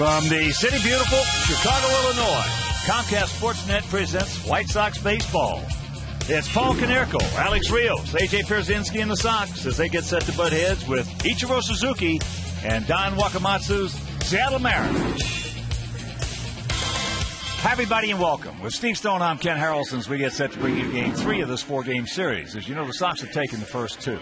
From the city beautiful Chicago, Illinois, Comcast Sportsnet presents White Sox baseball. It's Paul Konerko, Alex Rios, A.J. Pierzynski, and the Sox as they get set to butt heads with Ichiro Suzuki and Don Wakamatsu's Seattle Mariners. Hi, everybody, and welcome. With Steve Stone, I'm Ken Harrelson as we get set to bring you Game 3 of this 4-game series. As you know, the Sox have taken the first two.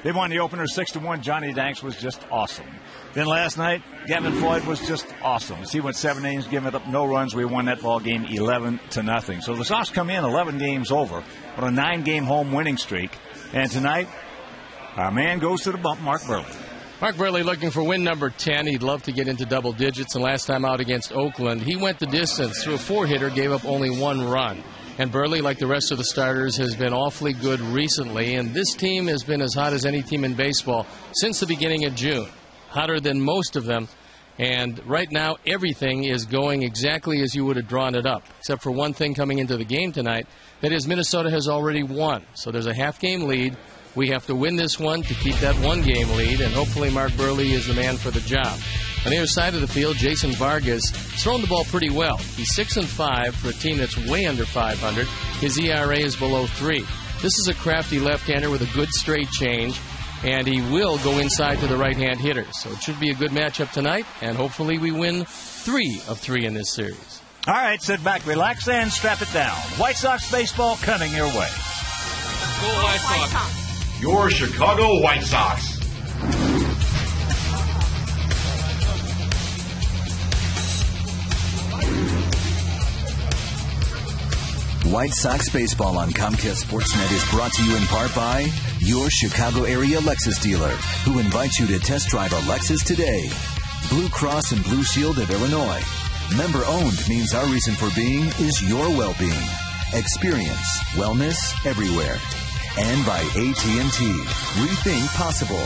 They won the opener 6-1. Johnny Danks was just awesome. Then last night, Gavin Floyd was just awesome. As he went 7 innings, giving up no runs. We won that ball game 11-0. So the Sox come in 11 games over on a 9-game home winning streak. And tonight, our man goes to the bump, Mark Burley. Mark Burley looking for win number 10. He'd love to get into double digits. And last time out against Oakland, he went the distance through a 4-hitter, gave up only 1 run. And Burley, like the rest of the starters, has been awfully good recently. And this team has been as hot as any team in baseball since the beginning of June. Hotter than most of them. And right now, everything is going exactly as you would have drawn it up. Except for one thing coming into the game tonight. That is, Minnesota has already won. So there's a half-game lead. We have to win this one to keep that 1-game lead. And hopefully Mark Burley is the man for the job. On the other side of the field, Jason Vargas has thrown the ball pretty well. He's 6-5 for a team that's way under 500. His ERA is below 3. This is a crafty left-hander with a good straight change, and he will go inside to the right-hand hitter. So it should be a good matchup tonight, and hopefully we win 3 of 3 in this series. All right, sit back, relax, and strap it down. White Sox baseball coming your way. Go White Sox. Your Chicago White Sox. White Sox baseball on Comcast Sportsnet is brought to you in part by your Chicago area Lexus dealer, who invites you to test drive a Lexus today. Blue Cross and Blue Shield of Illinois. Member owned means our reason for being is your well-being. Experience wellness everywhere. And by AT&T. Rethink possible.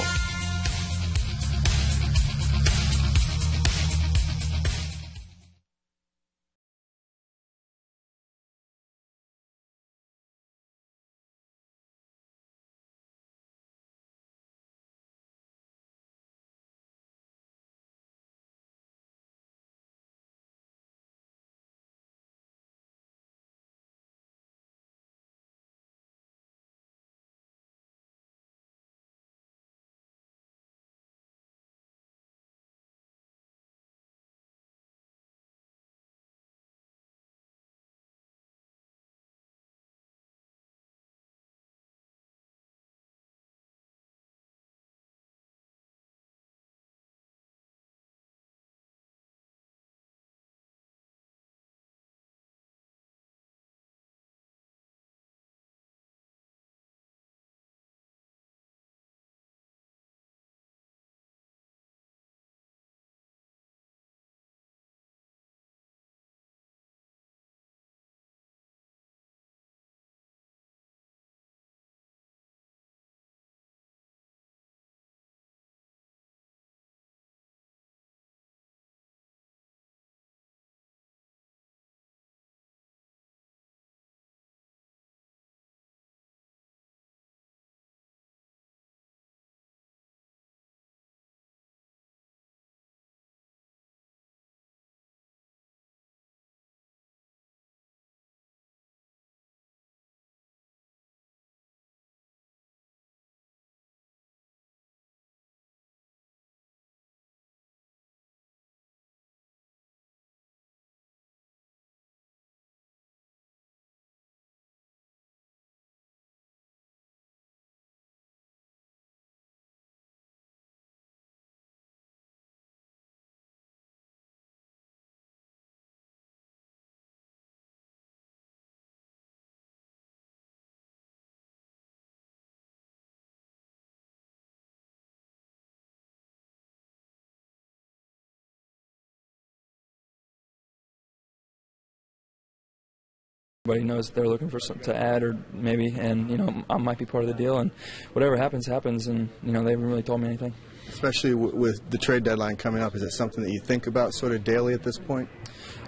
Everybody knows they're looking for something to add or maybe, and, you know, I might be part of the deal, and whatever happens, happens, and, you know, they haven't really told me anything. Especially with the trade deadline coming up, is it something that you think about sort of daily at this point?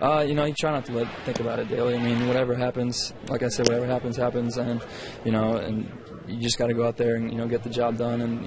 You know, you try not to think about it daily. I mean, whatever happens, like I said, whatever happens, happens, and, you know, and you just got to go out there and get the job done and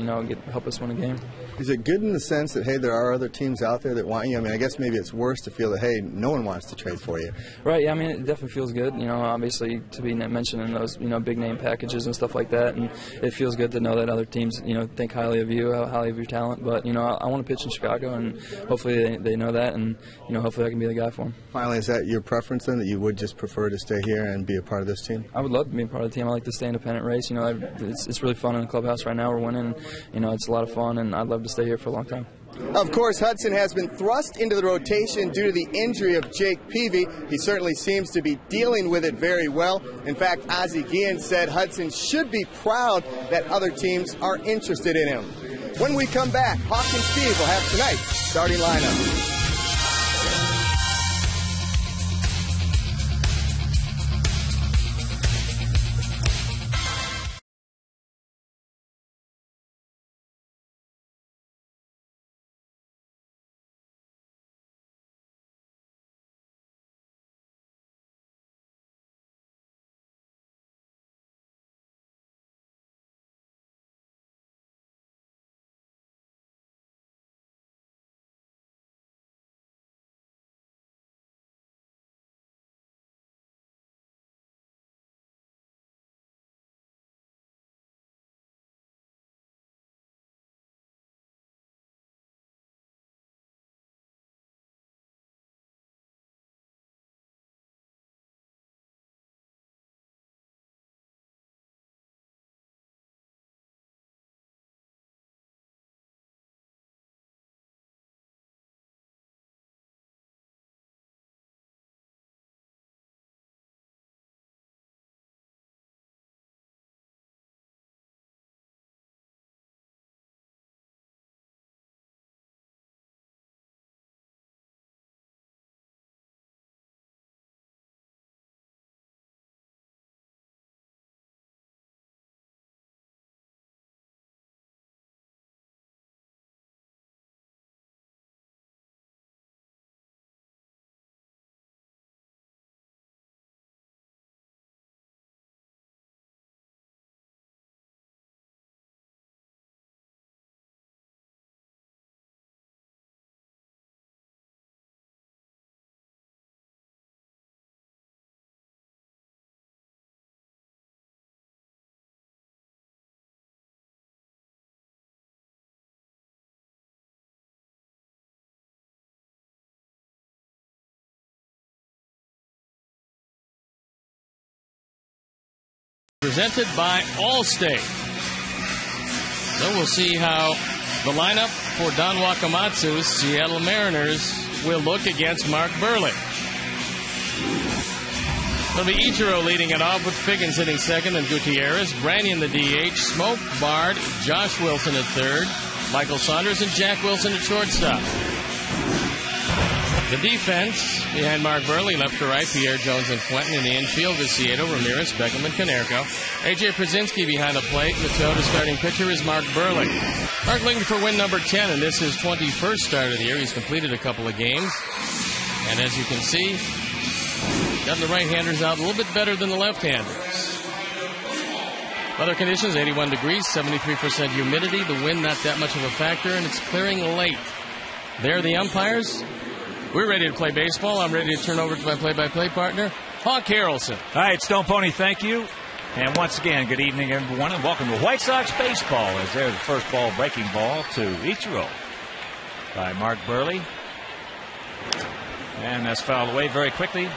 help us win a game. Is it good in the sense that, hey, there are other teams out there that want you? I mean, I guess maybe it's worse to feel that, hey, no one wants to trade for you. Right, yeah, I mean, it definitely feels good, obviously to be mentioned in those, big name packages and stuff like that, and it feels good to know that other teams, think highly of you, highly of your talent, but, I want to pitch in Chicago, and hopefully they know that, and, hopefully I can be the guy for them. Finally, is that your preference then, that you would just prefer to stay here and be a part of this team? I would love to be a part of the team. I like to stay independent race. It's really fun in the clubhouse right now. We're winning. It's a lot of fun, and I'd love to stay here for a long time. Of course, Hudson has been thrust into the rotation due to the injury of Jake Peavy. He certainly seems to be dealing with it very well. In fact, Ozzie Guillen said Hudson should be proud that other teams are interested in him. When we come back, Hawk and Steve will have tonight's starting lineup. Presented by Allstate. So we'll see how the lineup for Don Wakamatsu's Seattle Mariners will look against Mark Burley. It'll be Ichiro leading it off with Figgins hitting second and Gutierrez, Branyan the DH, Smoke, Bard, Josh Wilson at third, Michael Saunders and Jack Wilson at shortstop. The defense behind Mark Burley, left to right, Pierre Jones and Quentin. In the infield, Viciedo, Ramirez, Beckham, and Konerko. A.J. Przinsky behind the plate. The Toyota starting pitcher is Mark Burley. Mark looking for win number 10, and this is his 21st start of the year. He's completed a couple of games. And as you can see, gotten the right-handers out a little bit better than the left-handers. Weather conditions, 81 degrees, 73% humidity. The wind not that much of a factor, and it's clearing late. There are the umpires. We're ready to play baseball. I'm ready to turn over to my play-by-play partner, Hawk Harrelson. All right, Stone Pony, thank you. And once again, good evening, everyone, and welcome to White Sox baseball. As there's the first ball, breaking ball to Ichiro by Mark Burley. And that's fouled away very quickly.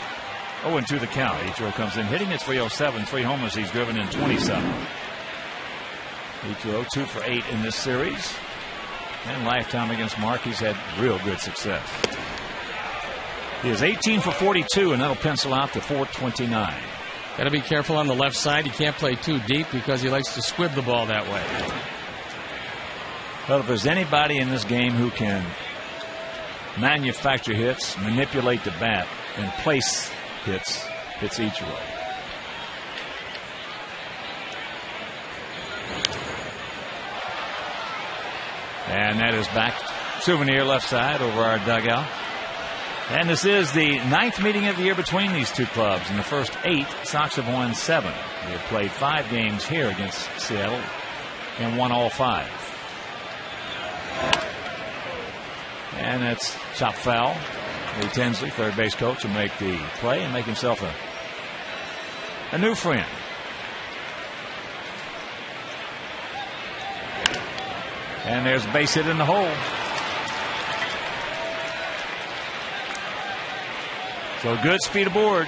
0-2 the count. Ichiro comes in hitting. It's 307, 3 homers he's driven in 27. Ichiro 2 for 8 in this series. And lifetime against Mark, he's had real good success. He is 18 for 42, and that'll pencil out to 429. Got to be careful on the left side. He can't play too deep because he likes to squib the ball that way. Well, if there's anybody in this game who can manufacture hits, manipulate the bat, and place hits, it's Ichiro. And that is back. Souvenir left side over our dugout. And this is the 9th meeting of the year between these two clubs. In the first 8, Sox have won 7. They have played 5 games here against Seattle and won all 5. And that's chop foul. Lee Tinsley, third base coach, will make the play and make himself a new friend. And there's a base hit in the hole. So good speed aboard.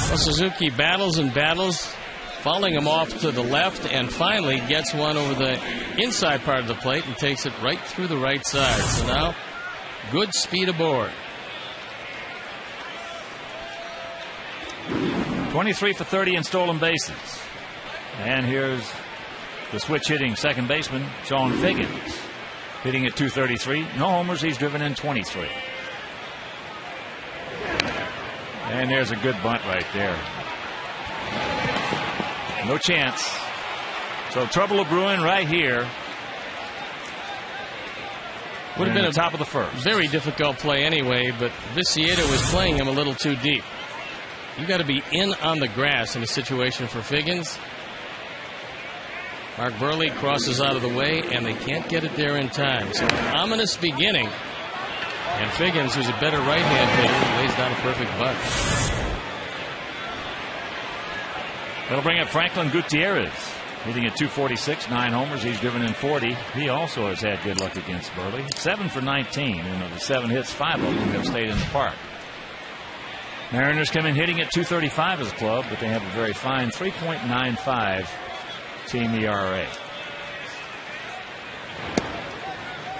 Well, Suzuki battles and battles, fouling him off to the left, and finally gets one over the inside part of the plate and takes it right through the right side. So now, good speed aboard. 23 for 30 in stolen bases. And here's the switch hitting second baseman, Sean Figgins, hitting at 233. No homers. He's driven in 23. And there's a good bunt right there. No chance. So trouble of brewing right here. Would have been the a top of the first. Very difficult play anyway, but Viciato was playing him a little too deep. You got to be in on the grass in a situation for Figgins. Mark Burley crosses out of the way, and they can't get it there in time. So an ominous beginning. And Figgins, who's a better right-hand hitter, lays down a perfect bunt. That'll bring up Franklin Gutierrez, hitting at 246, 9 homers. He's driven in 40. He also has had good luck against Burley. 7 for 19. And of the 7 hits, 5 of them have stayed in the park. Mariners come in hitting at 235 as a club, but they have a very fine 3.95 team ERA.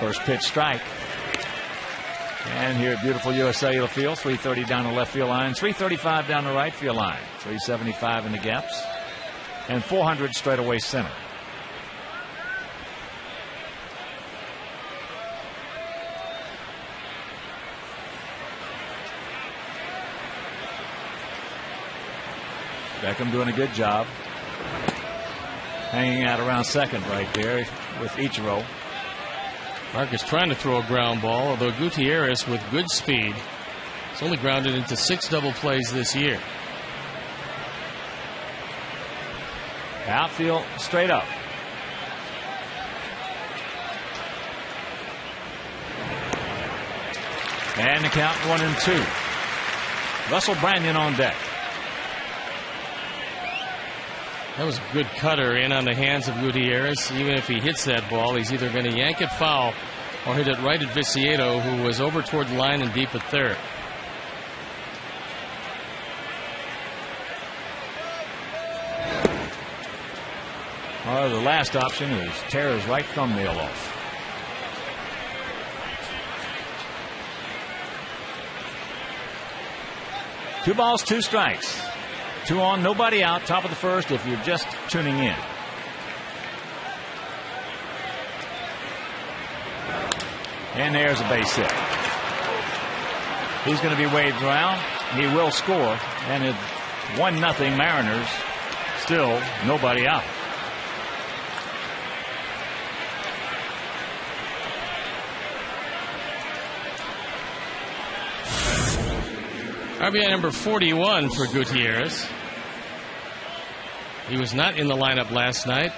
First pitch strike. And here at beautiful U.S. Cellular Field, 330 down the left field line, 335 down the right field line, 375 in the gaps, and 400 straight away center. Beckham doing a good job. Hanging out around second right there with Ichiro. Marcus trying to throw a ground ball, although Gutierrez with good speed has only grounded into 6 double plays this year. Outfield straight up. And the count 1-2. Russell Branyan on deck. That was a good cutter in on the hands of Gutierrez. Even if he hits that ball, he's either going to yank it foul or hit it right at Viciato, who was over toward the line and deep at third. The last option is tear his right thumbnail off. Two balls, 2 strikes. 2 on, nobody out, top of the first if you're just tuning in. And there's a base hit. He's going to be waved around. He will score. And it's 1-0 Mariners. Still nobody out. RBI number 41 for Gutierrez. He was not in the lineup last night.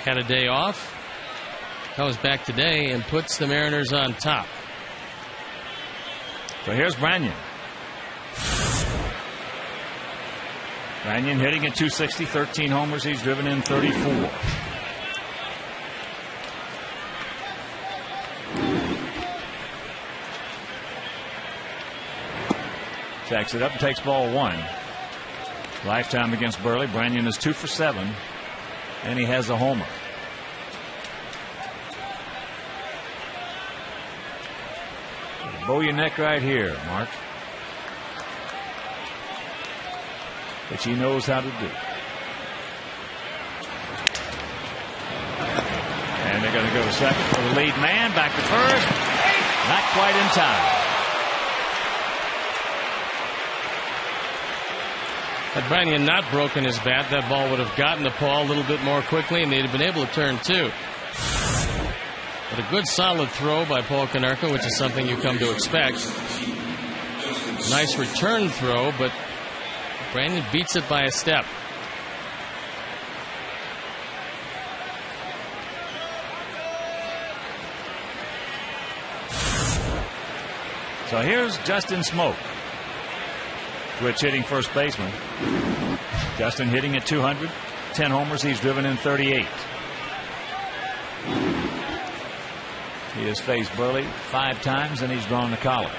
Had a day off. Comes back today and puts the Mariners on top. So here's Branyan. Branyan hitting at 260, 13 homers. He's driven in 34. Jacks it up and takes ball 1. Lifetime against Burley. Branyan is 2 for 7. And he has a homer. Bow your neck right here, Mark. Which he knows how to do. And they're going to go to second for the lead man. Back to first. Not quite in time. Had Branyan not broken his bat, that ball would have gotten to Paul a little bit more quickly, and they'd have been able to turn 2. But a good solid throw by Paul Konerko, which is something you come to expect. Nice return throw, but Brandon beats it by a step. So here's Justin Smoke, Twitch hitting first baseman. Justin hitting at 200, 10 homers. He's driven in 38. He has faced Burley 5 times and he's drawn the collar.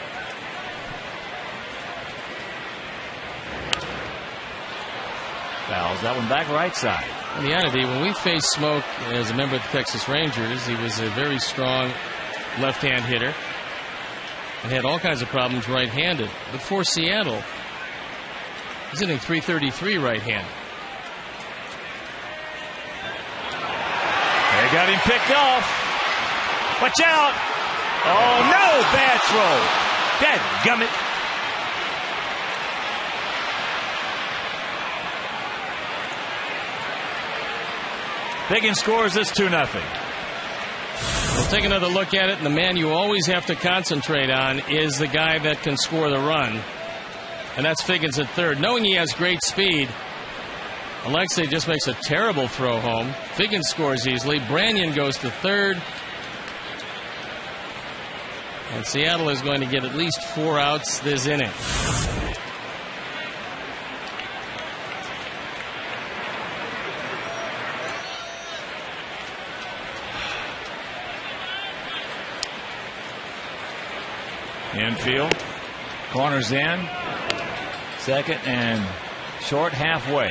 Fouls that one back right side. On the oddity, when we faced Smoke as a member of the Texas Rangers, he was a very strong left-hand hitter and had all kinds of problems right-handed. But for Seattle, he's hitting .333 right-handed. They got him picked off. Watch out! Oh no! Bad throw. Dadgummit. Higgins scores this 2-0. We'll take another look at it, and the man you always have to concentrate on is the guy that can score the run, and that's Figgins at third. Knowing he has great speed, Alexei just makes a terrible throw home. Figgins scores easily. Branyan goes to third, and Seattle is going to get at least 4 outs this inning. Infield, corners in, second and short halfway.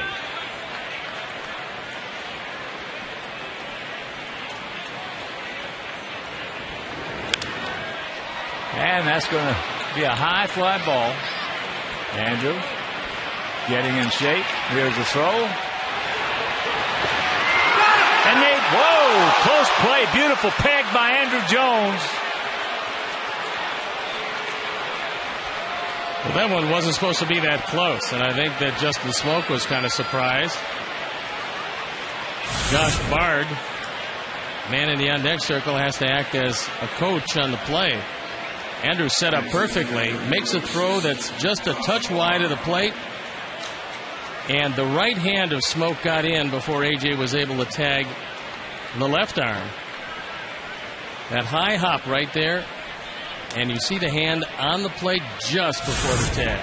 And that's going to be a high fly ball. Andrew getting in shape. Here's the throw. And whoa, close play. Beautiful peg by Andrew Jones. Well, that one wasn't supposed to be that close, and I think that Justin Smoke was kind of surprised. Josh Bard, man in the on-deck circle, has to act as a coach on the play. Andrew set up perfectly, makes a throw that's just a touch wide of the plate, and the right hand of Smoke got in before A.J. was able to tag the left arm. That high hop right there. And you see the hand on the plate just before the tag.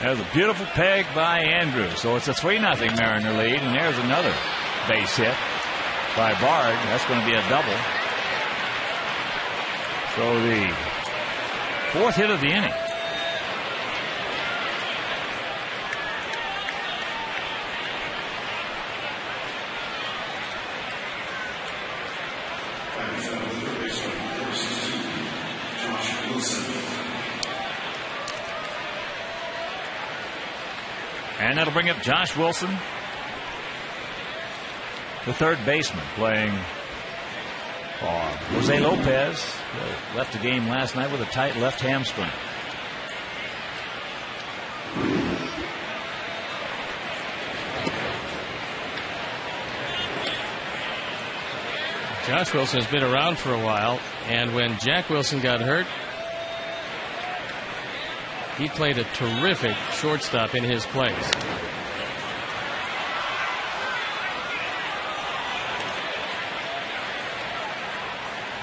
There's a beautiful peg by Andrew. So it's a 3-0 Mariner lead. And there's another base hit by Bard. That's going to be a double. So the 4th hit of the inning. And that'll bring up Josh Wilson, the third baseman, playing for Jose Lopez. Left the game last night with a tight left hamstring. Josh Wilson has been around for a while, and when Jack Wilson got hurt, he played a terrific shortstop in his place.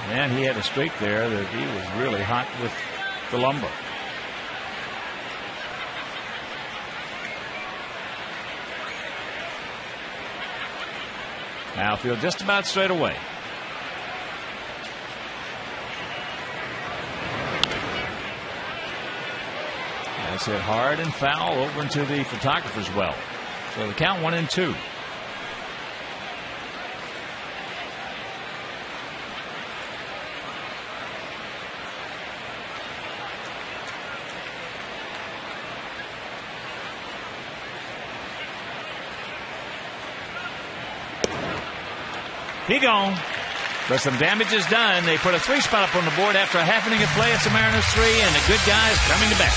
And he had a streak there that he was really hot with the lumber. Outfield just about straight away. That's hit hard and foul over into the photographer's well. So the count 1-2. He gone. But some damage is done. They put a 3 spot up on the board after a half inning of play. It's the Mariners 3, and the good guys coming to bat.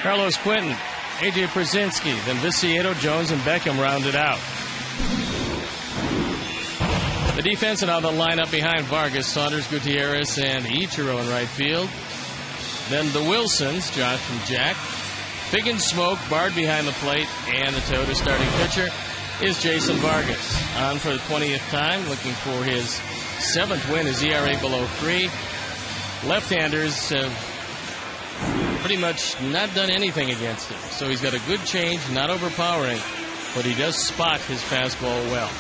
Carlos Quinton, A.J. Przinsky, then Vicieto, Jones, and Beckham rounded out. The defense and now the lineup behind Vargas, Saunders, Gutierrez, and Ichiro in right field. Then the Wilsons, Josh and Jack. Big and Smoke, Bard behind the plate, and the Toyota starting pitcher is Jason Vargas. On for the 20th time, looking for his 7th win, his ERA below 3. Left-handers have pretty much not done anything against him. So he's got a good change, not overpowering, but he does spot his fastball well.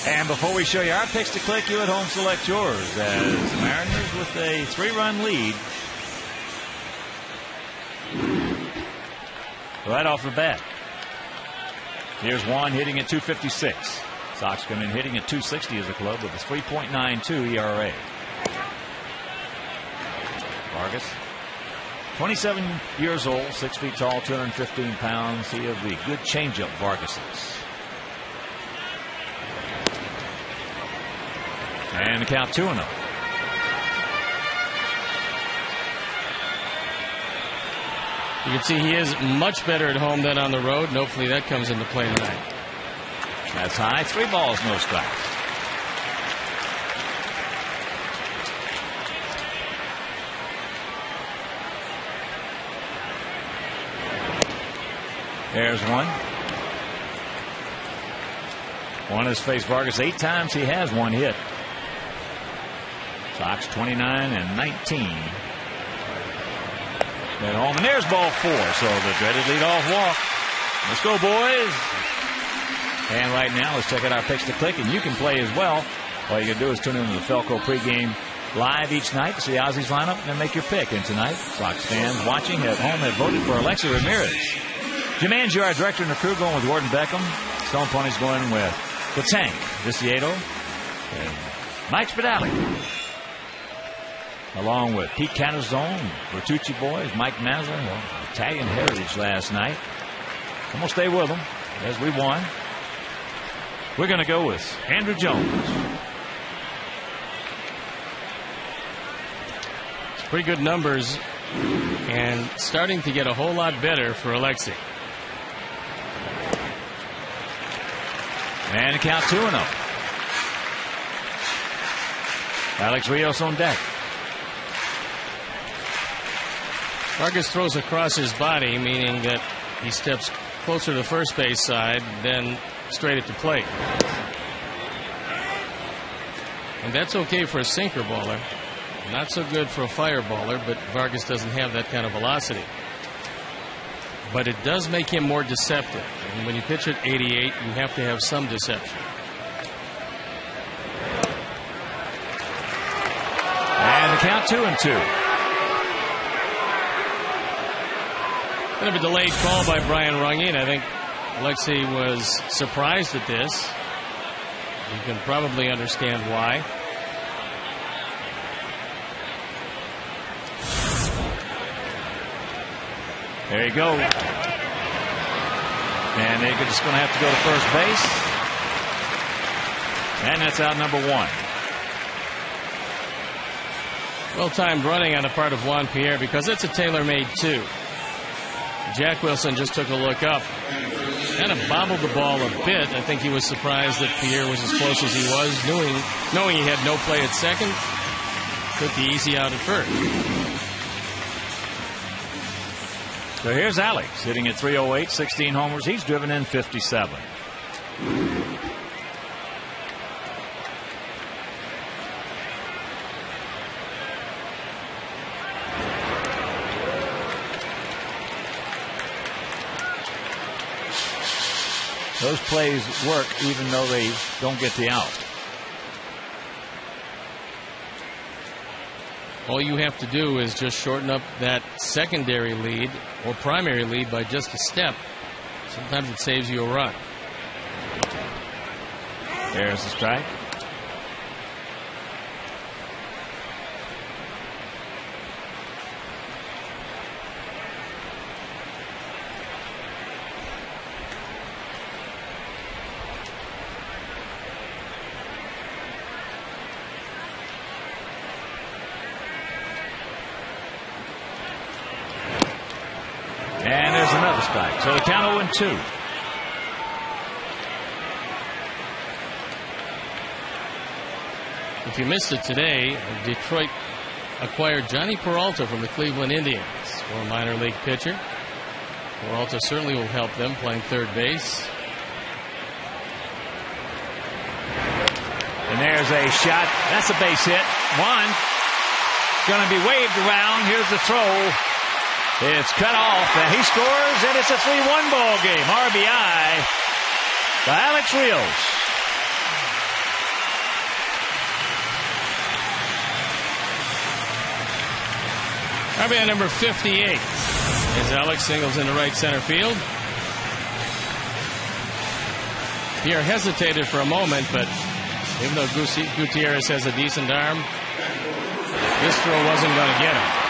And before we show you our picks to click, you at home select yours as the Mariners with a 3-run lead right off the bat. Here's one hitting at 256. Sox come in hitting at 260 as a club with a 3.92 ERA. Vargas, 27 years old, 6 feet tall, 215 pounds. He'll be good changeup, Vargas's. And the count 2-0. You can see he is much better at home than on the road, and hopefully that comes into play tonight. That's high. 3 balls, no strikes. There's one. One has faced Vargas 8 times. He has 1 hit. Sox 29 and 19. At home, and there's ball 4. So the dreaded leadoff walk. Let's go, boys. And right now, let's check out our picks to click, and you can play as well. All you can do is tune into the Felco pregame live each night to see Ozzy's lineup and then make your pick. And tonight, Sox fans watching at home have voted for Alexi Ramirez. Jim Angier, our director and the crew, going with Gordon Beckham. Stone Pony's going with the Tank, Vicieto, and Mike Spadali. Along with Pete Canizone, Bertucci boys, Mike Mazza, Italian heritage last night. And we'll stay with them as we won. We're going to go with Andrew Jones. It's pretty good numbers and starting to get a whole lot better for Alexi. And a count 2-0. Alex Rios on deck. Vargas throws across his body, meaning that he steps closer to the first base side than straight at the plate. And that's okay for a sinker baller. Not so good for a fire baller, but Vargas doesn't have that kind of velocity. But it does make him more deceptive. And when you pitch at 88, you have to have some deception. And the count 2-2. Kind of a delayed call by Brian Runge, and I think Alexi was surprised at this. You can probably understand why. There you go. And they're just going to have to go to first base. And that's out number 1. Well-timed running on the part of Juan Pierre because it's a tailor-made 2. Jack Wilson just took a look up. Kind of bobbled the ball a bit. I think he was surprised that Pierre was as close as he was, knowing he had no play at second. Took the easy out at first. So here's Alex hitting at 308, 16 homers. He's driven in 57. Those plays work even though they don't get the out. All you have to do is just shorten up that secondary lead or primary lead by just a step. Sometimes it saves you a run. There's the strike. So the count 0-2. If you missed it today, Detroit acquired Johnny Peralta from the Cleveland Indians, for a minor league pitcher. Peralta certainly will help them playing third base. And there's a shot. That's a base hit. One. Going to be waved around. Here's the throw. It's cut off, and he scores, and it's a 3-1 ball game. RBI by Alex Rios. RBI number 58 as Alex singles into right center field. Pierre hesitated for a moment, but even though Gutierrez has a decent arm, this throw wasn't going to get him.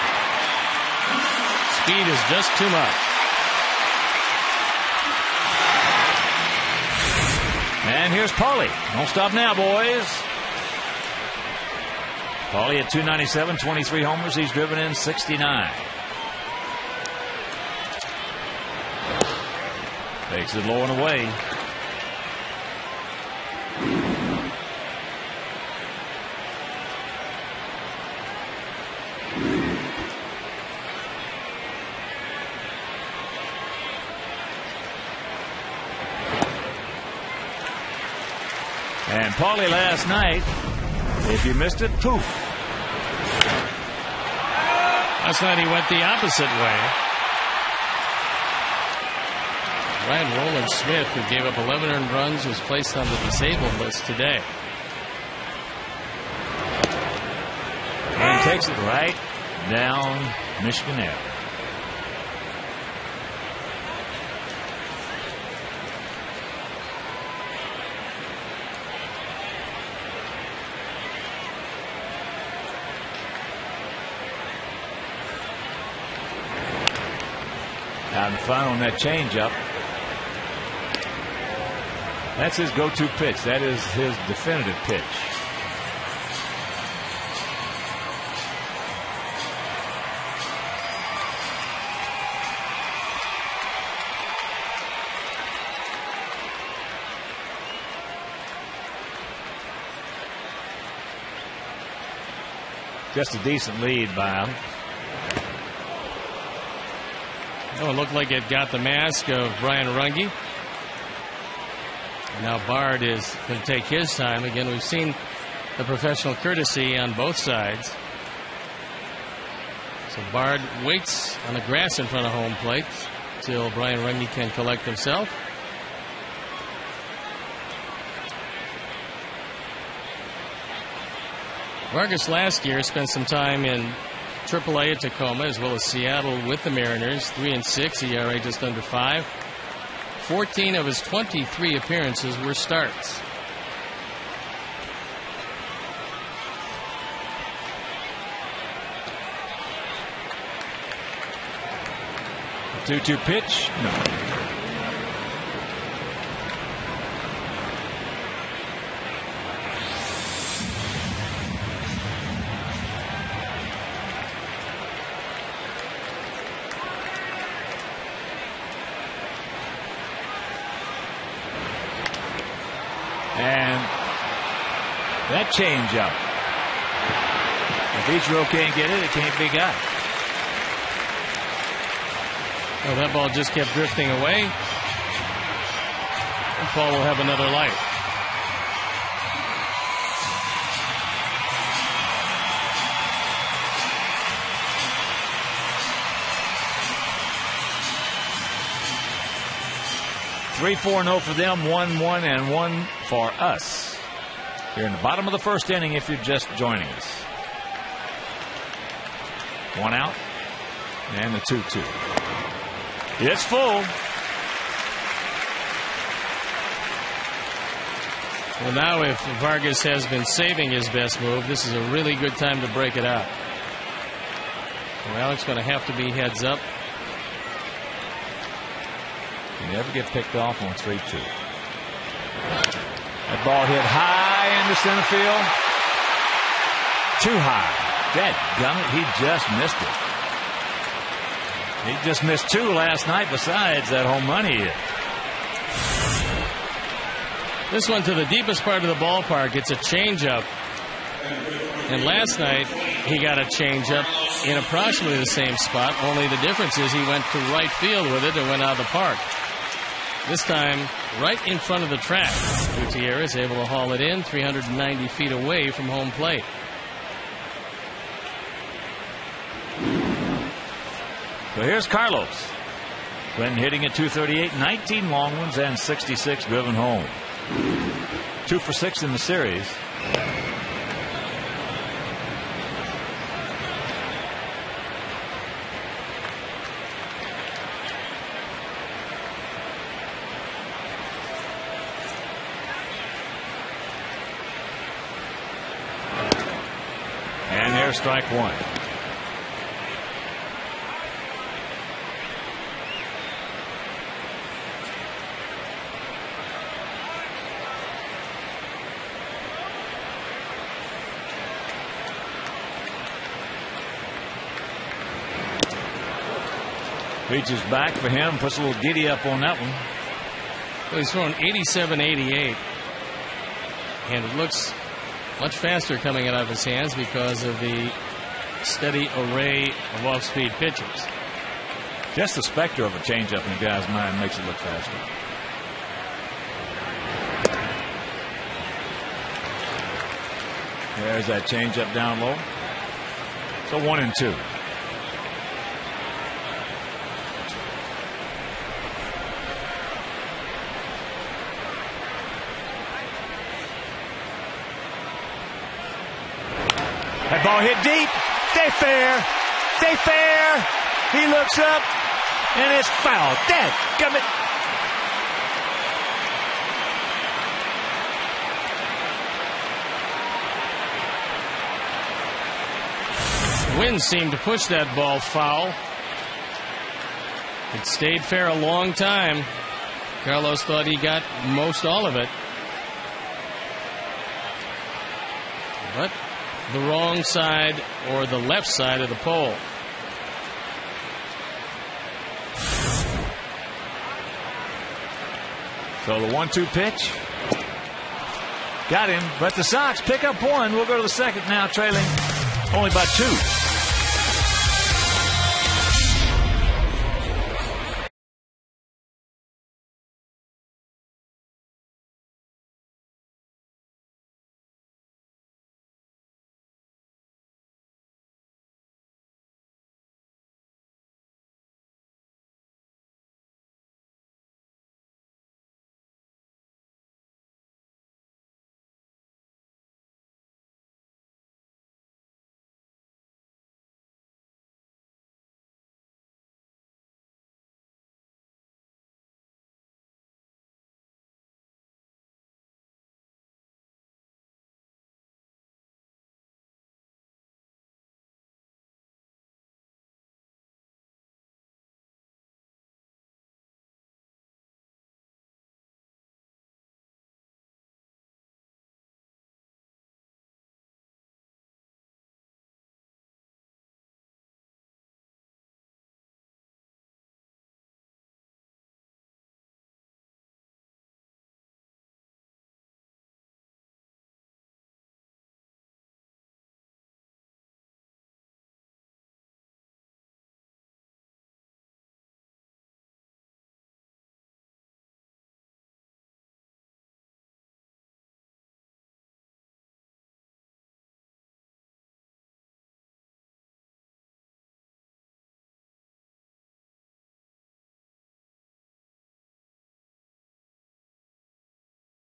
Speed is just too much. And here's Paulie. Don't stop now, boys. Paulie at 297, 23 homers. He's driven in 69. Takes it low and away. And Paulie last night, if you missed it, poof. Last night he went the opposite way. Ryan Roland Smith, who gave up 11 earned runs, was placed on the disabled list today. And takes it right down Michigan Avenue. Having fun on that changeup. That's his go-to pitch. That is his definitive pitch. Just a decent lead by him. Oh, it looked like it got the mask of Brian Runge. Now Bard is going to take his time. Again, we've seen the professional courtesy on both sides. So Bard waits on the grass in front of home plate till Brian Runge can collect himself. Vargas last year spent some time in AAA at Tacoma as well as Seattle with the Mariners. 3-6, ERA just under 5. 14 of his 23 appearances were starts. The 2-2 pitch. No. And that changeup. If Ichiro can't get it, it can't be got. Well, that ball just kept drifting away. And Paul will have another life. Three, 4-0 for them, 1-1 and 1 for us. Here in the bottom of the first inning if you're just joining us. 1 out and the 2-2. It's full. Well, now if Vargas has been saving his best move, this is a really good time to break it out. Well, Alex going to have to be heads up. You never get picked off on 3-2. That ball hit high into center field. Too high. Dadgummit, he just missed it. He just missed 2 last night besides that home run he hit. This one to the deepest part of the ballpark. It's a changeup. And last night he got a changeup in approximately the same spot, only the difference is he went to right field with it and went out of the park. This time, right in front of the track. Gutierrez able to haul it in 390 feet away from home plate. So here's Carlos. When hitting at .238, 19 long ones and 66 driven home. 2 for 6 in the series. And there's strike 1. Reaches back for him, puts a little giddy up on that one. Well, he's thrown 87-88, and it looks much faster coming out of his hands because of the steady array of off-speed pitches. Just the specter of a changeup in the guy's mind makes it look faster. There's that changeup down low. So 1-2. That ball hit deep. Stay fair. Stay fair. He looks up, and it's foul. Dadgummit. Wind seemed to push that ball foul. It stayed fair a long time. Carlos thought he got most all of it. But the wrong side or the left side of the pole. So the 1-2 pitch. Got him, but the Sox pick up 1. We'll go to the second now, trailing only by 2.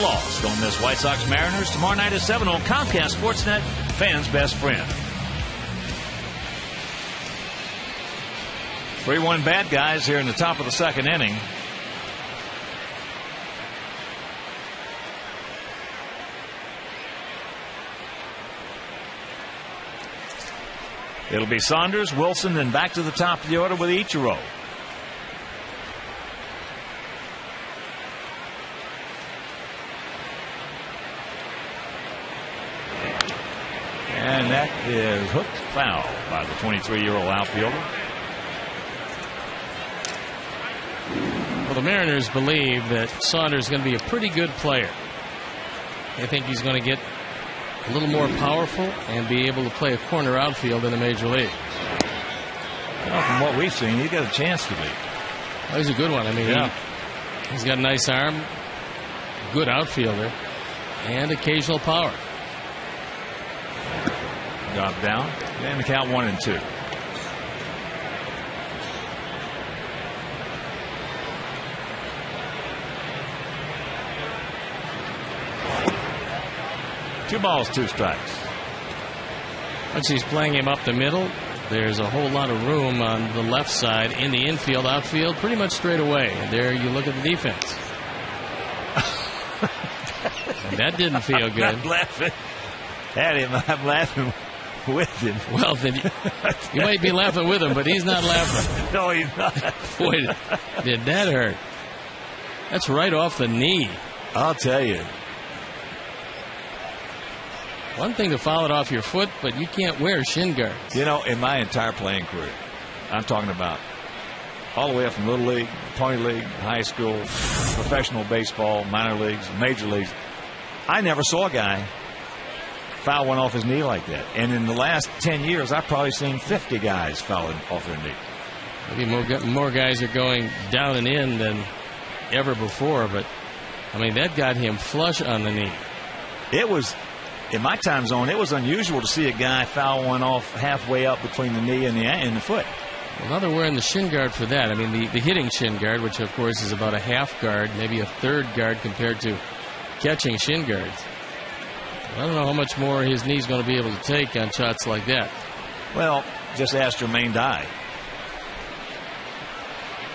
Lost on this White Sox Mariners tomorrow night at 7 on Comcast Sportsnet, fans' best friend. 3-1 bad guys here in the top of the second inning. It'll be Saunders, Wilson, and back to the top of the order with Ichiro. And that is hooked foul by the 23-year-old outfielder. Well, the Mariners believe that Saunders is going to be a pretty good player. They think he's going to get a little more powerful and be able to play a corner outfield in the major league. Well, from what we've seen, he's got a chance to be. Oh, he's a good one. I mean, yeah. He's got a nice arm, good outfielder, and occasional power. Drop down, and the count 1-2. Two balls, two strikes. Once he's playing him up the middle, there's a whole lot of room on the left side in the infield, outfield, pretty much straight away. And there you look at the defense. And that didn't feel good. I'm laughing at him. I'm laughing with him. Well, then you might be laughing with him, but he's not laughing. No, he's not. Boy, did that hurt. That's right off the knee. I'll tell you. One thing to foul it off your foot, but you can't wear shin guards. You know, in my entire playing career, I'm talking about all the way up from Little League, Pony League, high school, professional baseball, minor leagues, major leagues, I never saw a guy foul one off his knee like that. And in the last 10 years, I've probably seen 50 guys fouling off their knee. Maybe more guys are going down and in than ever before, but, I mean, that got him flush on the knee. It was... In my time zone, it was unusual to see a guy foul one off halfway up between the knee and the foot. Well, now they're wearing the shin guard for that. I mean, the hitting shin guard, which of course is about a half guard, maybe a third guard compared to catching shin guards. I don't know how much more his knee's going to be able to take on shots like that. Well, just ask Jermaine Dye.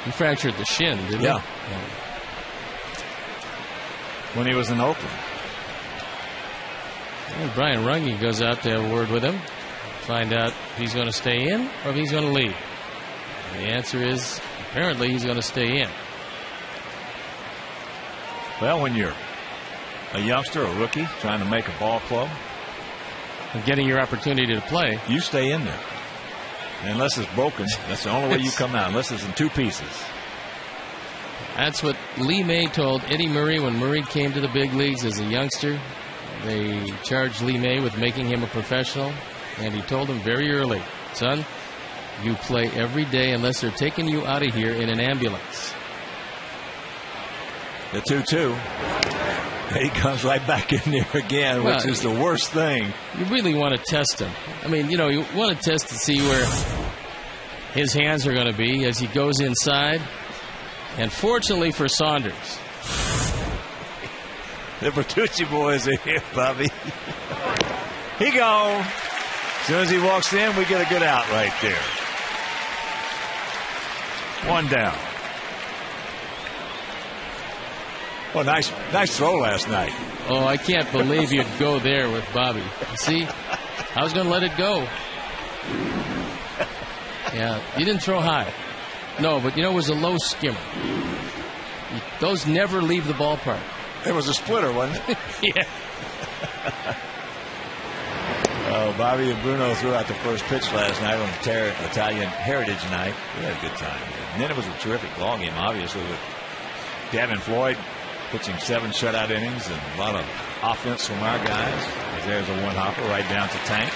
He fractured the shin, didn't he? Yeah. When he was in Oakland. Well, Brian Runge goes out to have a word with him, find out if he's going to stay in or if he's going to leave. And the answer is apparently he's going to stay in. Well, when you're a youngster, a rookie, trying to make a ball club, and getting your opportunity to play, you stay in there. Unless it's broken, that's the only way you come out, unless it's in two pieces. That's what Lee May told Eddie Murray when Murray came to the big leagues as a youngster. They charged Lee May with making him a professional, and he told him very early, son, you play every day unless they're taking you out of here in an ambulance. The 2-2. He comes right back in there again, which is the worst thing. You really want to test him. I mean, you know, you want to test to see where his hands are going to be as he goes inside. And fortunately for Saunders, the Bertucci boys are here, Bobby. He goes. As soon as he walks in, we get a good out right there. One down. Well, nice throw last night. Oh, I can't believe you'd go there with Bobby. See, I was going to let it go. Yeah, you didn't throw high. No, but you know, it was a low skimmer. Those never leave the ballpark. It was a splitter, wasn't it? Yeah. Oh, Bobby and Bruno threw out the first pitch last night on Italian Heritage Night. We had a good time. And then it was a terrific ball game, obviously, with Gavin Floyd pitching 7 shutout innings and a lot of offense from our guys. There's a one-hopper right down to Tank.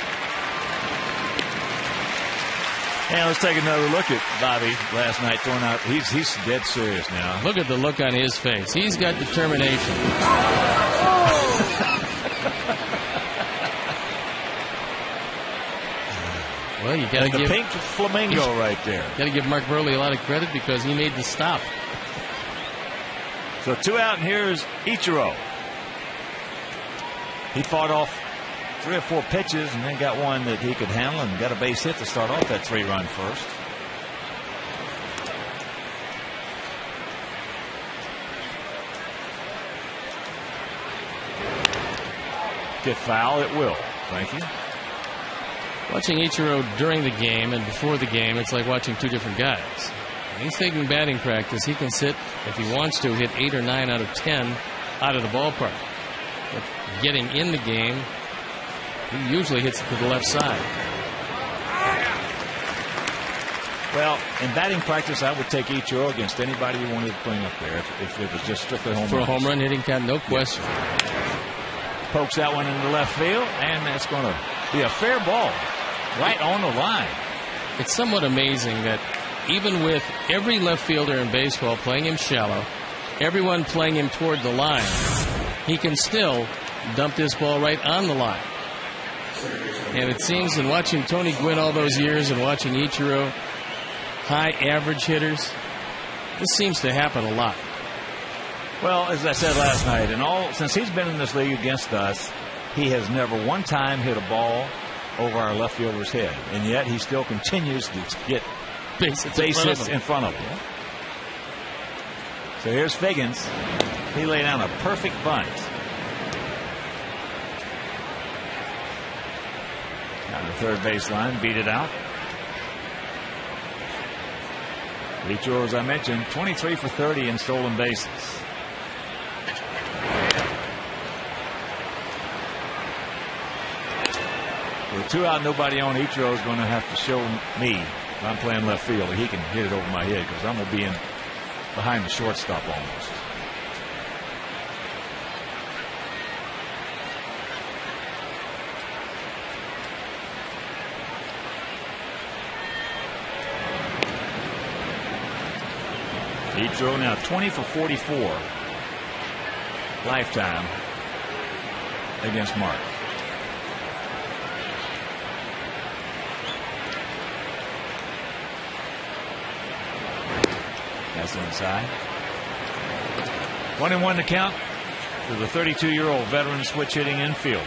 And let's take another look at Bobby last night throwing out. He's dead serious now. Look at the look on his face. He's got determination. Well, you got to give the pink flamingo right there. Got to give Mark Burley a lot of credit because he made the stop. So 2 out, and here's Ichiro. He fought off 3 or 4 pitches and then got one that he could handle and got a base hit to start off that 3-run first. Get foul, it will. Thank you. Watching Ichiro during the game and before the game, it's like watching 2 different guys. When he's taking batting practice, he can sit, if he wants to, hit 8 or 9 out of 10 out of the ballpark. But getting in the game, he usually hits it to the left side. Well, in batting practice, I would take Ichiro against anybody you wanted to bring up there if it was just strictly home For runs. a home run hitting count, no question. Pokes that one into left field, and that's going to be a fair ball right on the line. It's somewhat amazing that even with every left fielder in baseball playing him shallow, everyone playing him toward the line, he can still dump this ball right on the line. And it seems in watching Tony Gwynn all those years and watching Ichiro, high average hitters, this seems to happen a lot. Well, as I said last night, since he's been in this league against us, he has never one time hit a ball over our left fielder's head, and yet he still continues to get base hits in front of him. So here's Figgins. He laid down a perfect bunt. Down the third baseline, beat it out. Ichiro, as I mentioned, 23 for 30 in stolen bases. With 2 out, nobody on, Ichiro is going to have to show me, if I'm playing left field, that he can hit it over my head, because I'm going to be behind the shortstop almost. Ichiro now 20 for 44 lifetime against Mark. That's inside. 1-1 to count to the 32-year-old veteran switch hitting infield.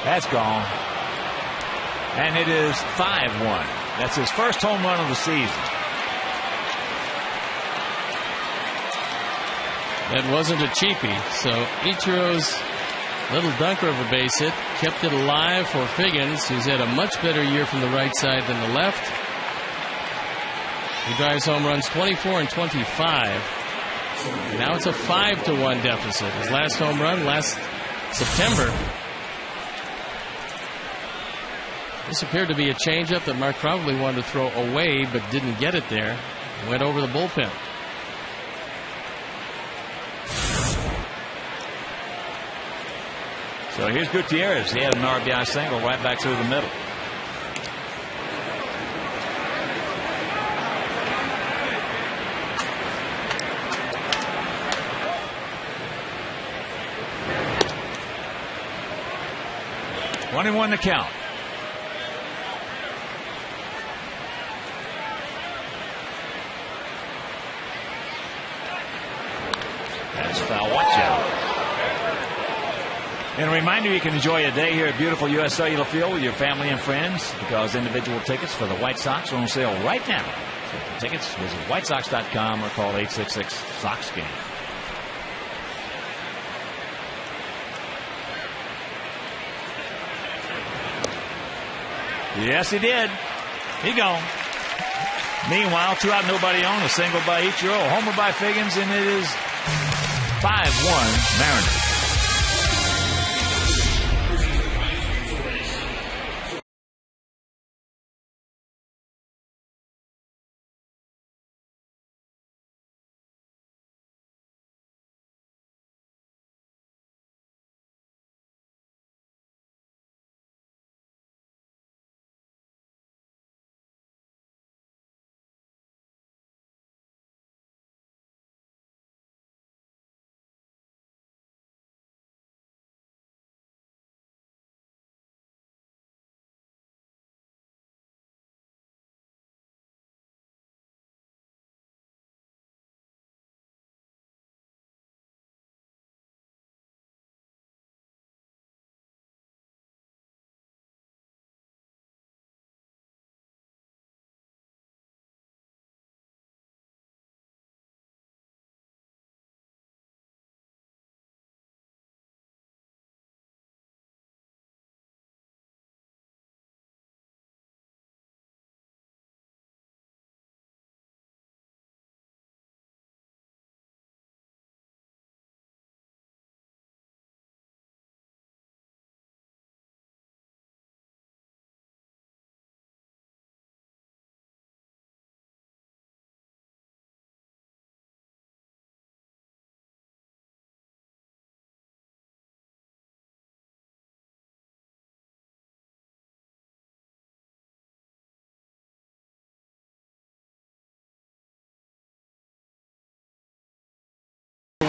That's gone. And it is 5-1. That's his first home run of the season. That wasn't a cheapie, so Ichiro's little dunker of a base hit kept it alive for Figgins, who's had a much better year from the right side than the left. He drives home runs 24 and 25. Now it's a 5-1 deficit. His last home run last September. This appeared to be a changeup that Mark probably wanted to throw away, but didn't get it there. Went over the bullpen. So here's Gutierrez. He had an RBI single right back through the middle. One and one to count. That's foul. Watch out. And a reminder, you can enjoy a day here at beautiful U.S. Cellular Field with your family and friends, because individual tickets for the White Sox are on sale right now. So for tickets, visit whitesox.com or call 866-SOX-GAME. Yes, he did. He gone. Meanwhile, 2 out, nobody on. A single by Ichiro, a homer by Figgins, and it is 5-1 Mariners.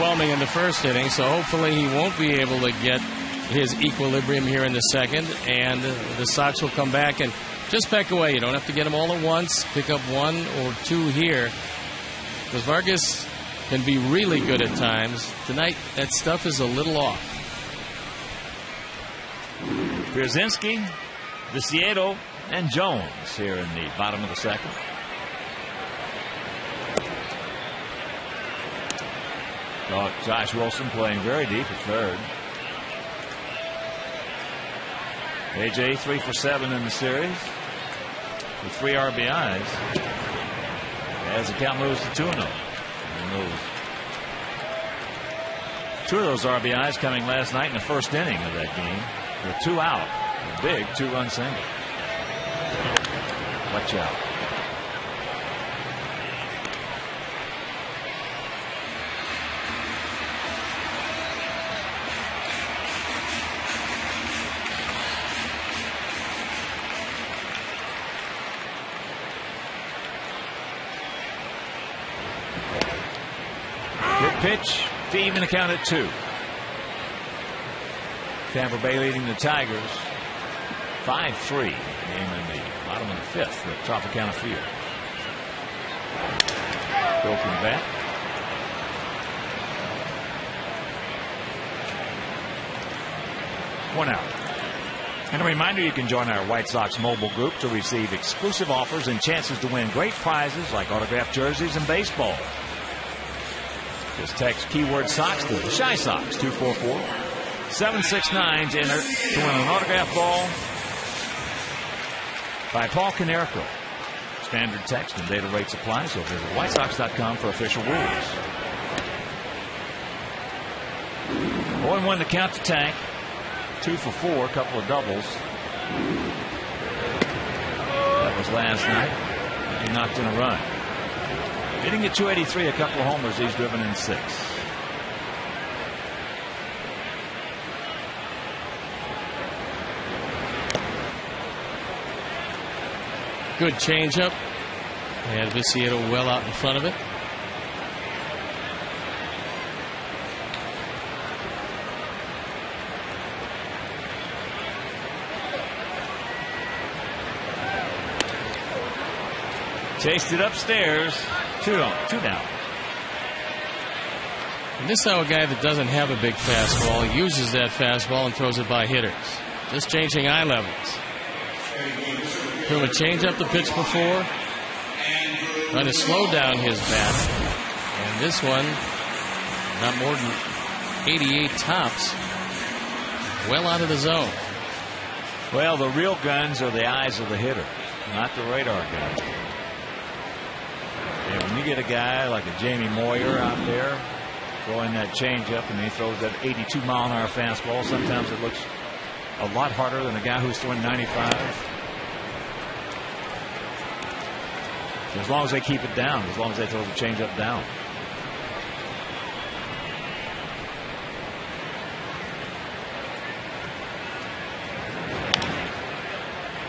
underwhelming in the first inning, so hopefully he won't be able to get his equilibrium here in the second, and the Sox will come back and just peck away. You don't have to get them all at once. Pick up 1 or 2 here, because Vargas can be really good at times. Tonight, that stuff is a little off. Brzezinski, Viciedo, and Jones here in the bottom of the second. Oh, Josh Wilson playing very deep at third. AJ 3 for 7 in the series with 3 RBIs as the count moves to 2-0. 2 of those RBIs coming last night in the first inning of that game with 2 out. A big 2-run single. Watch out. Pitch to even the count at 2. Tampa Bay leading the Tigers 5-3. Game in the bottom of the 5th at Tropicana Field. Broken bat. One out. And a reminder, you can join our White Sox mobile group to receive exclusive offers and chances to win great prizes like autographed jerseys and baseball. Just text keyword Sox to the Shy Sox 244-769 to enter to win an autographed ball by Paul Konerko. Standard text and data rates apply, so visit WhiteSox.com for official rules. 0-1 the count to Tank. 2 for 4, a couple of doubles. That was last night. He knocked in a run. Hitting at 283, a couple of homers. He's driven in 6. Good changeup. And Viciedo well out in front of it. Chased it upstairs. 2 down. And this is how a guy that doesn't have a big fastball uses that fastball and throws it by hitters. Just changing eye levels. Threw a changeup the pitch before. Trying to slow down his bat. And this one, not more than 88 tops. Well out of the zone. Well, the real guns are the eyes of the hitter, not the radar guns. Yeah, when you get a guy like a Jamie Moyer out there throwing that changeup and he throws that 82-mile-an-hour fastball, sometimes it looks a lot harder than a guy who's throwing 95. So as long as they keep it down, as long as they throw the changeup down.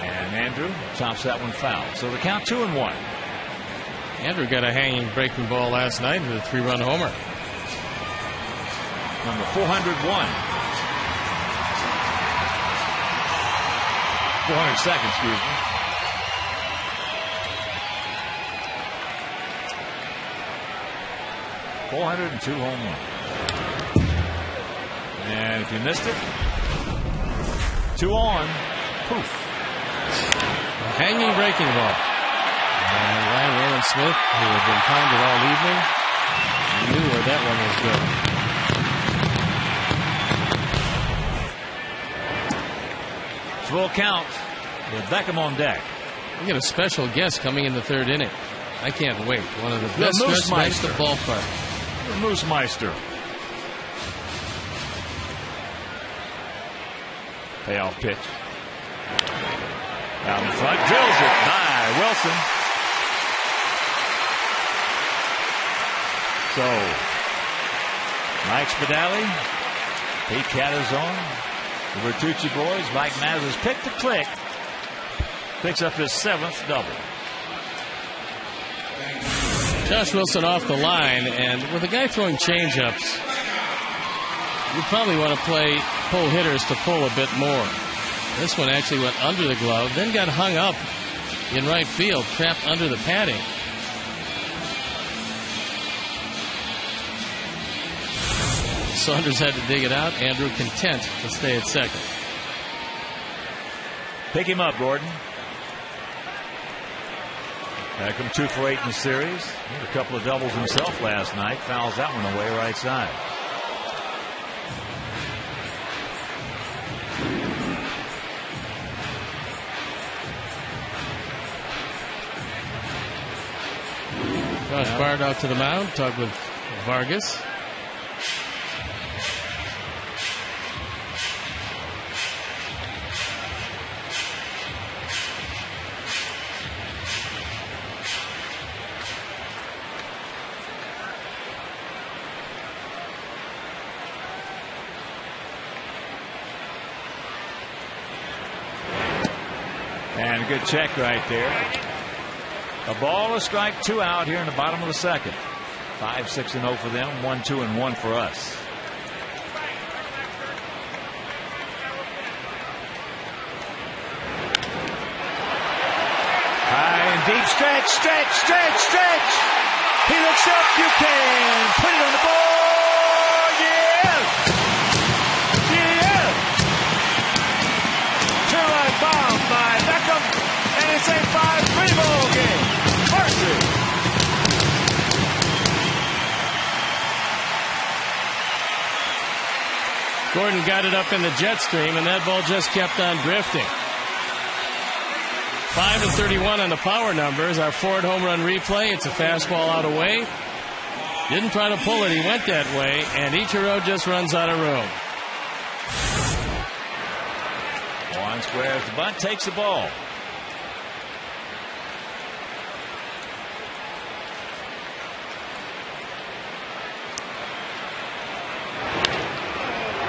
And Andrew chops that one foul. So the count 2-1. Andrew got a hanging breaking ball last night with a 3-run homer. Number 401. 402nd, excuse me. .402 home run. And if you missed it, 2 on. Poof. A hanging breaking ball. And Ryan Roland Smith, who had been pounded all evening, knew where that one was good. Full count with Beckham on deck. We get a special guest coming in the 3rd inning. I can't wait. One of the best dressed at the ballpark. The Moose Meister. Payoff pitch. Out in front, drills it by Wilson. So, Mike Spadali, Pete Catazone, the Bertucci boys, Mike Mazza's pick to click, picks up his 7th double. Josh Wilson off the line, and with a guy throwing changeups, You probably want to play pull hitters to pull a bit more. This one actually went under the glove, then got hung up in right field, trapped under the padding. Saunders had to dig it out. Andrew content to stay at second. Pick him up, Gordon. Back him 2 for 8 in the series. He had a couple of doubles himself last night. Fouls that one away right side. Josh Bard out to the mound. Talk with Vargas. And a good check right there. A ball, a strike, 2 out here in the bottom of the second. 5-6-0 for them, 1-2-1 for us. High and deep, stretch. He looks up, you can put it on the board. Yeah. Two-run bomb by Beckham, and it's a 5-3 ball game. Mercy. Gordon got it up in the jet stream, and that ball just kept on drifting. 5-31 on the power numbers. Our Ford home run replay. It's a fastball out away. Didn't try to pull it. He went that way, and Ichiro just runs out of room. One squares the bunt, takes the ball.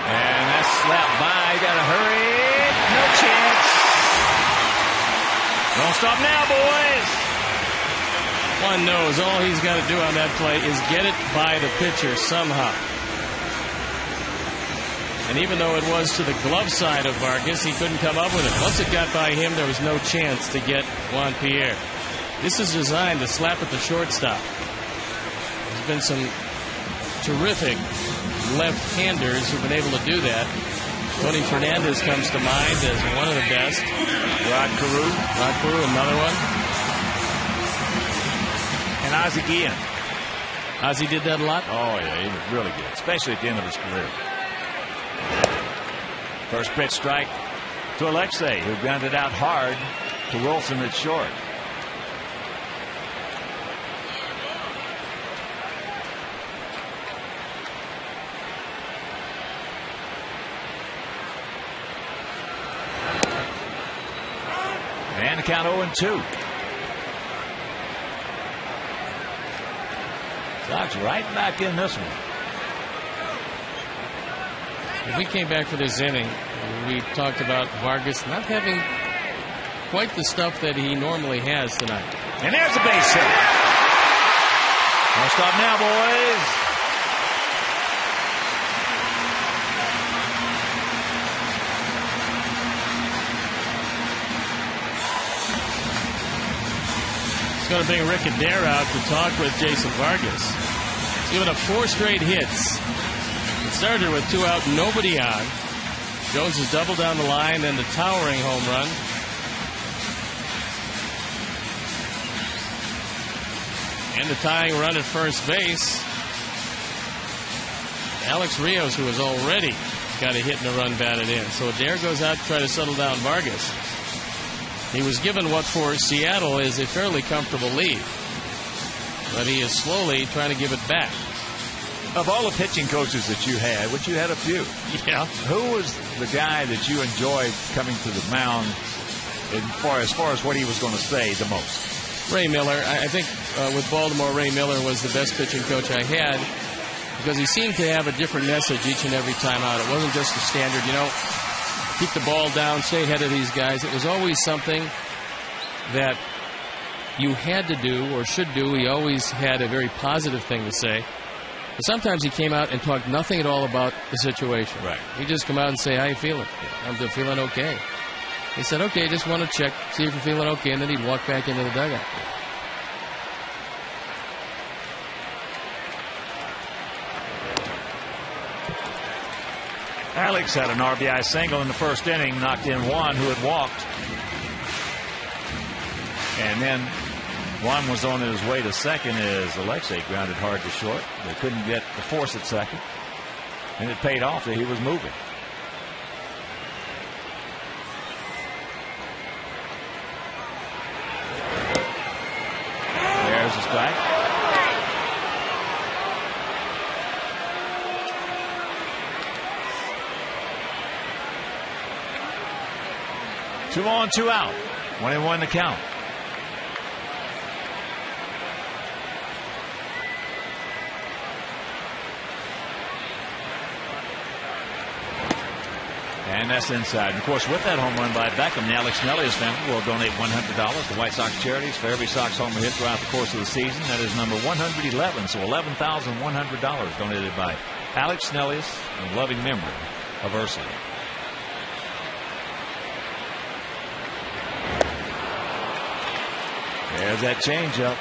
And that's slapped by. Gotta hurry. No chance. Don't stop now, boys. One knows all he's got to do on that play is get it by the pitcher somehow. And even though it was to the glove side of Vargas, he couldn't come up with it. Once it got by him, there was no chance to get Juan Pierre. This is designed to slap at the shortstop. There's been some terrific left-handers who've been able to do that. Tony Fernandez comes to mind as one of the best. Rod Carew, another one. And Ozzie Guillen. Ozzie did that a lot? Oh, yeah, he was really good, especially at the end of his career. First pitch strike to Alexei, who grounded out hard to Wilson at short. And the count 0-2. Sox right back in this one. We came back for this inning. We talked about Vargas not having quite the stuff that he normally has tonight. And there's a base hit. Don't stop now, boys. It's going to bring Rick Adair out to talk with Jason Vargas. He's given up 4 straight hits. It started with 2 out, nobody on. Jones has doubled down the line, then the towering home run. And the tying run at first base. Alex Rios, who has already got a hit and a run batted in. So Adair goes out to try to settle down Vargas. He was given what for Seattle is a fairly comfortable lead. But he is slowly trying to give it back. Of all the pitching coaches that you had, which you had a few, yeah, who was the guy that you enjoyed coming to the mound as far as what he was going to say the most? Ray Miller. I think with Baltimore, Ray Miller was the best pitching coach I had because he seemed to have a different message each and every time out. It wasn't just the standard, keep the ball down, stay ahead of these guys. It was always something that you had to do or should do. He always had a very positive thing to say. But sometimes he came out and talked nothing at all about the situation. Right. He'd just come out and say, how you feeling? I'm feeling okay. He said, okay, just want to check, see if you're feeling okay, and then he'd walk back into the dugout. Alex had an RBI single in the first inning, knocked in Juan, who had walked. And then Juan was on his way to second as Alexei grounded hard to short. They couldn't get the force at second. And it paid off that he was moving. There's a strike. Two on, two out. 1-1 to count. And that's inside. And of course, with that home run by Beckham, the Alex Snellius family will donate $100 to White Sox charities for every Sox homer hit throughout the course of the season. That is number 111, so $11,100 donated by Alex Snellius in loving memory of Ursula. There's that changeup.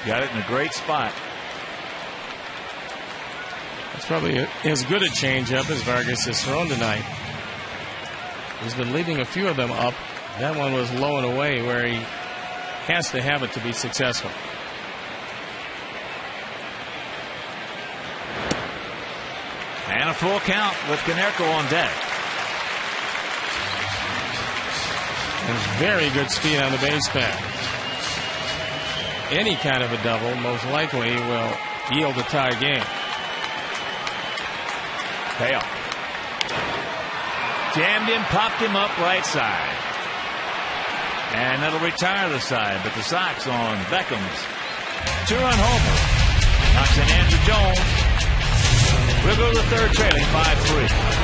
Got it in a great spot. That's probably as good a changeup as Vargas has thrown tonight. He's been leaving a few of them up. That one was low and away where he has to have it to be successful. And a full count with Konerko on deck. There's very good speed on the base path. Any kind of a double most likely will yield a tie game. Payoff. Jammed him, popped him up right side. And that'll retire the side. But the Sox on Beckham's two-run homer knocks in Andrew Jones. We'll go to the third, trailing 5-3.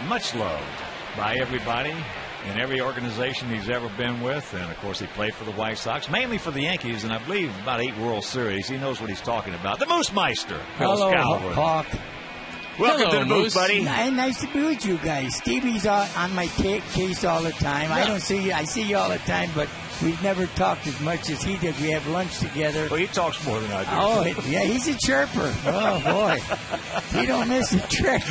Much loved by everybody in every organization he's ever been with. And, of course, he played for the White Sox, mainly for the Yankees, and I believe about 8 World Series. He knows what he's talking about. The Moose Meister, Moose Skowron. Hawk. Welcome to the Moose, buddy. Nice to be with you guys. Stevie's on my case all the time. Yeah. I see you all the time, but we've never talked as much as he did. We have lunch together. Well, he talks more than I do. Oh, yeah, he's a chirper. Oh, boy. He don't miss a trick.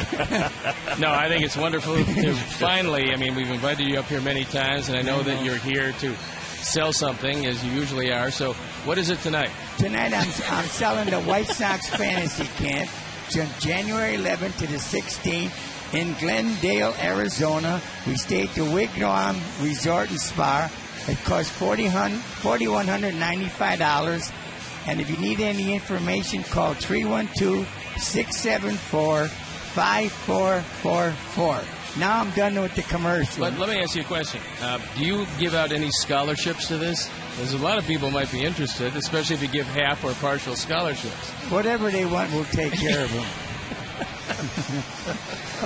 No, I think it's wonderful to finally, I mean, we've invited you up here many times, and I know that you're here to sell something, as you usually are. So what is it tonight? Tonight I'm selling the White Sox Fantasy Camp. January 11th to the 16th in Glendale, Arizona. We stay at the Wigwam Resort and Spa. It costs $4,195. And if you need any information, call 312-674-5444. Now I'm done with the commercial. But let me ask you a question. Do you give out any scholarships to this? Because a lot of people might be interested, especially if you give half or partial scholarships. Whatever they want, we'll take care of them.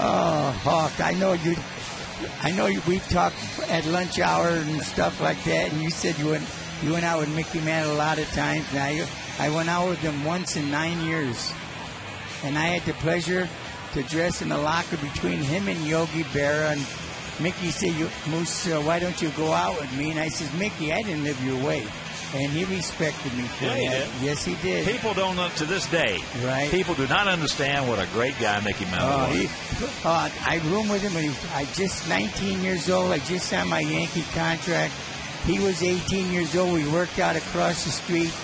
Oh, Hawk, I know we've talked at lunch hour and stuff like that, and you said you went out with Mickey Mantle a lot of times. Now, I went out with him once in 9 years, and I had the pleasure to dress in the locker between him and Yogi Berra. And Mickey said, Moose, why don't you go out with me? And I said, Mickey, I didn't live your way. And he respected me for that. Yes, he did. People don't know to this day. Right. People do not understand what a great guy Mickey Mantle was. I roomed with him when I just 19 years old. I just signed my Yankee contract. He was 18 years old. We worked out across the street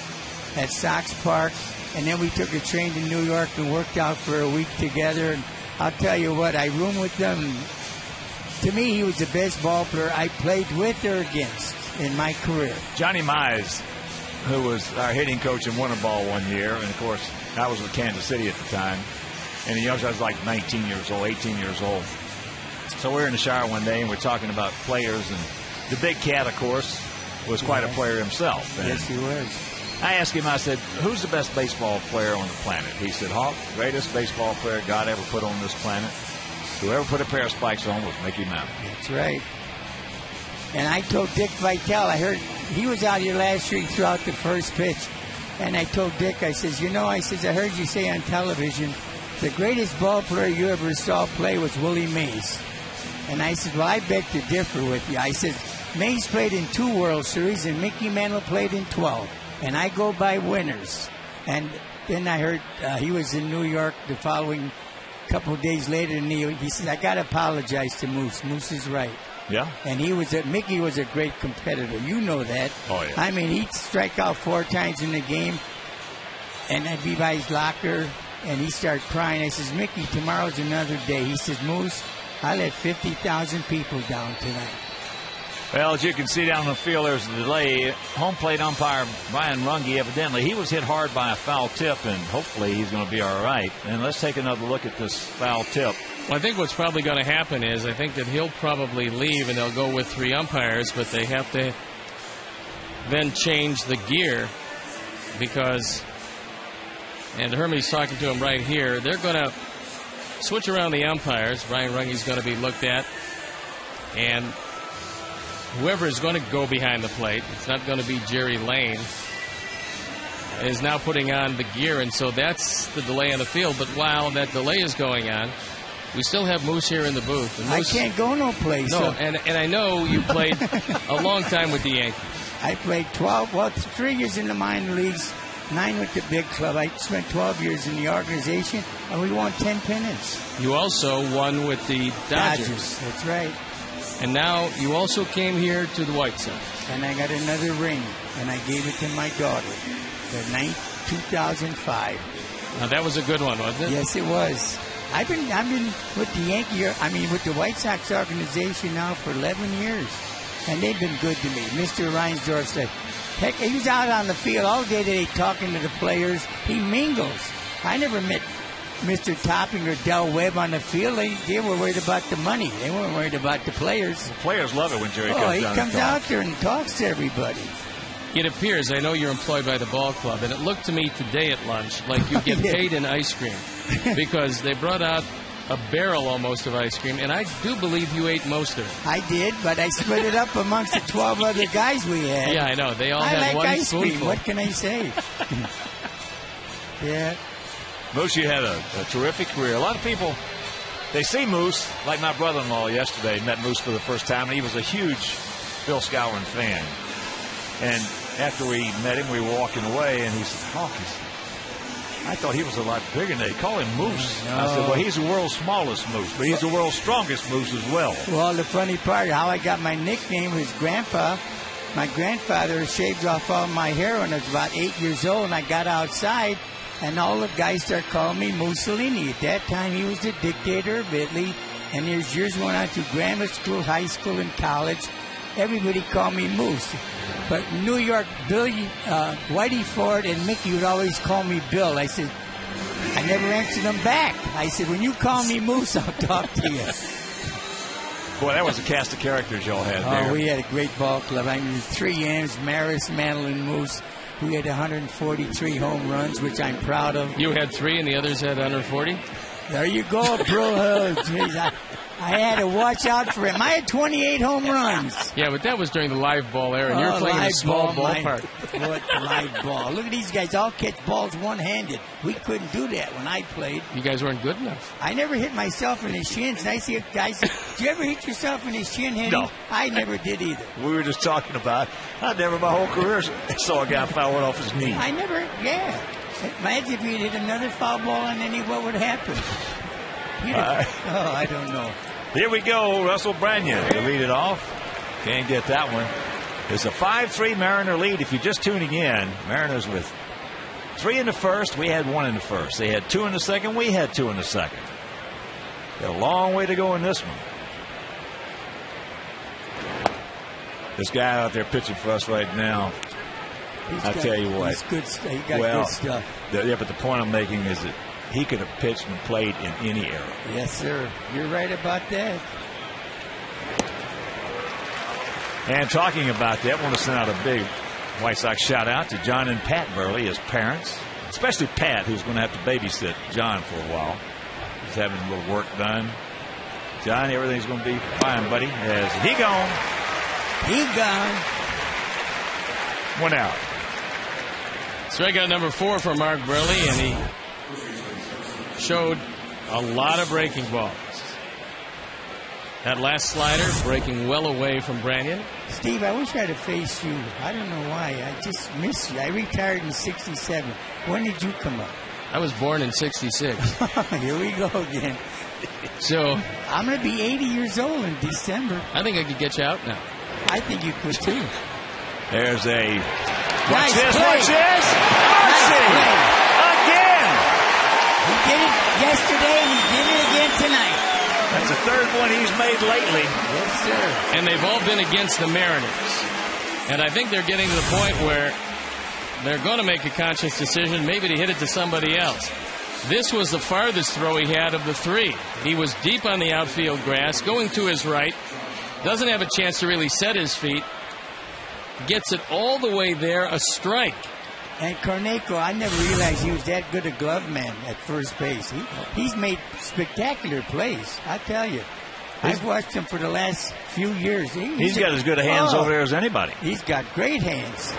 at Sox Park. And then we took a train to New York and worked out for a week together. And I'll tell you what, I roomed with them. To me, he was the best ball player I played with or against in my career. Johnny Mize, who was our hitting coach in winter ball one year, and of course, I was with Kansas City at the time. And I was like 19 years old, 18 years old. So we were in the shower one day, and we're talking about players. And the big cat, of course, was quite a player himself. And yes, he was. I asked him, I said, who's the best baseball player on the planet? He said, Hawk, greatest baseball player God ever put on this planet. Whoever put a pair of spikes on was Mickey Mantle. That's right. And I told Dick Vitale, I heard he was out here last year throughout the first pitch. And I told Dick, I says, I heard you say on television, the greatest ball player you ever saw play was Willie Mays. And I said, well, I beg to differ with you. I said, Mays played in 2 World Series and Mickey Mantle played in 12. And I go by winners. And then I heard he was in New York the following couple of days later, and he said, I got to apologize to Moose. Moose is right. Yeah. And Mickey was a great competitor. You know that. Oh, yeah. I mean, he'd strike out 4 times in the game, and I'd be by his locker, and he'd start crying. I says, Mickey, tomorrow's another day. He says, Moose, I let 50,000 people down tonight. Well, as you can see down on the field, there's a delay. Home plate umpire Brian Runge, evidently, he was hit hard by a foul tip, and hopefully he's going to be all right. And let's take another look at this foul tip. Well, I think what's probably going to happen is I think that he'll probably leave, and they'll go with 3 umpires, but they have to then change the gear because, and Hermie's talking to him right here, they're going to switch around the umpires. Brian Runge's going to be looked at, and whoever is going to go behind the plate, it's not going to be Jerry Lane, is now putting on the gear, and so that's the delay on the field. But while that delay is going on, we still have Moose here in the booth. And Moose, I can't go no place. No, and I know you played a long time with the Yankees. I played 3 years in the minor leagues, 9 with the big club. I spent 12 years in the organization, and we won 10 pennants. You also won with the Dodgers. That's right. And now you also came here to the White Sox. And I got another ring, and I gave it to my daughter, 2005. Now that was a good one, wasn't it? Yes, it was. I've been with the White Sox organization now for 11 years, and they've been good to me. Mr. Reinsdorf said, heck, he was out on the field all day today talking to the players. He mingles. I never met Mr. Topping or Del Webb on the field. They were worried about the money. They weren't worried about the players. The players love it when Jerry comes down. He comes out there and talks to everybody. It appears, I know you're employed by the ball club, and it looked to me today at lunch like you get paid in ice cream because they brought out a barrel almost of ice cream, and I do believe you ate most of it. I did, but I split it up amongst the 12 other guys we had. Yeah, I know. They all had like one ice spoonful. cream. What can I say? Yeah. Moose, you had a terrific career. A lot of people, they see Moose, like my brother-in-law yesterday, met Moose for the first time, and he was a huge Bill Skowron fan. And after we met him, we were walking away, and he said, Hawk, I thought he was a lot bigger than they call him Moose. No. I said, well, he's the world's smallest moose, but he's the world's strongest moose as well. Well, the funny part, how I got my nickname was Grandpa. My grandfather shaved off all my hair when I was about 8 years old, and I got outside, and all the guys started calling me Mussolini. At that time, he was the dictator of Italy. And there's years when I went to grammar school, high school, and college. Everybody called me Moose. But New York, Billy, Whitey Ford and Mickey would always call me Bill. I said, I never answered them back. I said, when you call me Moose, I'll talk to you. Boy, that was a cast of characters y'all had there. Oh, we had a great ball club. I mean, 3 M's, Maris, Mantle, and Moose. We had 143 home runs, which I'm proud of. You had 3 and the others had 140? There you go, bro. Jeez, I had to watch out for him. I had 28 home runs. Yeah, but that was during the live ball era, and you were playing in a small ballpark. What live ball? Look at these guys all catch balls one-handed. We couldn't do that when I played. You guys weren't good enough. I never hit myself in the shins. And I see guys say, "Do you ever hit yourself in the shin hitting?" No. I never did either. We were just talking about, I never my whole career saw a guy foul one off his knee. I never, yeah. Imagine if you hit another foul ball on any, what would happen? I don't know. Here we go, Russell Branyan to lead it off. Can't get that one. It's a 5-3 Mariner lead. If you're just tuning in, Mariners with 3 in the first. We had 1 in the first. They had 2 in the second. We had 2 in the second. Got a long way to go in this one. This guy out there pitching for us right now, tell you what. He's good. He got good stuff. Yeah, but the point I'm making is that he could have pitched and played in any era. Yes, sir. You're right about that. And talking about that, I want to send out a big White Sox shout out to John and Pat Burley, his parents, especially Pat, who's going to have to babysit John for a while. He's having a little work done. John, everything's going to be fine, buddy. As he gone. He gone. 1 out. Strikeout number 4 for Mark Burley, and he showed a lot of breaking balls. That last slider breaking well away from Branyan. Steve, I wish I had faced you. I don't know why. I just miss you. I retired in '67. When did you come up? I was born in '66. Here we go again. So I'm going to be 80 years old in December. I think I could get you out now. I think you could too. There's a Nice play. Watch this. Nice play. Again. He did it yesterday and he did it again tonight. That's the third one he's made lately. Yes, sir. And they've all been against the Mariners. And I think they're getting to the point where they're going to make a conscious decision maybe to hit it to somebody else. This was the farthest throw he had of the 3. He was deep on the outfield grass, going to his right. Doesn't have a chance to really set his feet. Gets it all the way there, a strike. And Corneco, I never realized he was that good a glove man at first base. He's made spectacular plays, I tell you. I've watched him for the last few years. He's got as good a hands over there as anybody. He's got great hands.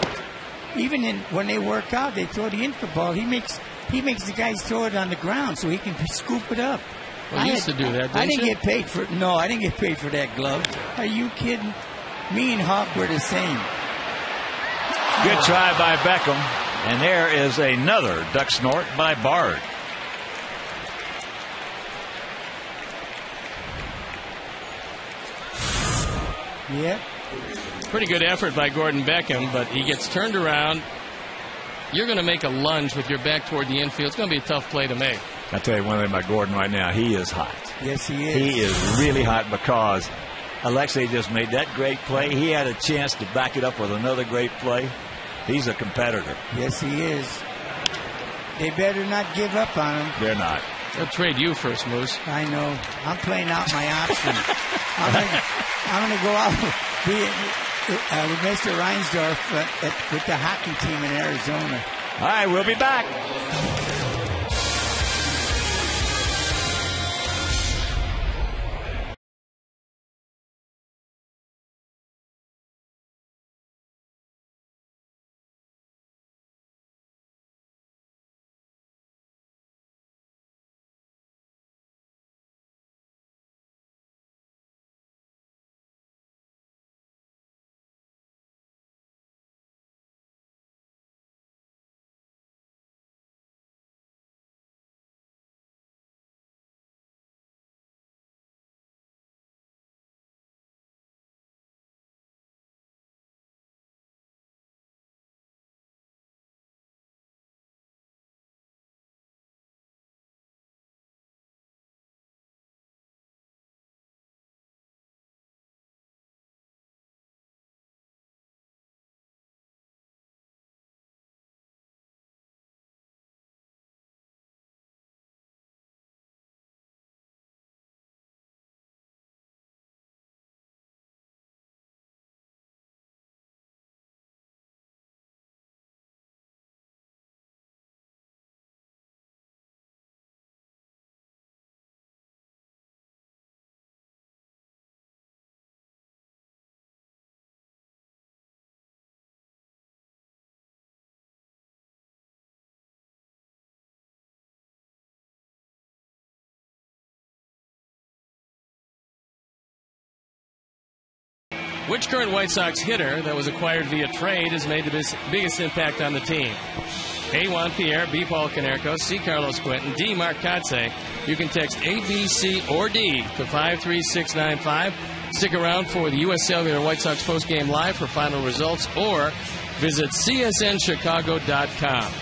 Even when they work out, they throw the infield ball. He makes the guys throw it on the ground so he can scoop it up. Well, he used to do that, I didn't you? get paid for No, I didn't get paid for that glove. Are you kidding? Me and Hawk were the same. Good try by Beckham. And there is another duck snort by Bard. Yep. Pretty good effort by Gordon Beckham, but he gets turned around. You're going to make a lunge with your back toward the infield. It's going to be a tough play to make. I'll tell you one thing about Gordon right now. He is hot. Yes, he is. He is really hot because Alexei just made that great play. He had a chance to back it up with another great play. He's a competitor. Yes, he is. They better not give up on him. They're not. They'll trade you first, Moose. I know. I'm playing out my options. I'm going to go out with Mr. Reinsdorf with the hockey team in Arizona. All right, we'll be back. Which current White Sox hitter that was acquired via trade has made the biggest impact on the team? A. Juan Pierre, B. Paul Canerco, C. Carlos Quentin, D. Mark Kotze. You can text A, B, C, or D to 53695. Stick around for the U.S. Cellular White Sox postgame live for final results, or visit csnchicago.com.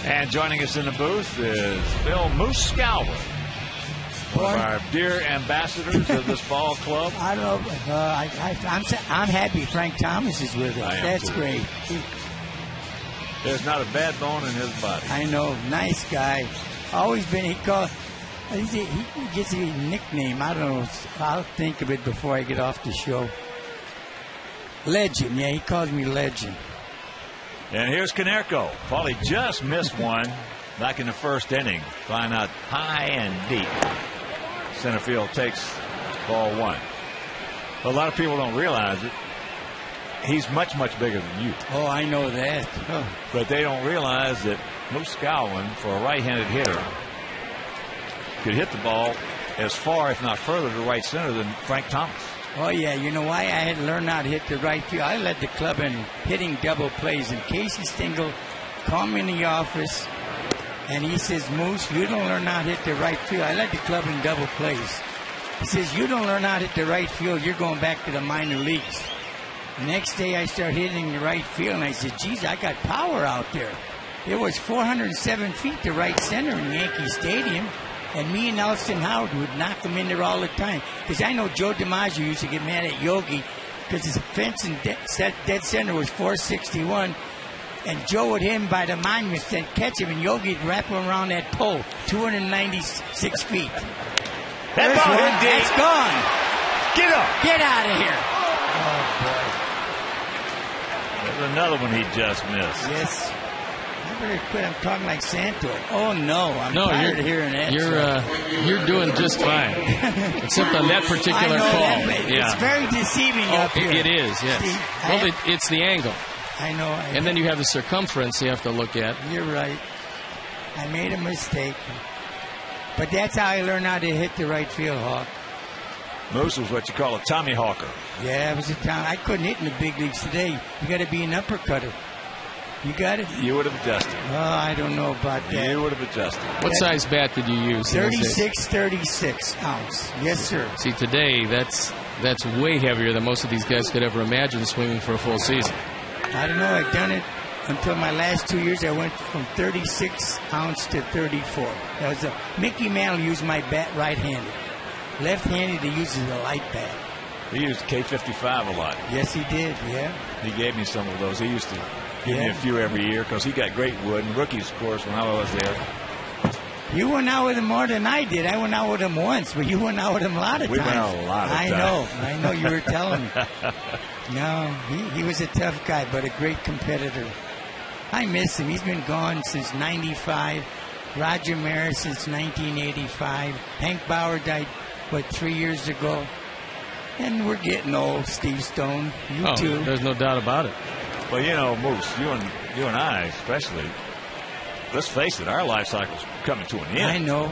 And joining us in the booth is Bill Moose Skowron, one of our dear ambassadors of this ball club. I don't know. I'm happy Frank Thomas is with us. That's too. great. There's not a bad bone in his body. I know. Nice guy. Always been. He gets a nickname. I don't know. I'll think of it before I get off the show. Legend. Yeah, he calls me Legend. And here's Canerco. Paulie just missed one back in the first inning. Flying out high and deep. Center field takes ball one. A lot of people don't realize it. He's much, much bigger than you. Oh, I know that. Oh. But they don't realize that Moose Skowron, for a right-handed hitter, could hit the ball as far, if not further, to right center than Frank Thomas. Oh, yeah. You know why? I had to learn how to hit the right field. I led the club in hitting double plays. And Casey Stengel called me in the office, and he says, Moose, you don't learn how to hit the right field. I led the club in double plays. He says, you don't learn how to hit the right field, you're going back to the minor leagues. The next day I started hitting the right field, and I said, geez, I got power out there. It was 407 feet to right center in Yankee Stadium. And me and Elston Howard would knock them in there all the time. Because I know Joe DiMaggio used to get mad at Yogi because his fence in dead center was 461. And Joe would hit him by the monument and catch him, and Yogi would wrap him around that pole, 296 feet. That ball hit deep. That's gone. Get up. Get out of here. Oh, boy. There's another one he just missed. Yes. I better quit. I'm talking like Santo. Oh, no. I'm tired of hearing that. You're doing just fine. Except on that particular call. It's very deceiving up here. It is, yes. See, it's the angle. I know. And then you have the circumference you have to look at. You're right. I made a mistake. But that's how I learned how to hit the right field, Hawk. Moose was what you call a Tommy Hawker. Yeah, it was a time. I couldn't hit in the big leagues today. You got to be an uppercutter. You got it? You would have adjusted. Oh, I don't know about that. You would have adjusted. What size bat did you use? 36 ounce. Yes, sir. See, today, that's way heavier than most of these guys could ever imagine swinging for a full season. I don't know. I've done it until my last 2 years. I went from 36 ounce to 34. That was Mickey Mantle used my bat right-handed. Left-handed, he uses a light bat. He used K55 a lot. Yes, he did, yeah. He gave me some of those. He used to give me a few every year because he got great wood. And rookies, of course, when I was there. You went out with him more than I did. I went out with him once, but you went out with him a lot of times. We went out a lot of times. I know. You were telling me. No, he was a tough guy, but a great competitor. I miss him. He's been gone since 95. Roger Maris since 1985. Hank Bauer died, 3 years ago? And we're getting old, Steve Stone. You too. There's no doubt about it. Well, you know, Moose, you and I especially, let's face it, our life cycle's coming to an end. I know.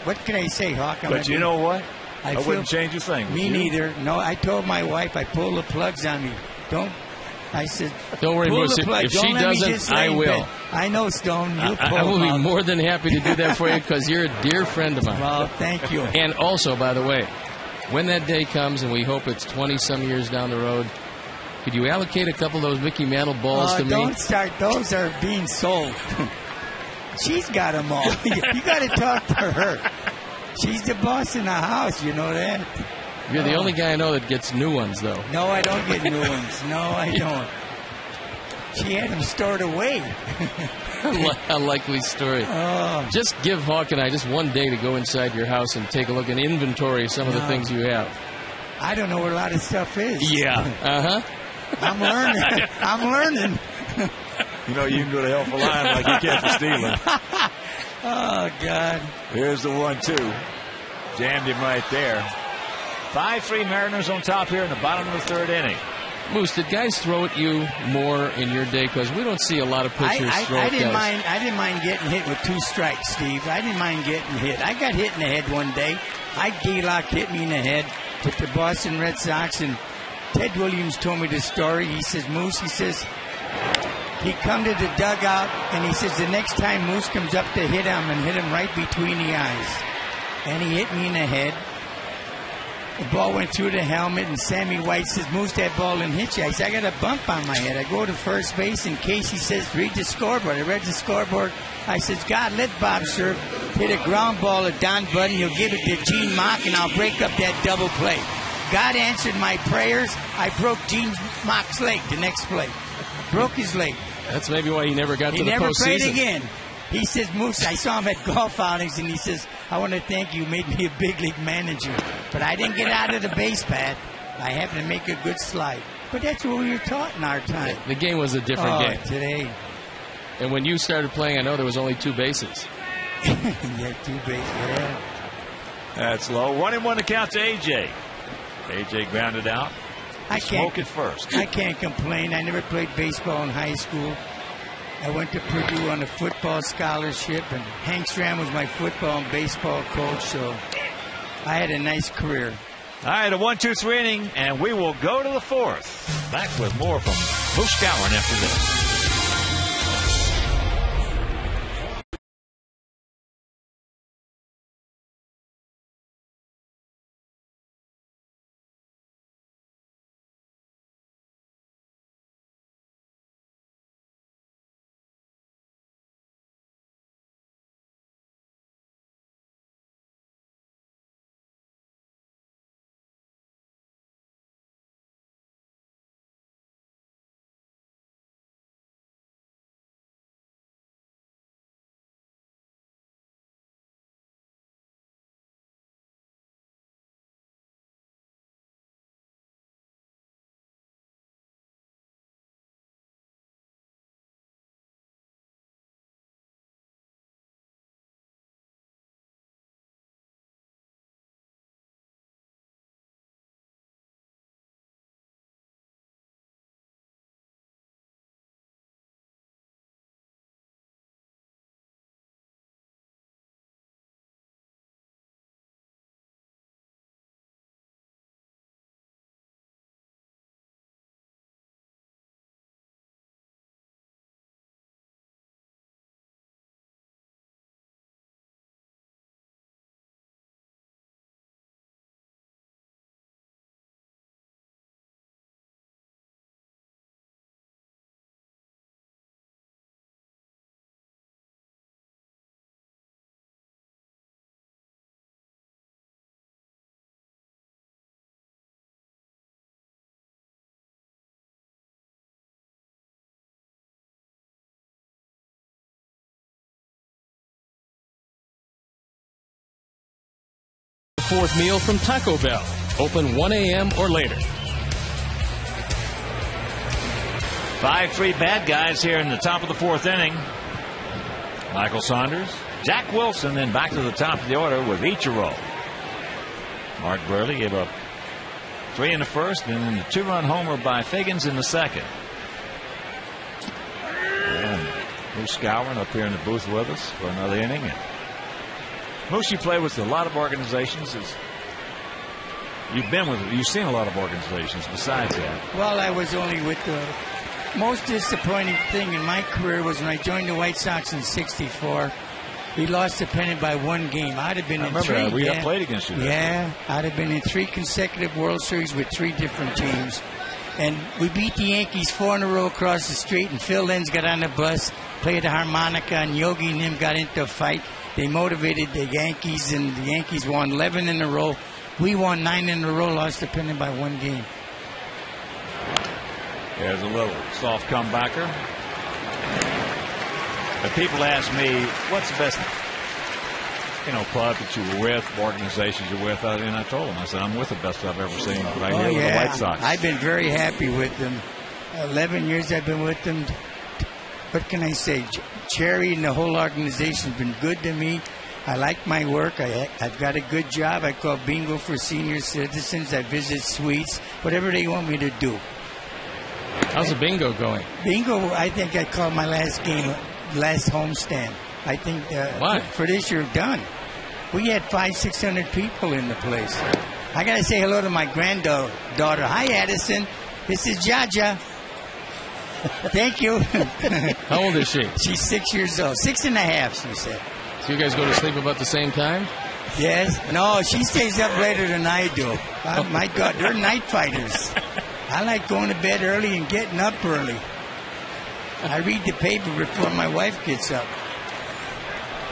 What can I say, Hawk? But you know what? I wouldn't change a thing. Me neither. No, I told my wife, I pull the plugs on me. I said, don't worry, Moose. If she doesn't, I will. I know, Stone. I will be more than happy to do that for you because you're a dear friend of mine. Well, thank you. And also, by the way, when that day comes, and we hope it's 20-some years down the road, could you allocate a couple of those Mickey Mantle balls to me? Don't start. Those are being sold. She's got them all. You got to talk to her. She's the boss in the house. You know that. You're the only guy I know that gets new ones, though. No, I don't get new ones. No, I don't. She had them stored away. A likely story. Oh. Just give Hawk and I just one day to go inside your house and take a look and inventory some of the things you have. I don't know where a lot of stuff is. Yeah. Uh-huh. I'm learning. You know, you can go to hell for lying like you can for stealing. Oh, God. Here's the 1-2. Jammed him right there. 5-3 Mariners on top here in the bottom of the third inning. Moose, did guys throw at you more in your day? Because we don't see a lot of pitchers throw at guys. I didn't mind getting hit with 2 strikes, Steve. I didn't mind getting hit. I got hit in the head one day. D-Lock hit me in the head with the Boston Red Sox, and Ted Williams told me this story. He says, Moose, he says, he come to the dugout, and he says the next time Moose comes up to hit him and hit him right between the eyes. And he hit me in the head. The ball went through the helmet, and Sammy White says, Moose, that ball didn't hit you. I said, I got a bump on my head. I go to first base, and Casey says, read the scoreboard. I read the scoreboard. I says, God, let Bob Cerf hit a ground ball at Don Budden. He'll give it to Gene Mock, and I'll break up that double play. God answered my prayers. I broke Gene Mock's leg the next play. Broke his leg. That's maybe why he never got to the postseason. He never played again. He says, Moose, I saw him at golf outings, and he says, I want to thank you. You made me a big league manager. But I didn't get out of the base path. I happened to make a good slide. But that's what we were taught in our time. The game was a different game. Today. And when you started playing, I know there was only 2 bases. Yeah, 2 bases, yeah. That's low. 1-1 to count to A.J. A.J. grounded out. Smoke it first. I can't complain. I never played baseball in high school. I went to Purdue on a football scholarship, and Hank Stram was my football and baseball coach, so I had a nice career. All right, a 1-2-3 inning, and we will go to the 4th. Back with more from Moose Skowron after this. Fourth meal from Taco Bell. Open 1 a.m. or later. 5-3 bad guys here in the top of the 4th inning. Michael Saunders, Jack Wilson, then back to the top of the order with Ichiro. Mark Burley gave up 3 in the first, and then the 2-run homer by Figgins in the second. And Moose Skowron up here in the booth with us for another inning. And Moose, you play with a lot of organizations. You've seen a lot of organizations besides that. Well, I was only with the most disappointing thing in my career was when I joined the White Sox in '64. We lost the pennant by 1 game. I'd have been in 3. We had played against you. Yeah, I'd have been in 3 consecutive World Series with 3 different teams. And we beat the Yankees 4 in a row across the street, and Phil Lenz got on the bus, played the harmonica, and Yogi and him got into a fight. They motivated the Yankees, and the Yankees won 11 in a row. We won 9 in a row, lost the pennant by 1 game. There's a little soft comebacker. But people ask me, what's the best, club that you were with, organizations you're with? And I told them, I said, I'm with the best I've ever seen right here with the White Sox. I've been very happy with them. 11 years I've been with them. What can I say? Cherry and the whole organization has been good to me. I like my work. I've got a good job. I call bingo for senior citizens. I visit suites, whatever they want me to do. How's the bingo going? Bingo, I think I called my last homestand. I think Why? For this year done. We had 500-600 people in the place. I got to say hello to my granddaughter. Hi, Addison. This is Jaja. Thank you. How old is she? She's 6 years old. 6.5, she said. So you guys go to sleep about the same time? Yes. No, she stays up later than I do. Oh, my God, they're night fighters. I like going to bed early and getting up early. I read the paper before my wife gets up.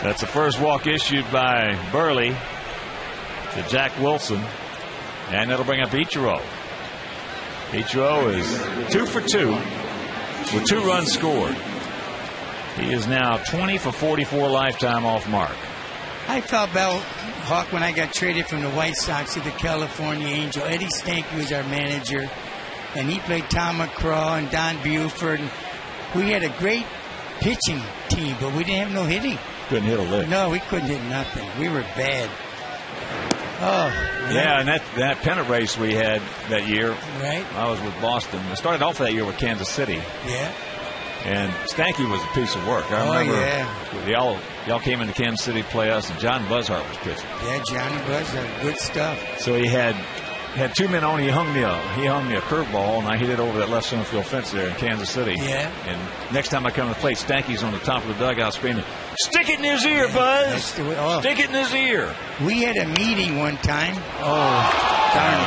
That's the first walk issued by Burley to Jack Wilson. And it'll bring up Ichiro. Ichiro is 2 for 2 with 2 runs scored. He is now 20 for 44 lifetime off mark. I felt bad, Hawk, when I got traded from the White Sox to the California Angel. Eddie Stanky was our manager, and he played Tom McCraw and Don Buford. And we had a great pitching team, but we didn't have no hitting. Couldn't hit a lick. No, we couldn't hit nothing. We were bad. Oh, yeah, and that pennant race we had that year. Right. I was with Boston. I started off that year with Kansas City. Yeah. And Stanky was a piece of work. I remember y'all came into Kansas City to play us, and John Buzzhart was pitching. Yeah, Johnny Buzzhart, good stuff. So he had 2 men on. He hung me a curveball, and I hit it over that left center field fence there in Kansas City. Yeah. And next time I come to the plate, Stanky's on the top of the dugout screaming, "Stick it in his ear, Buzz! Stick it in his ear!" We had a meeting one time. Oh, darn it.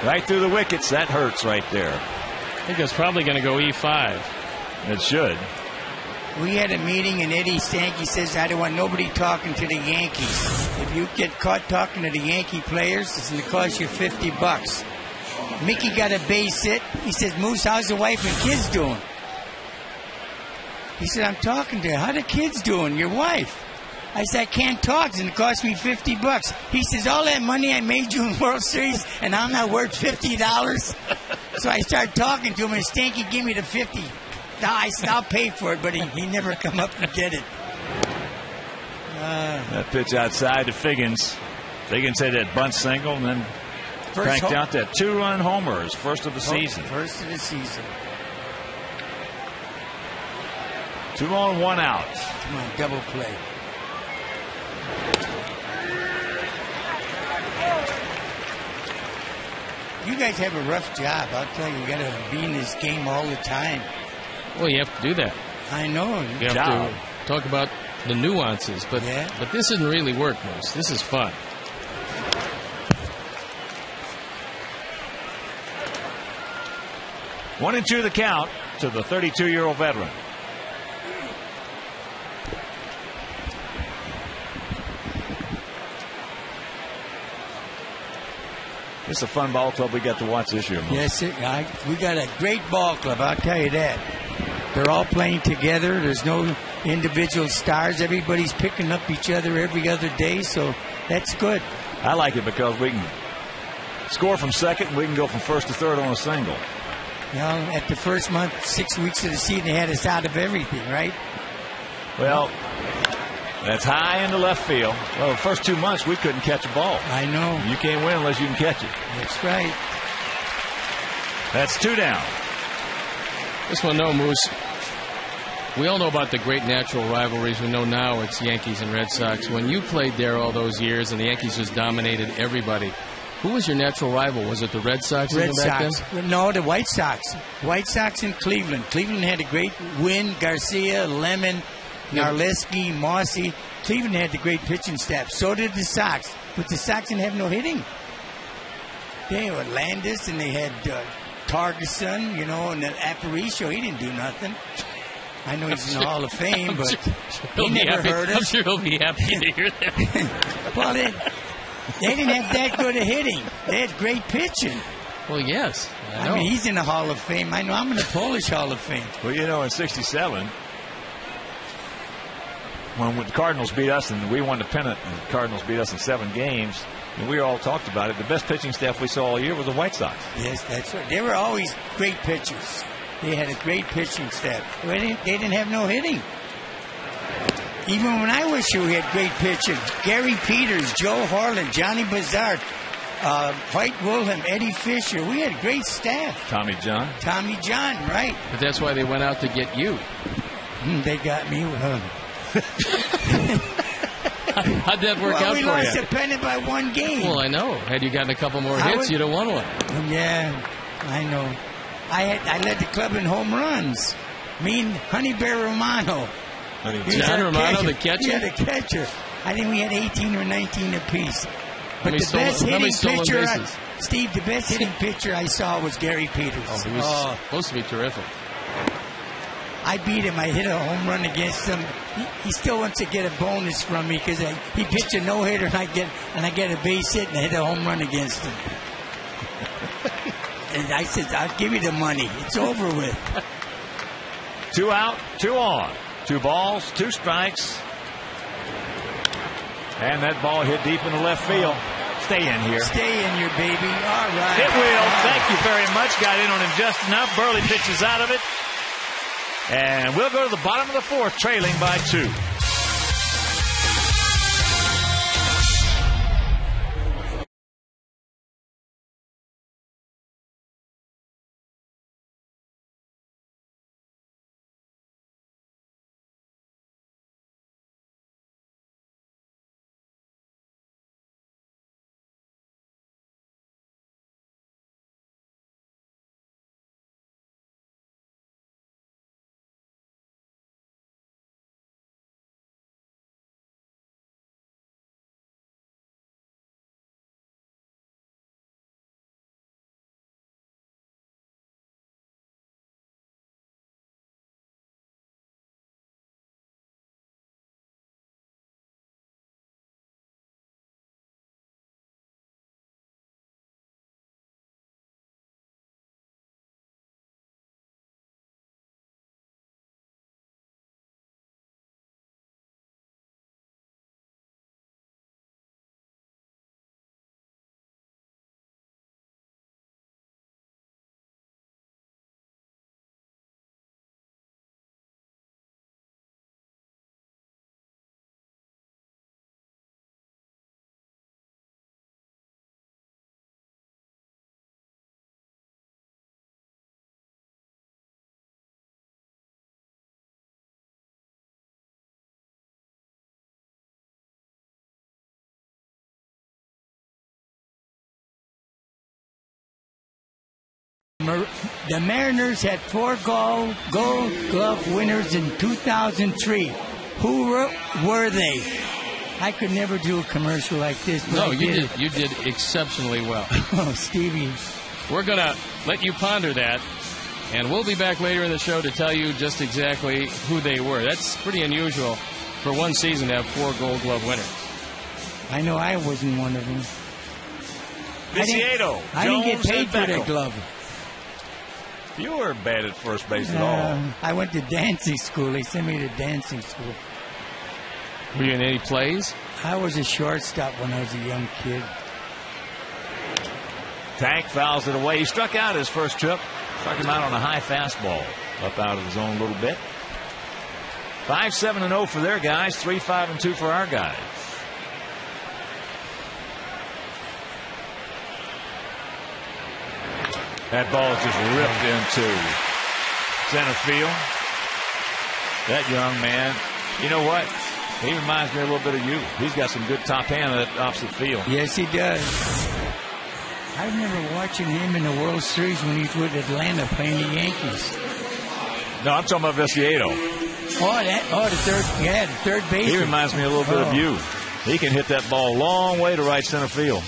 Man. Right through the wickets. That hurts right there. I think it's probably going to go E5. It should. We had a meeting, and Eddie Stanky says, I don't want nobody talking to the Yankees. If you get caught talking to the Yankee players, it's going to cost you $50. Mickey got a base hit. He says, Moose, how's the wife and kids doing? He said, I'm talking to her. How the kids doing? Your wife? I said, I can't talk. It's going to cost me $50. He says, all that money I made you in World Series, and I'm not worth $50? So I started talking to him, and Stanky gave me the $50. I said, I'll pay for it, but he never come up and get it. That pitch outside to Figgins. Figgins had that bunt single, and then cranked out that 2-run homer, his first of the season. First of the season. 2 on, 1 out. Come on, double play. You guys have a rough job. I'll tell you, you got to be in this game all the time. Well, you have to do that. I know. You have to talk about the nuances, but this isn't really work, Moose. This is fun. One and 2 the count to the 32-year-old veteran. It's a fun ball club we got to watch this year. Yes, we got a great ball club, I'll tell you that. They're all playing together. There's no individual stars. Everybody's picking up each other every other day, so that's good. I like it because we can score from second and we can go from first to third on a single. You know, at the first month, 6 weeks of the season, they had us out of everything, right? Well, that's high into left field. Well, the first 2 months, we couldn't catch a ball. I know. You can't win unless you can catch it. That's right. That's 2 down. This one, no, Moose. We all know about the great natural rivalries. We know now it's Yankees and Red Sox. When you played there all those years and the Yankees just dominated everybody, who was your natural rival? Was it the Red Sox? Red Sox. No, the White Sox. White Sox in Cleveland. Cleveland had a great win. Garcia, Lemon, Narleski, Mossy. Cleveland had the great pitching staff. So did the Sox. But the Sox didn't have no hitting. They were Landis, and they had Targeson, you know, and then Aparicio. He didn't do nothing. I know he's in the Hall of Fame, but he never heard us. I'm sure he'll be happy to hear that. Well, they didn't have that good of hitting. They had great pitching. Well, yes. I mean, he's in the Hall of Fame. I know I'm in the Polish Hall of Fame. Well, you know, in '67, when the Cardinals beat us and we won the pennant, and the Cardinals beat us in 7 games, and we all talked about it, the best pitching staff we saw all year was the White Sox. Yes, that's right. They were always great pitchers. They had a great pitching staff. They didn't have no hitting. Even when I was here, we had great pitching. Gary Peters, Joe Harlan, Johnny Bazard, White Wilhelm, Eddie Fisher. We had great staff. Tommy John, right. But that's why they went out to get you. They got me. How'd that work out for you? We lost the pennant by one game. Well, I know. Had you gotten a couple more hits, you'd have won one. Yeah, I know. I led the club in home runs. Me and Honey Bear Romano. John Romano, the catcher? Yeah, the catcher. I think we had 18 or 19 apiece. But the best hitting pitcher I saw was Gary Peters. Oh, he was supposed to be terrific. I beat him. I hit a home run against him. He still wants to get a bonus from me because he pitched a no-hitter and I get a base hit and I hit a home run against him. And I said, I'll give you the money. It's over with. 2 out, 2 on. 2 balls, 2 strikes. And that ball hit deep in the left field. Stay in here. Stay in here, baby. All right. It will. Thank you very much. Got in on him just enough. Burley pitches out of it. And we'll go to the bottom of the 4th, trailing by 2. The Mariners had 4 Gold Glove winners in 2003. Who were they? I could never do a commercial like this. No, you did exceptionally well. Oh, Stevie. We're going to let you ponder that, and we'll be back later in the show to tell you just exactly who they were. That's pretty unusual for one season to have 4 Gold Glove winners. I know I wasn't one of them. Viciato. I didn't get paid for that glove. You were bad at first base at all. I went to dancing school. They sent me to dancing school. Were you in any plays? I was a shortstop when I was a young kid. Tank fouls it away. He struck out his first trip. Struck him out on a high fastball. Up out of the zone a little bit. 5-7-0 for their guys. 3-5-2 for our guys. That ball just ripped into center field. That young man, you know what? He reminds me a little bit of you. He's got some good top hand at opposite field. Yes, he does. I remember watching him in the World Series when he was with Atlanta playing the Yankees. No, I'm talking about Viciato. The third base. He reminds me a little bit of you. He can hit that ball a long way to right center field.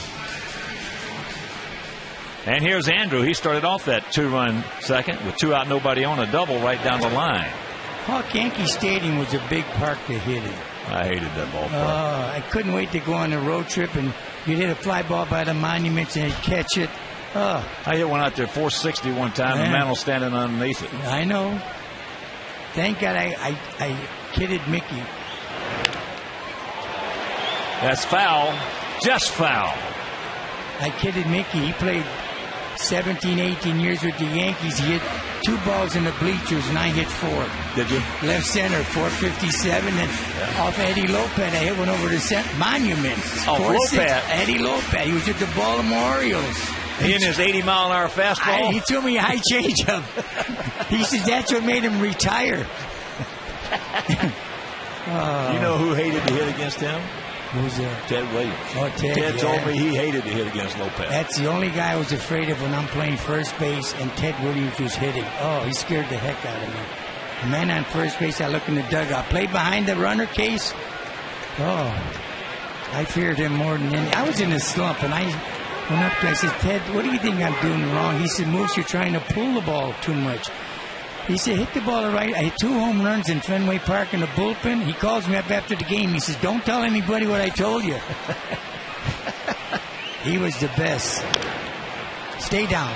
And here's Andrew. He started off that 2-run second with 2 out, nobody on, a double right down the line. Hawk Yankee Stadium was a big park to hit it. I hated that ballpark. I couldn't wait to go on a road trip and you'd hit a fly ball by the monuments and you'd catch it. I hit one out there 460 one time, and the man was standing underneath it. I know. Thank God I kidded Mickey. That's foul. Just foul. I kidded Mickey. He played 17, 18 years with the Yankees. He hit 2 balls in the bleachers, and I hit 4. Did you? Left center, 457, and off Eddie Lopez, I hit one over the monuments. Off Lopez? Eddie Lopez. He was with the Baltimore Orioles. He and his 80-mile-an-hour fastball? He threw me a high changeup. He says that's what made him retire. You know who hated to hit against him? Who's that? Ted Williams. Oh, Ted told me he hated to hit against Lopez. That's the only guy I was afraid of when I'm playing first base and Ted Williams was hitting. Oh, he scared the heck out of me. The man on first base, I look in the dugout. Play behind the runner case. Oh, I feared him more than any. I was in a slump, and I went up to him. I said, Ted, what do you think I'm doing wrong? He said, Moose, you're trying to pull the ball too much. He said, hit the ball right. I hit 2 home runs in Fenway Park in the bullpen. He calls me up after the game. He says, don't tell anybody what I told you. He was the best. Stay down.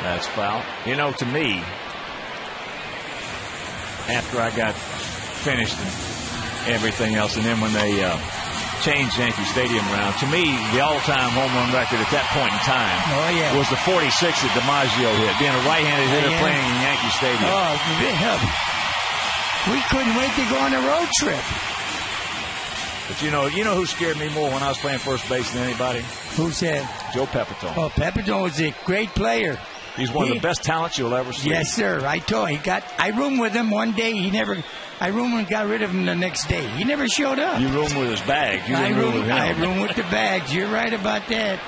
That's foul. You know, to me, after I got finished and everything else, and then when they changed Yankee Stadium around, to me, the all-time home run record at that point in time was the 46 that DiMaggio hit, being a right-handed hitter playing in Yankee Stadium. Oh, we couldn't wait to go on a road trip. But you know who scared me more when I was playing first base than anybody? Who's that? Joe Pepitone. Oh, Pepitone was a great player. He's one of the best talents you'll ever see. Yes, sir. I told him. I roomed with him one day. I roomed and got rid of him the next day. He never showed up. You roomed with his bags. You didn't room with him. I roomed with the bags. You're right about that.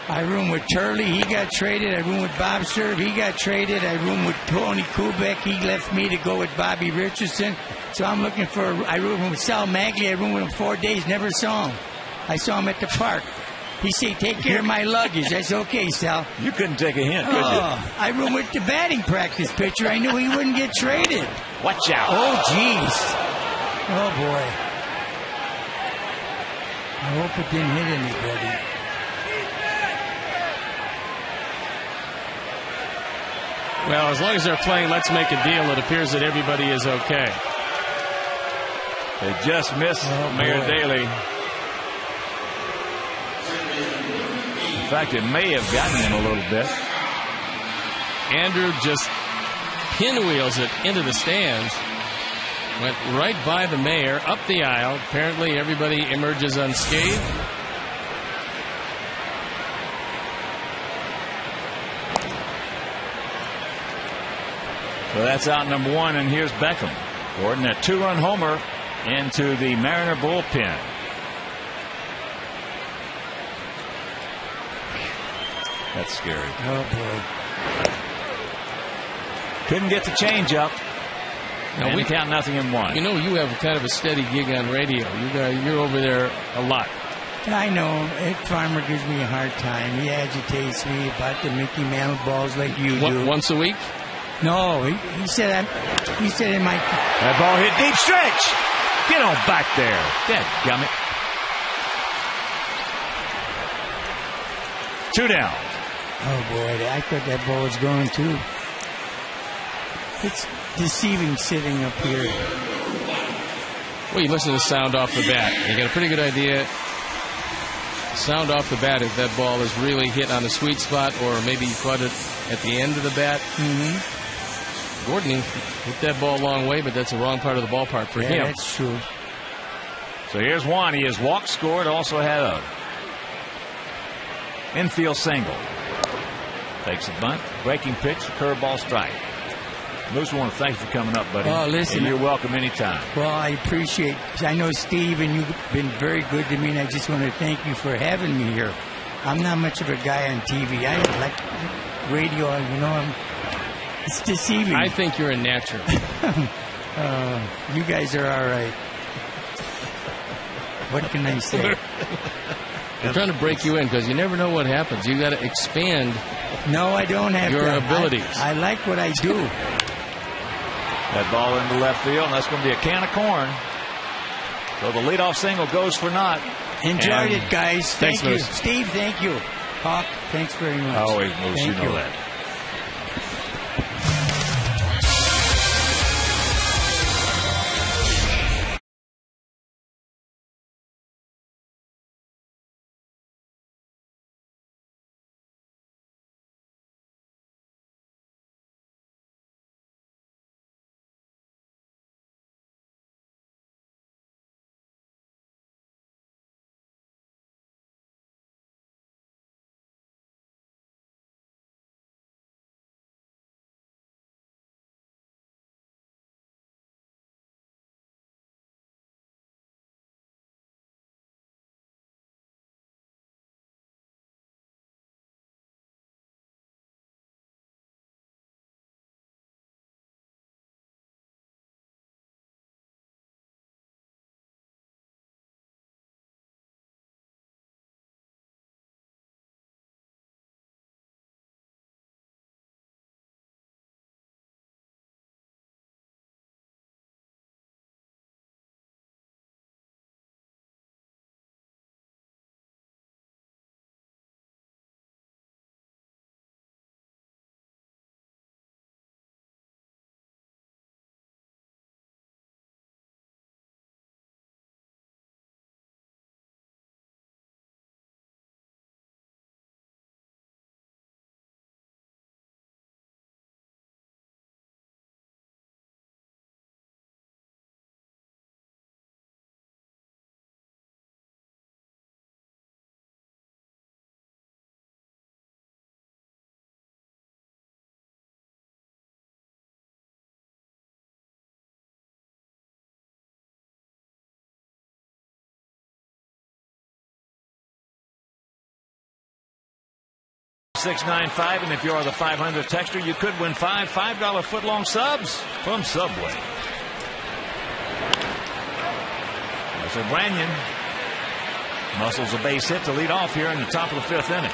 I roomed with Turley. He got traded. I roomed with Bob Serve. He got traded. I roomed with Tony Kubek. He left me to go with Bobby Richardson. So I'm looking for. I roomed with Sal Magli. I roomed with him 4 days. Never saw him. I saw him at the park. He said, take care of my luggage. I said, okay, Sal. You couldn't take a hint, could you? I roomed with the batting practice pitcher. I knew he wouldn't get traded. Watch out. Oh, jeez. Oh, boy. I hope it didn't hit anybody. Well, as long as they're playing Let's Make a Deal, it appears that everybody is okay. They just missed Mayor Daley. In fact, it may have gotten him a little bit. Andrew just pinwheels it into the stands. Went right by the mayor, up the aisle. Apparently everybody emerges unscathed. So that's out number 1, and here's Beckham. Gordon, a 2-run homer into the Mariner bullpen. That's scary. Oh, boy. Couldn't get the changeup. Now we count nothing in 1. You know, you have kind of a steady gig on radio. You're over there a lot. I know. Ed Farmer gives me a hard time. He agitates me about the Mickey Mantle balls like you do. Once a week? No, he said in my... That ball hit deep stretch. Get on back there. Dadgummit. 2 down. Oh, boy, I thought that ball was going, too. It's deceiving sitting up here. Well, you listen to the sound off the bat. You got a pretty good idea. Sound off the bat if that ball is really hit on the sweet spot, or maybe you caught it at the end of the bat. Mm-hmm. Gordon hit that ball a long way, but that's the wrong part of the ballpark for him. That's true. So here's one. He has walked, scored, also had a infield single. Takes a bunt, breaking pitch, curveball strike. Moose, I want to thank you for coming up, buddy. Oh, listen. And you're welcome anytime. Well, I appreciate. I know Steve and you've been very good to me, and I just want to thank you for having me here. I'm not much of a guy on TV. I like radio. It's deceiving. I think you're a natural. You guys are all right. What can I say? I'm trying to break you in because you never know what happens. You got to expand. No, I don't have your abilities. I like what I do. That ball into left field, and that's going to be a can of corn. So the leadoff single goes for naught. Enjoyed it, guys. Thanks, Thank you. Moose. Steve, thank you. Hawk, thanks very much. Always, Moose. Thank You know that. 888-695. And if you are the 500 texter, you could win $5 footlong subs from Subway. There's O'Brien. Muscles a base hit to lead off here in the top of the 5th inning.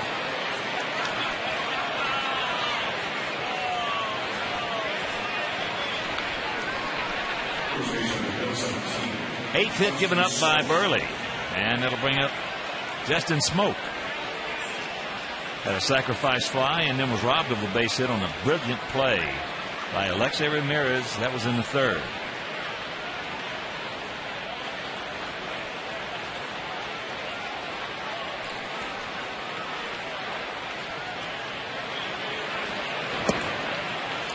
8th hit given up by Burley. And that'll bring up Justin Smoke. Had a sacrifice fly and then was robbed of a base hit on a brilliant play by Alexei Ramirez. That was in the 3rd.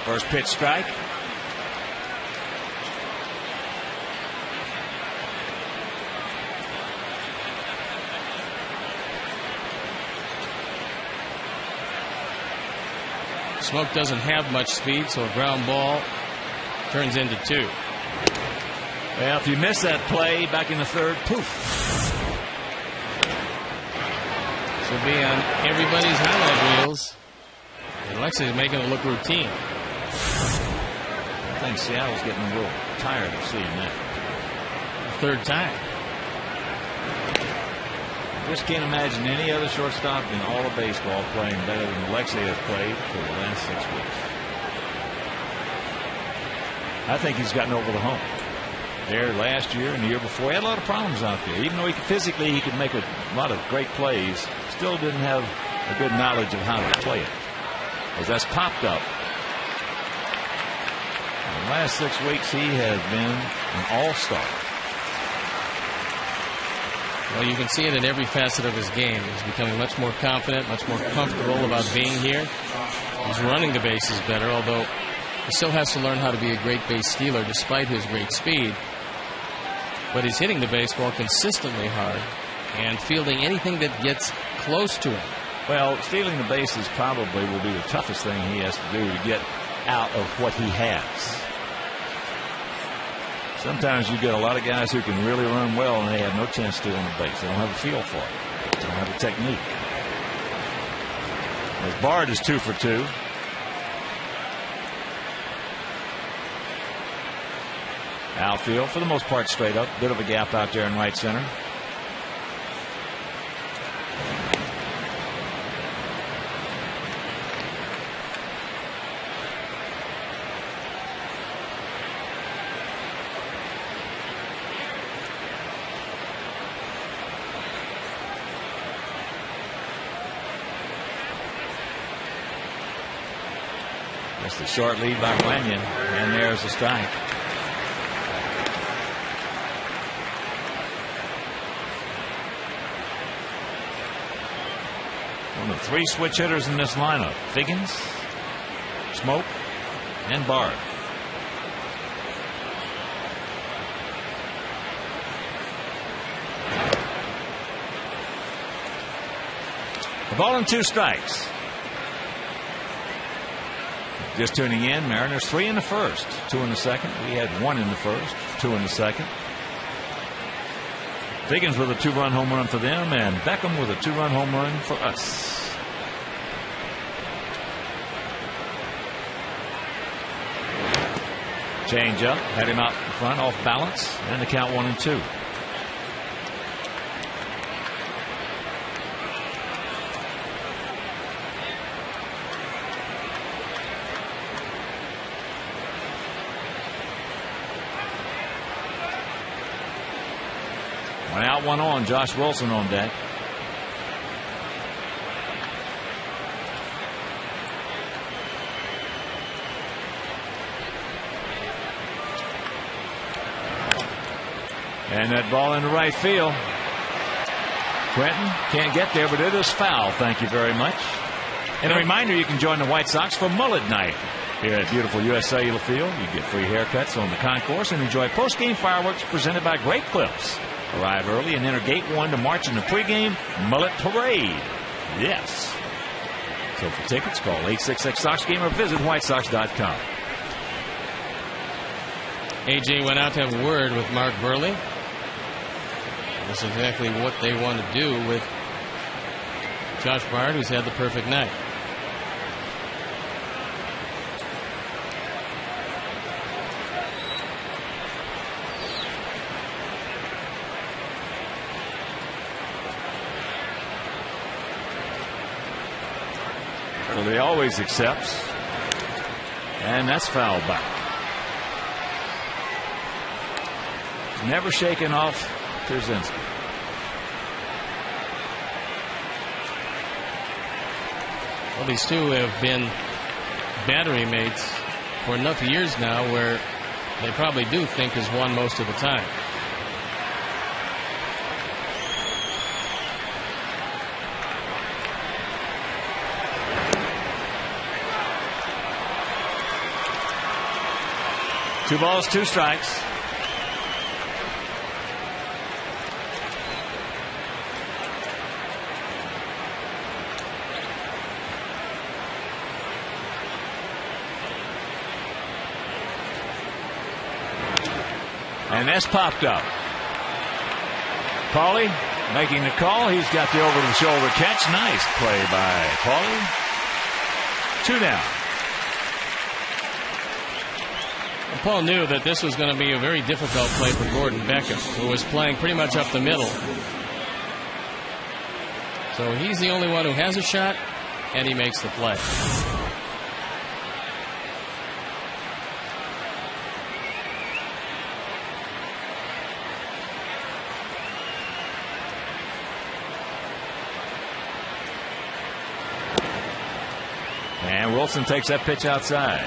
First pitch strike. Smoke doesn't have much speed, so a ground ball turns into 2. Well, if you miss that play back in the 3rd, poof. This will be on everybody's highlight reels. And Alexei is making it look routine. I think Seattle's getting a little tired of seeing that. 3rd time. I just can't imagine any other shortstop in all of baseball playing better than Alexei has played for the last 6 weeks. I think he's gotten over the hump. There last year and the year before, he had a lot of problems out there. Even though he could make a lot of great plays, still didn't have a good knowledge of how to play it. As that's popped up. In the last 6 weeks, he has been an all-star. Well, you can see it in every facet of his game. He's becoming much more confident, much more comfortable about being here. He's running the bases better, although he still has to learn how to be a great base stealer despite his great speed. But he's hitting the baseball consistently hard and fielding anything that gets close to him. Well, stealing the bases probably will be the toughest thing he has to do to get out of what he has. Sometimes you get a lot of guys who can really run well and they have no chance stealing the base. They don't have a feel for it. They don't have a technique. As Bard is 2 for 2. Outfield, for the most part, straight up. Bit of a gap out there in right center. That's the short lead by Lanyon, and there's the strike. One of 3 switch hitters in this lineup: Figgins, Smoke, and Bard. A ball and 2 strikes. Just tuning in, Mariners 3 in the 1st, 2 in the 2nd. We had 1 in the 1st, 2 in the 2nd. Figgins with a 2-run home run for them, and Beckham with a 2-run home run for us. Change up, had him out in front, off balance, and the count 1-2. One out, 1 on. Josh Wilson on deck. And that ball into right field. Quentin can't get there, but it is foul. Thank you very much. And a reminder, you can join the White Sox for Mullet Night here at beautiful U.S. Cellular Field. You get free haircuts on the concourse and enjoy post-game fireworks presented by Great Clips. Arrive early and enter Gate 1 to march in the pregame Mullet Parade. Yes. So for tickets, call 866-SOX-GAME or visit whitesox.com. A.J. went out to have a word with Mark Burley. That's exactly what they want to do with Josh Bard, who's had the perfect night. Well, he always accepts. And that's foul back. Never shaken off Terzinski. Well, these two have been battery mates for enough years now where they probably do think has won most of the time. Two balls, two strikes. And that's popped up. Paulie making the call. He's got the over-the-shoulder catch. Nice play by Paulie. 2 down. And Paul knew that this was going to be a very difficult play for Gordon Beckham, who was playing pretty much up the middle. So he's the only one who has a shot, and he makes the play. And Wilson takes that pitch outside.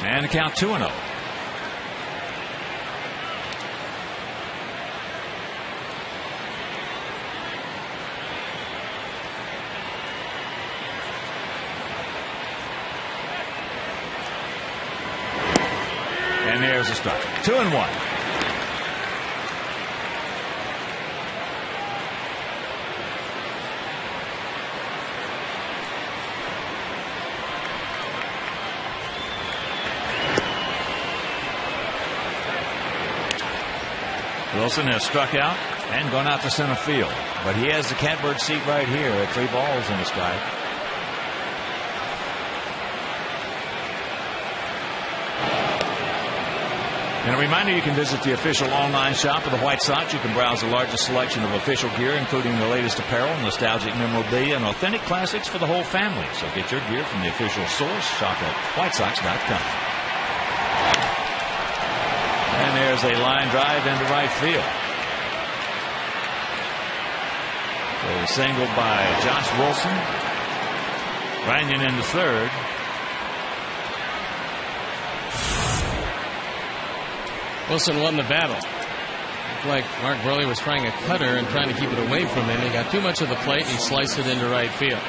And the count 2-0. And there's a strike. 2-1. Wilson has struck out and gone out to center field, but he has the catbird seat right here at 3 balls and a strike. And a reminder, you can visit the official online shop of the White Sox. You can browse the largest selection of official gear, including the latest apparel, nostalgic memorabilia, and authentic classics for the whole family. So get your gear from the official source. Shop at WhiteSox.com. And there's a line drive into right field. So a single by Josh Wilson. Ranyan into third. Wilson won the battle. Looked like Mark Burley was trying a cutter and trying to keep it away from him. He got too much of the plate and he sliced it into right field.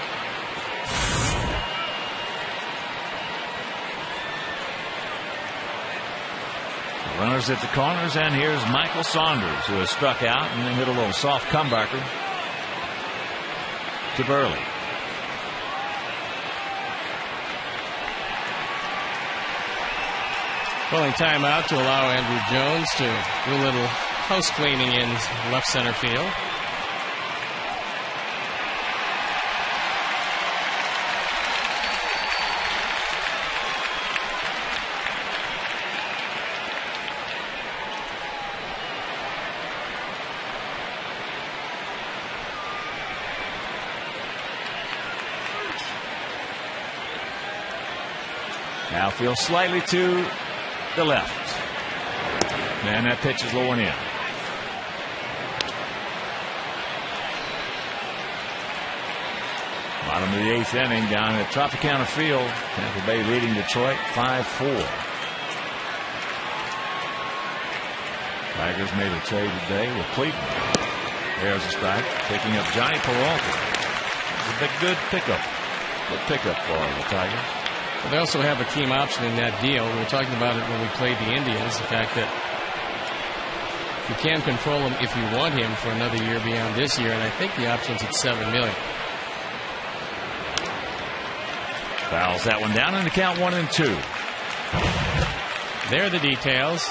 Runners at the corners, and here's Michael Saunders, who has struck out and then hit a little soft comebacker to Burley. Calling timeout to allow Andrew Jones to do a little house cleaning in left center field. Now feels slightly to the left. And that pitch is low and in. Bottom of the 8th inning down at Tropicana Field. Tampa Bay leading Detroit 5-4. Tigers made a trade today with Cleveland. There's a strike. Picking up Johnny Peralta. It's a good pickup. Good pickup for the Tigers. Well, they also have a team option in that deal. We were talking about it when we played the Indians. The fact that you can control him if you want him for another year beyond this year, and I think the option's at $7 million. Fouls that one down, and the count 1-2. There are the details.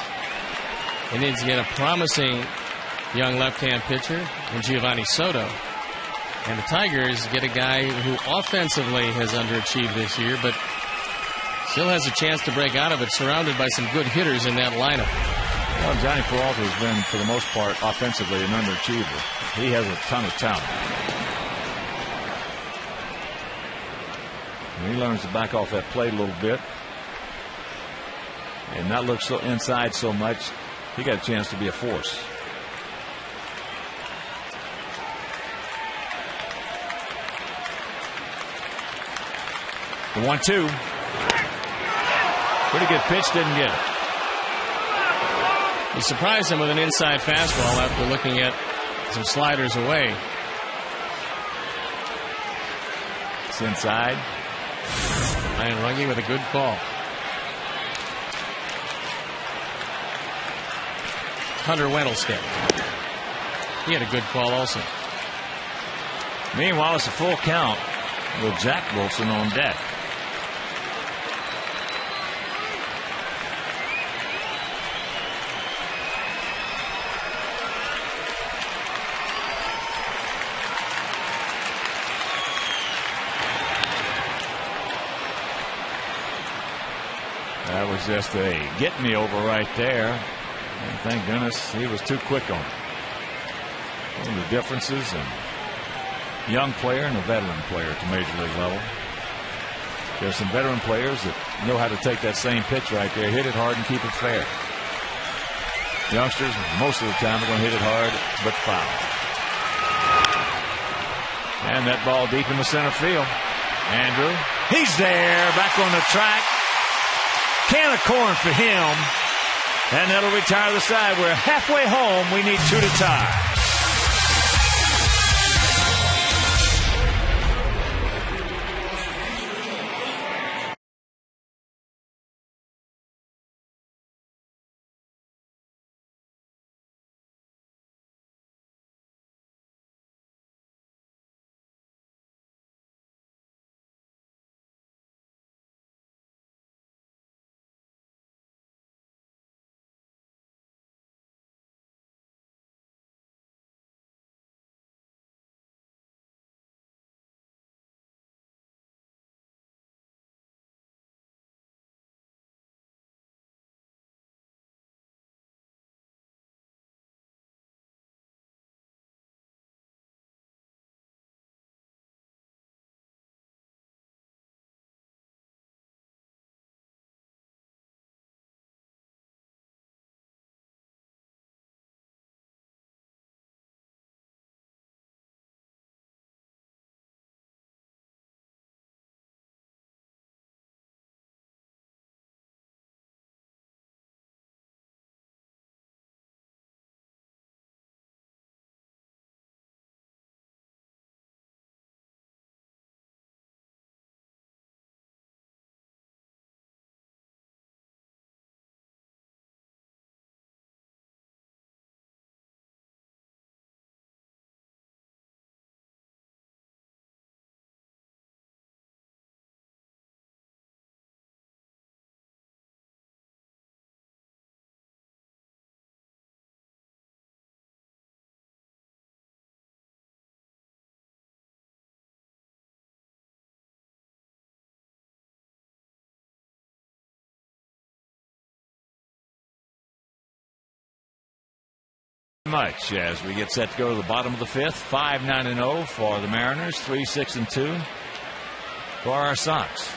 They need to get a promising young left-hand pitcher in Giovanni Soto. And the Tigers get a guy who offensively has underachieved this year, but Still has a chance to break out of it, surrounded by some good hitters in that lineup. Well, Johnny Peralta has been, for the most part, offensively an underachiever. He has a ton of talent. And he learns to back off that plate a little bit and not look so inside so much. He got a chance to be a force. The 1-2. Pretty good pitch, didn't get it. He surprised him with an inside fastball after looking at some sliders away. It's inside. Ryan Runge with a good call. Hunter Wendelstedt. He had a good call also. Meanwhile, it's a full count with Jack Wilson on deck. That was just a get me over right there. And thank goodness he was too quick on it. One of the differences in young player and a veteran player at the major league level. There's some veteran players that know how to take that same pitch right there, hit it hard and keep it fair. Youngsters, most of the time, are going to hit it hard but foul. And that ball deep in the center field. Andrew, he's there, back on the track. Can of corn for him. And that'll retire the side. We're halfway home. We need 2 to tie. Much as we get set to go to the bottom of the 5th. 5-9-0 for the Mariners, 3-6-2 for our Sox.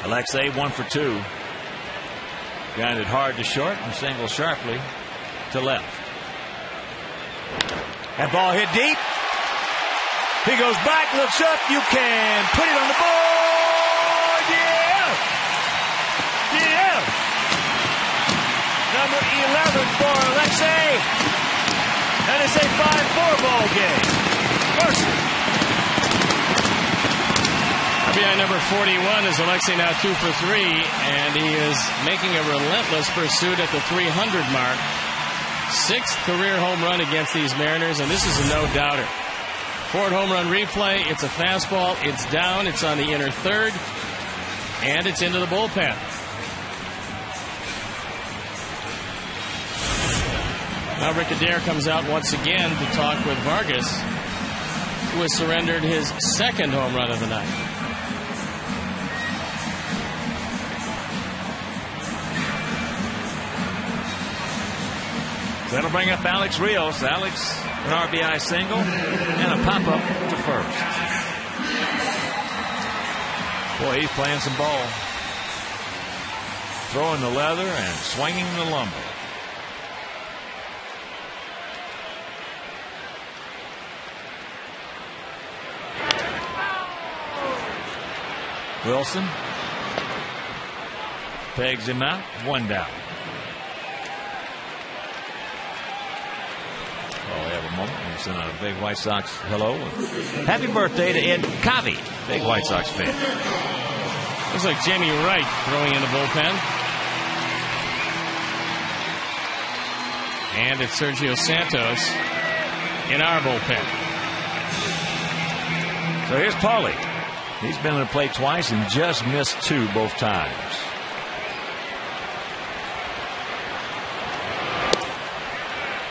Alexei 1 for 2. Grounded hard to short and single sharply to left. That ball hit deep. He goes back, looks up. You can put it on the board. Yeah! Yeah! Number 11 for Alexei. And it's a 5-4 ball game. Mercer. RBI number 41 is Alexei now 2 for 3, and he is making a relentless pursuit at the 300 mark. 6th career home run against these Mariners, and this is a no-doubter. Ford home run replay. It's a fastball. It's down. It's on the inner third, and it's into the bullpen. Now Rick Adair comes out once again to talk with Vargas. who has surrendered his second home run of the night. That'll bring up Alex Rios. Alex, an RBI single and a pop-up to first. Boy, he's playing some ball. Throwing the leather and swinging the lumber. Wilson pegs him out. One down. Oh, we have a moment. We send out a big White Sox hello. Happy birthday to Ed Covey, big White Sox fan. Looks like Jamie Wright throwing in the bullpen. And it's Sergio Santos in our bullpen. So here's Paulie. He's been in the plate twice and just missed two both times.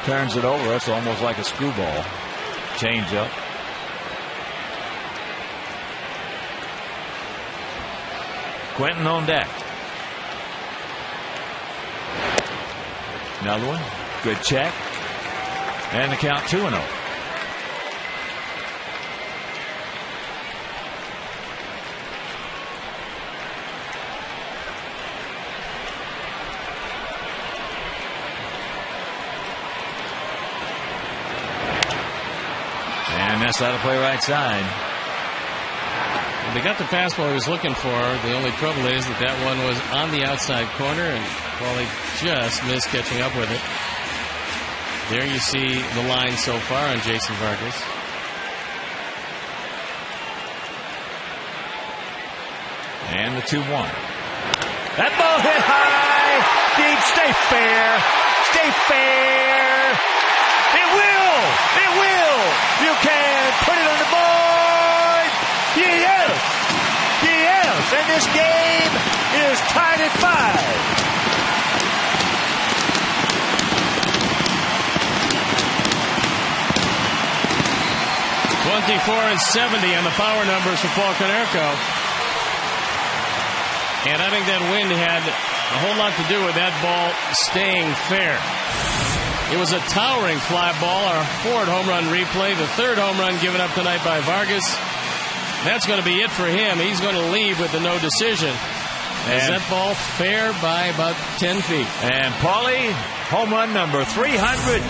Turns it over. It's almost like a screwball. Change up. Quentin on deck. Another one. Good check. And the count 2-0. And that's out of play right side. They got the fastball he was looking for. The only trouble is that one was on the outside corner, and Paulie just missed catching up with it. There you see the line so far on Jason Vargas. And the 2-1. That ball hit high. Deep. Stay fair. Stay fair. It will. It will. You can put it on the board. Yes. Yes. And this game is tied at 5. 24-70 on the power numbers for Paul Konerko. And I think that wind had a whole lot to do with that ball staying fair. It was a towering fly ball, our fourth home run replay, the third home run given up tonight by Vargas. That's going to be it for him. He's going to leave with a no decision. Is that ball fair by about 10 feet? And Paulie, home run number 350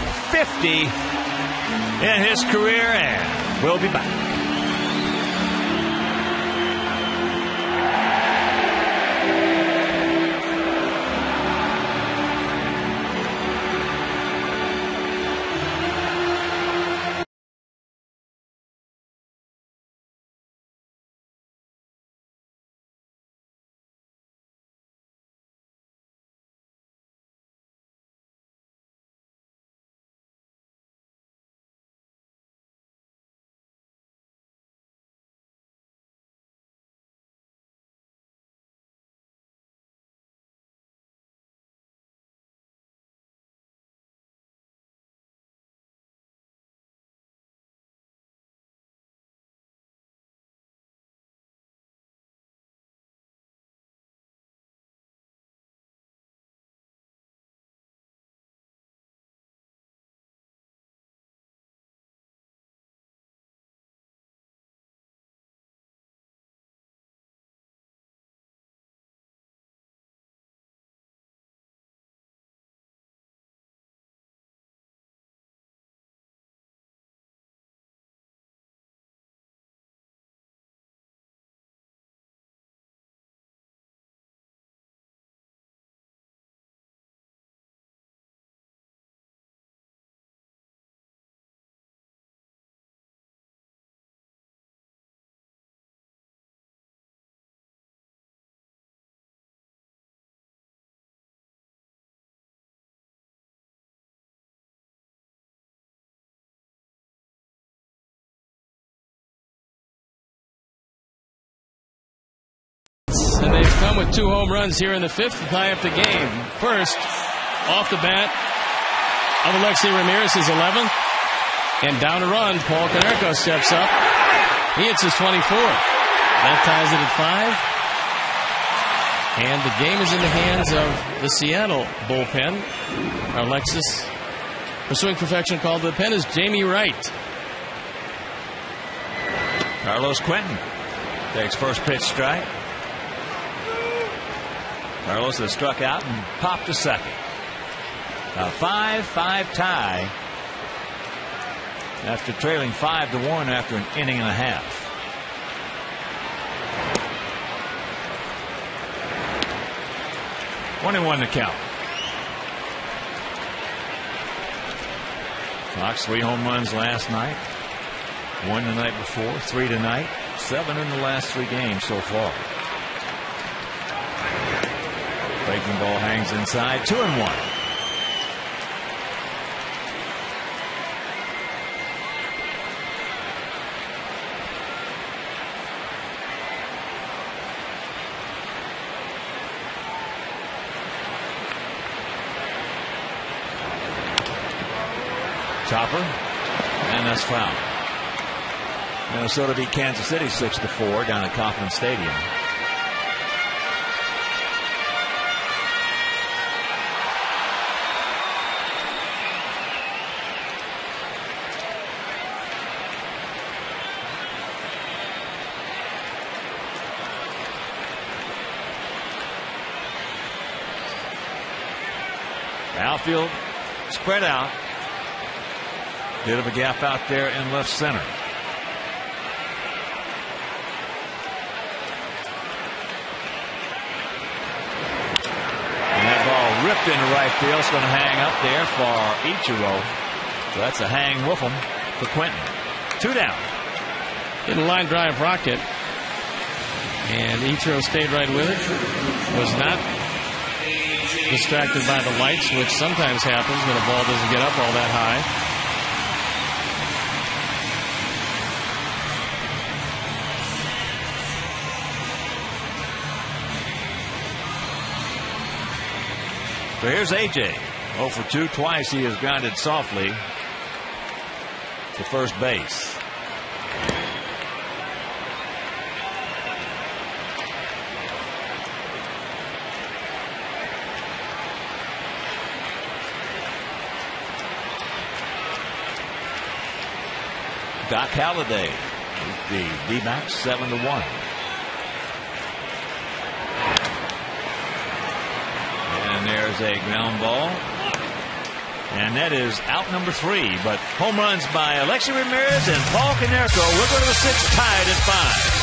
in his career, and we'll be back. And they've come with 2 home runs here in the 5th to tie up the game. First, off the bat of Alexei Ramirez, his 11th. And down to run, Paul Konerko steps up. He hits his 24th. That ties it at 5. And the game is in the hands of the Seattle bullpen. Our Lexus pursuing perfection called the pen is Jamie Wright. Carlos Quentin takes first pitch strike. Carlos has struck out and popped to second. A 5-5 tie after trailing 5-1 after an inning and a half. (21) to count. Sox 3 home runs last night. 1 the night before, 3 tonight, 7 in the last 3 games so far. Breaking ball hangs inside, 2-1. Chopper, and that's foul. Minnesota beat Kansas City 6-4 down at Kauffman Stadium. Outfield spread out. Bit of a gap out there in left center. And that ball ripped into right field. It's going to hang up there for Ichiro. So that's a hang woof'em for Quentin. 2 down. In a line drive rocket. And Ichiro stayed right with it. Was not distracted by the lights, which sometimes happens when a ball doesn't get up all that high. So here's AJ. 0 for 2. Twice he has grounded softly to first base. Doc Halladay, the D-backs 7-1. And there's a ground ball. And that is out number 3. But home runs by Alexi Ramirez and Paul Konerko. We're going to the 6th, tied at 5.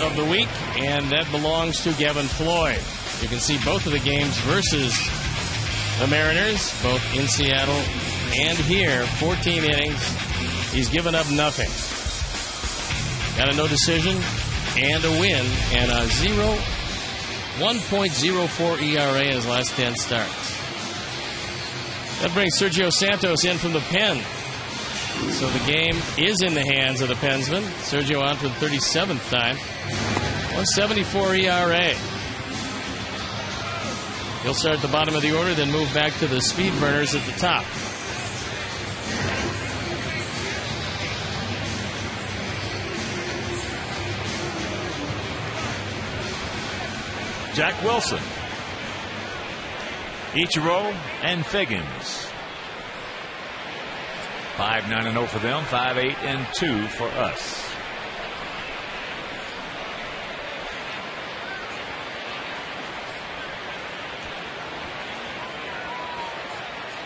Of the week, and that belongs to Gavin Floyd. You can see both of the games versus The Mariners, both in Seattle and here, 14 innings. He's given up nothing. Got a no decision and a win and a 1.04 ERA in his last 10 starts. That brings Sergio Santos in from the pen. So the game is in the hands of the Pensman. Sergio on for the 37th time. 1.74 ERA. He'll start at the bottom of the order, then move back to the speed burners at the top. Jack Wilson, Ichiro, and Figgins. 5-9-0 for them, 5-8-2 for us.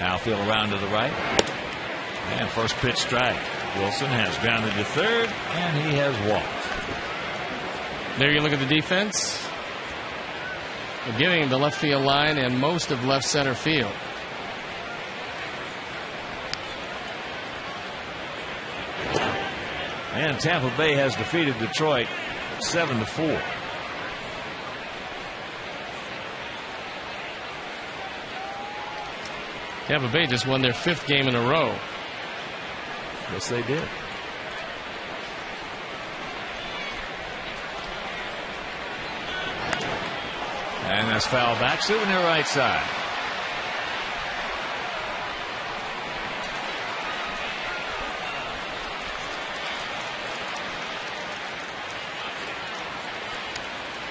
Outfield around to the right. And first pitch strike. Wilson has grounded to third, and he has walked. There you look at the defense. They're giving the left field line and most of left center field. And Tampa Bay has defeated Detroit 7-4. Tampa Bay just won their 5th game in a row. Yes, they did. And that's foul back, souvenir right side.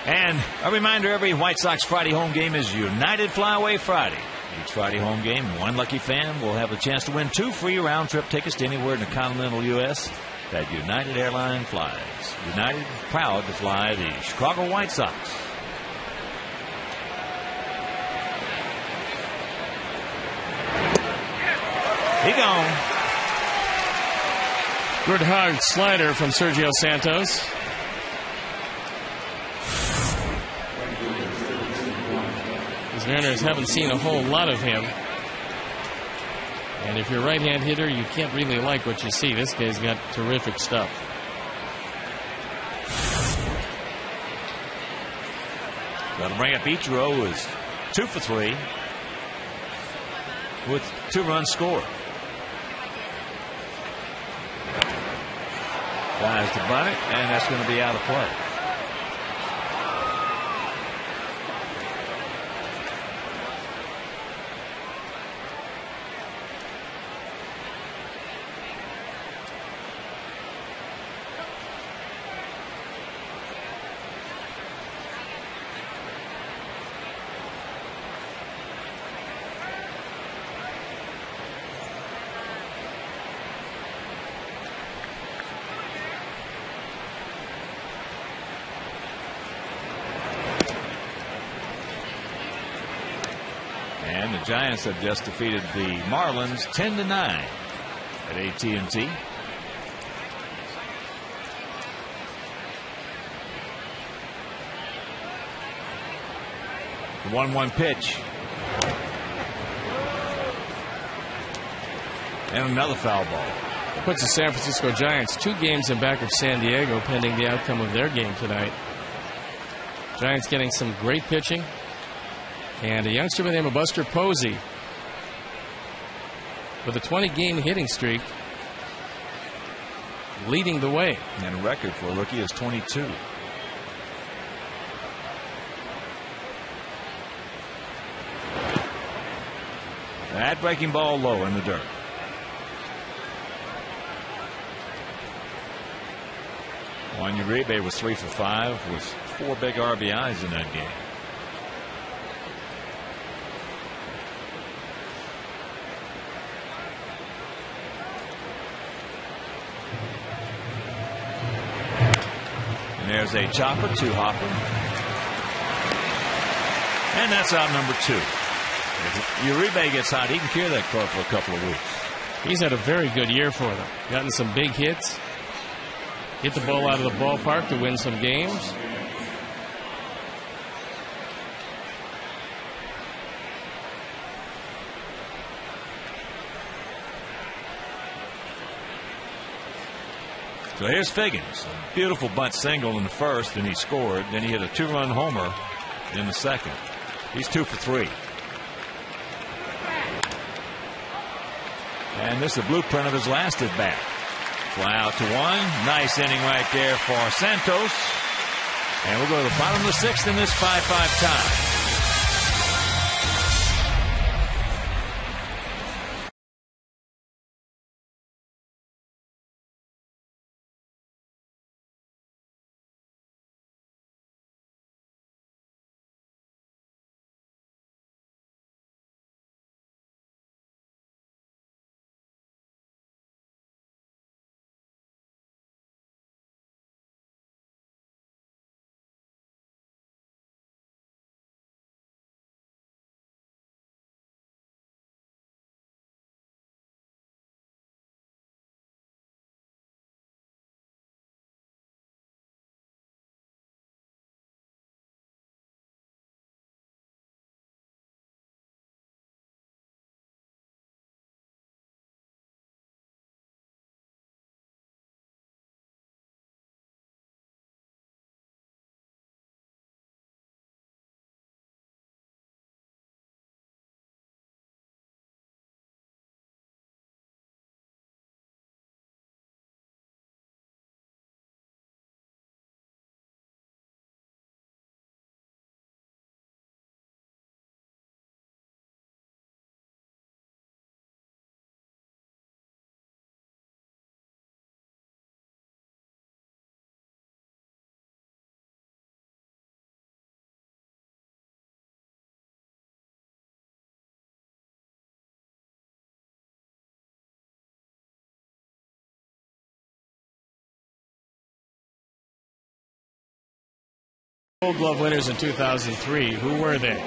And a reminder, every White Sox Friday home game is United Flyaway Friday. Each Friday home game, one lucky fan will have a chance to win 2 free round-trip tickets to anywhere in the continental U.S. that United Airline flies. United proud to fly the Chicago White Sox. He gone. Good hard slider from Sergio Santos. These Mariners haven't seen a whole lot of him. And if you're a right-hand hitter, you can't really like what you see. This guy's got terrific stuff. That'll bring up Ichiro, who is 2 for 3 with 2 runs scored. Dives to bunt it, and that's going to be out of play. And the Giants have just defeated the Marlins 10-9 at AT&T. The 1-1 pitch. And another foul ball. That puts the San Francisco Giants 2 games in back of San Diego pending the outcome of their game tonight. Giants getting some great pitching. And a youngster by the name of Buster Posey with a 20-game hitting streak leading the way. And a record for a rookie is 22. That breaking ball low in the dirt. Juan Uribe was 3 for 5 with 4 big RBIs in that game. And there's a chopper, 2-hopper. And that's out number 2. If Uribe gets hot, he can carry that car for a couple of weeks. He's had a very good year for them. Gotten some big hits. Hit the ball out of the ballpark to win some games. So here's Figgins. A beautiful bunt single in the first, and he scored. Then he hit a 2-run homer in the second. He's 2 for 3. And this is a blueprint of his last at bat. Fly out to 1. Nice inning right there for Santos. And we'll go to the bottom of the 6th in this 5-5 tie. Gold Glove winners in 2003, who were they?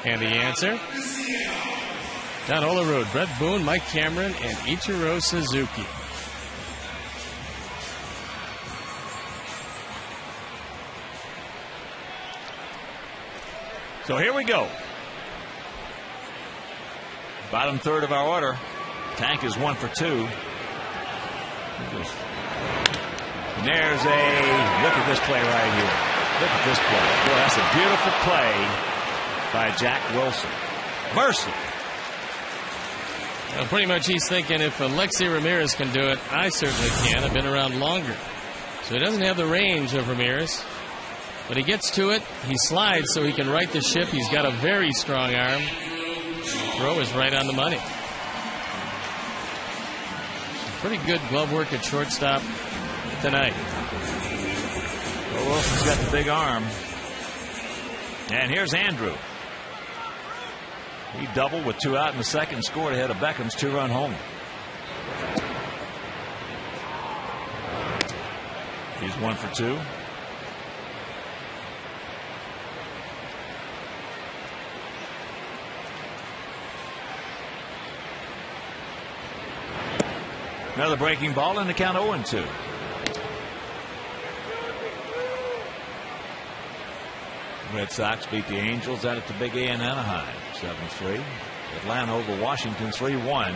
And the answer? Down Olerud, Brett Boone, Mike Cameron, and Ichiro Suzuki. So here we go. Bottom third of our order. Tank is 1 for 2. And there's a look at this play right here. Look at this play. Boy, that's a beautiful play by Jack Wilson. Mercy. Well, pretty much he's thinking if Alexi Ramirez can do it, I certainly can. I've been around longer. So he doesn't have the range of Ramirez. But he gets to it. He slides so he can right the ship. He's got a very strong arm. The throw is right on the money. Pretty good glove work at shortstop tonight. Well, Wilson's got the big arm. And here's Andrew. He doubled with 2 out in the second, scored ahead of Beckham's 2-run homer. He's 1 for 2. Another breaking ball in the count 0-2. Red Sox beat the Angels out at the Big A in Anaheim, 7-3. Atlanta over Washington, 3-1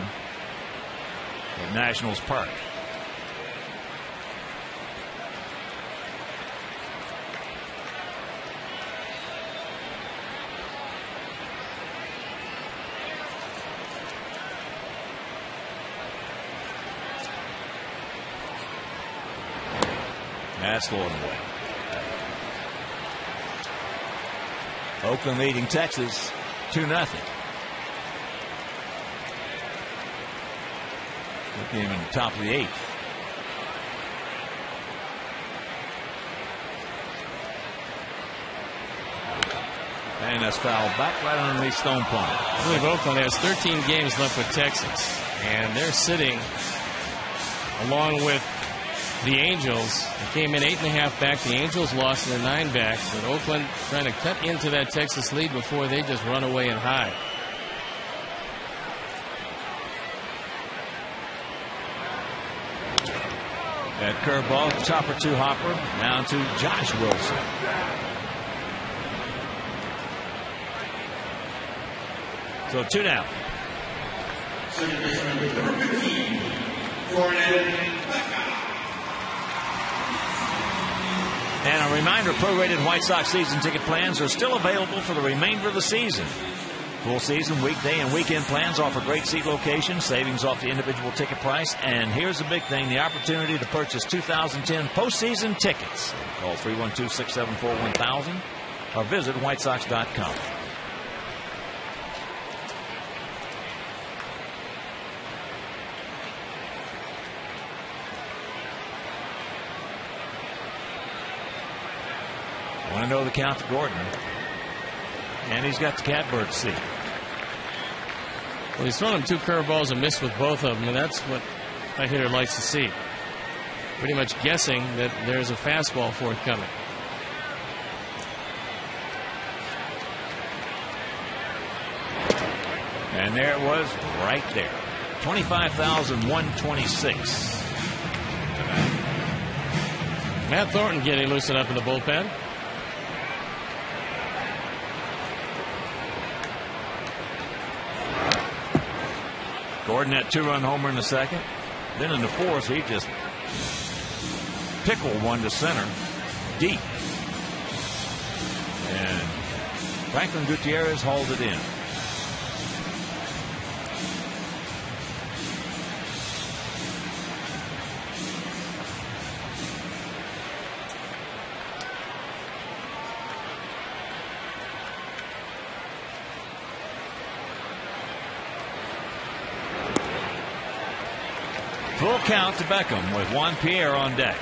at Nationals Park. That's going away. Oakland leading Texas 2-0. Good game in the top of the 8th. And that's fouled back right underneath Stone Pond. I believe Oakland has 13 games left with Texas, and they're sitting along with the Angels. They came in 8.5 back. The Angels lost their 9 back, but Oakland trying to cut into that Texas lead before they just run away and hide. That curveball, chopper to Hopper, down to Josh Wilson. So 2 down. And a reminder, prorated White Sox season ticket plans are still available for the remainder of the season. Full season, weekday, and weekend plans offer great seat locations, savings off the individual ticket price, and here's the big thing, the opportunity to purchase 2010 postseason tickets. Call 312-674-1000 or visit whitesox.com. Want to know the count to Gordon. And he's got the catbird seat. Well, he's thrown him 2 curveballs and missed with both of them, and that's what a hitter likes to see. Pretty much guessing that there's a fastball forthcoming. And there it was right there. 25,126. Matt Thornton getting loosened up in the bullpen. Gordon, that 2-run homer in the second. Then in the fourth, he just pickled one to center deep. And Franklin Gutierrez hauled it in. Full count to Beckham with Juan Pierre on deck.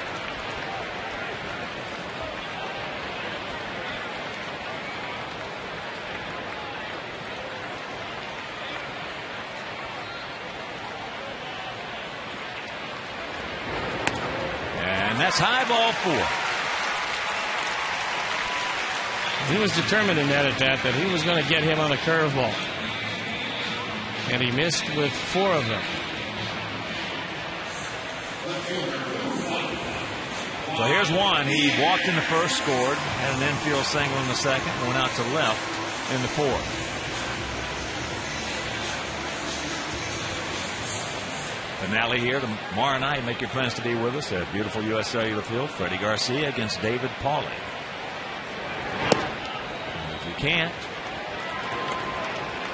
And that's high, ball 4. He was determined in that at bat that he was going to get him on a curveball. And he missed with 4 of them. So here's one. He walked in the first, scored, had an infield single in the second, went out to left in the fourth. Finale here tomorrow night. Make your plans to be with us at beautiful U.S. Cellular Field. Freddie Garcia against David Pauly. And if you can't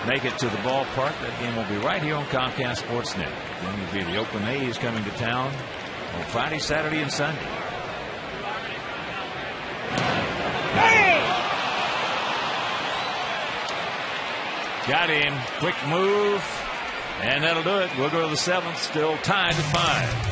make it to the ballpark, that game will be right here on Comcast Sportsnet. Then will be the Oakland A's coming to town on Friday, Saturday, and Sunday. Got him. Quick move. And that'll do it. We'll go to the 7th. Still tied at 5.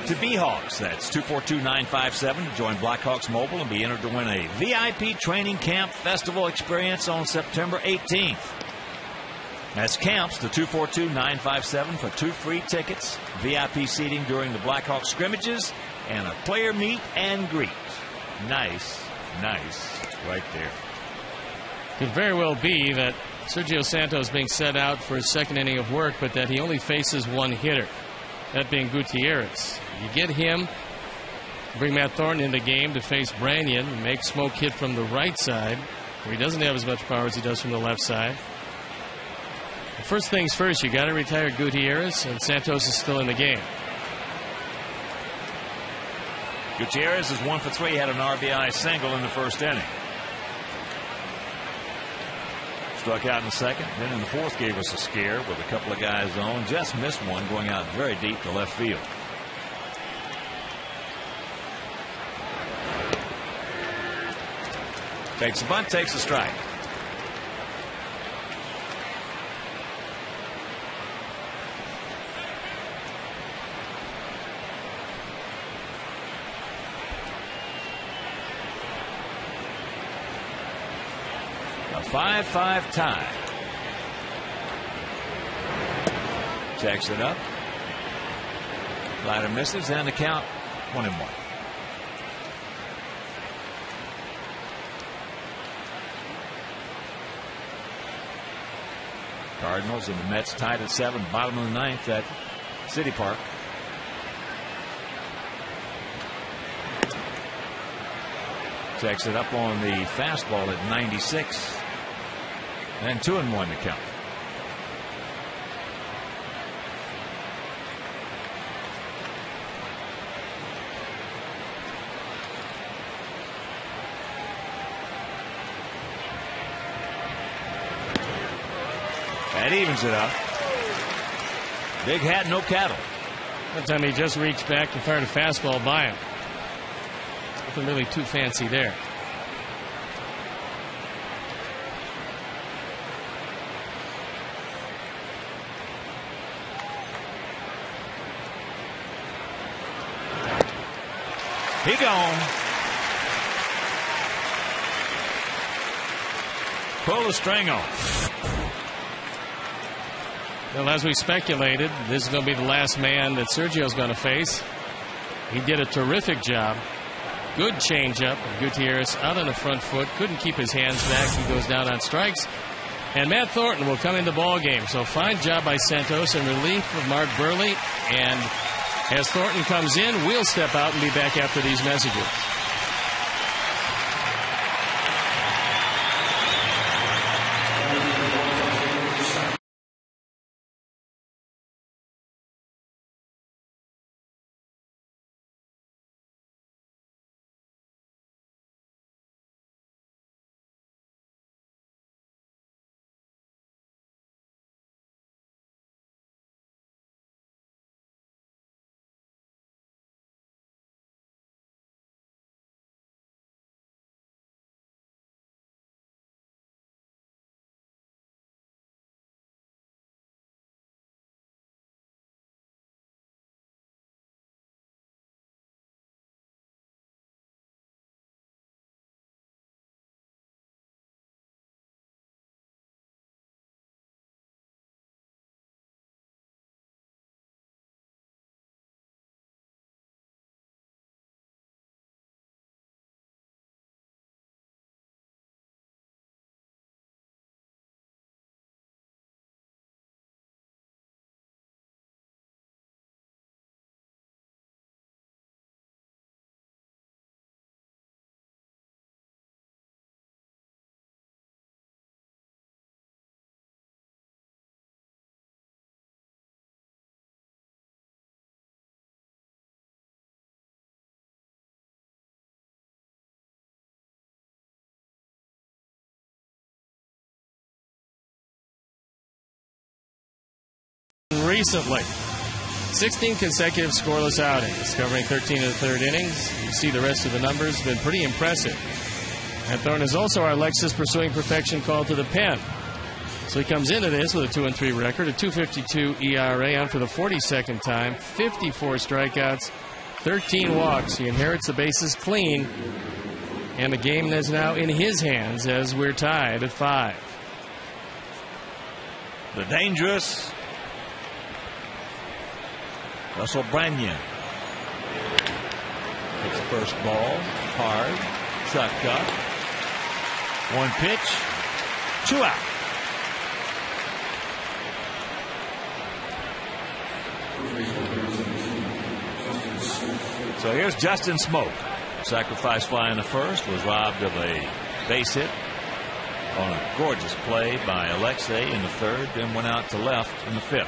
To B-Hawks, that's 242-957 to join Blackhawks Mobile and be entered to win a VIP training camp festival experience on September 18th. That's camps to 242-957 for 2 free tickets, VIP seating during the Blackhawks scrimmages, and a player meet and greet. Nice right there. Could very well be that Sergio Santos being set out for his second inning of work, but that he only faces one hitter, that being Gutierrez. You get him, bring Matt Thornton in the game to face Branyan, and make Smoke hit from the right side, where he doesn't have as much power as he does from the left side. First things first, you got to retire Gutierrez, and Santos is still in the game. Gutierrez is 1 for 3, had an RBI single in the first inning. Struck out in the second, then in the fourth gave us a scare with a couple of guys on. Just missed one going out very deep to left field. Takes a bunt, takes a strike. A 5-5 tie. Checks it up. Slider misses, and the count 1-1. Cardinals and the Mets tied at 7, bottom of the ninth at City Park. Checks it up on the fastball at 96. And 2-1 to count. That evens it up. Big hat, no cattle. That time he just reached back and fired a fastball by him. Nothing really too fancy there. He gone. Pull the string off. Well, as we speculated, this is going to be the last man that Sergio's going to face. He did a terrific job. Good changeup. Gutierrez out on the front foot. Couldn't keep his hands back. He goes down on strikes. And Matt Thornton will come in the ball game. So fine job by Santos in relief of Mark Burley. And as Thornton comes in, we'll step out and be back after these messages. Recently, 16 consecutive scoreless outings, covering 13 of the third innings. You see the rest of the numbers, been pretty impressive. And Thornton is also our Lexus Pursuing Perfection call to the pen. So he comes into this with a 2-3 record, a 2.52 ERA on for the 42nd time, 54 strikeouts, 13 walks. He inherits the bases clean, and the game is now in his hands as we're tied at 5. The dangerous Russell Branyan. It's the first ball. Hard. Sucked up. One pitch. 2 out. So here's Justin Smoke. Sacrifice fly in the first, was robbed of a base hit on a gorgeous play by Alexei in the third, then went out to left in the fifth.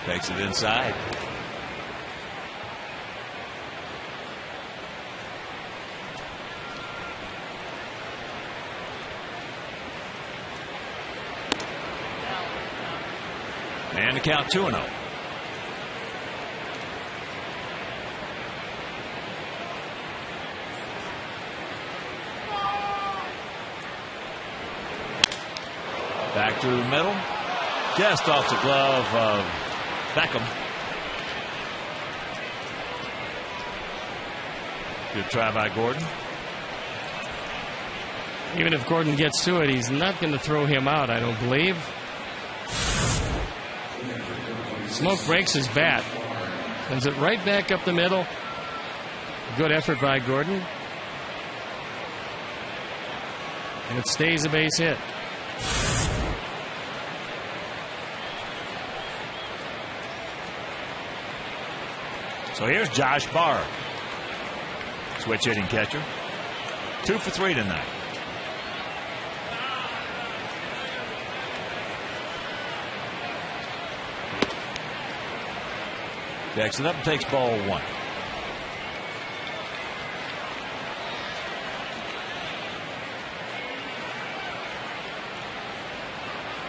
Takes it inside. And the count 2-0. Back through the middle. Just off the glove of Beckham. Good try by Gordon. Even if Gordon gets to it, he's not going to throw him out, I don't believe. Smoke breaks his bat. Sends it right back up the middle. Good effort by Gordon. And it stays a base hit. So here's Josh Barr. Switch hitting catcher. 2 for 3 tonight. Backs it up and takes ball 1.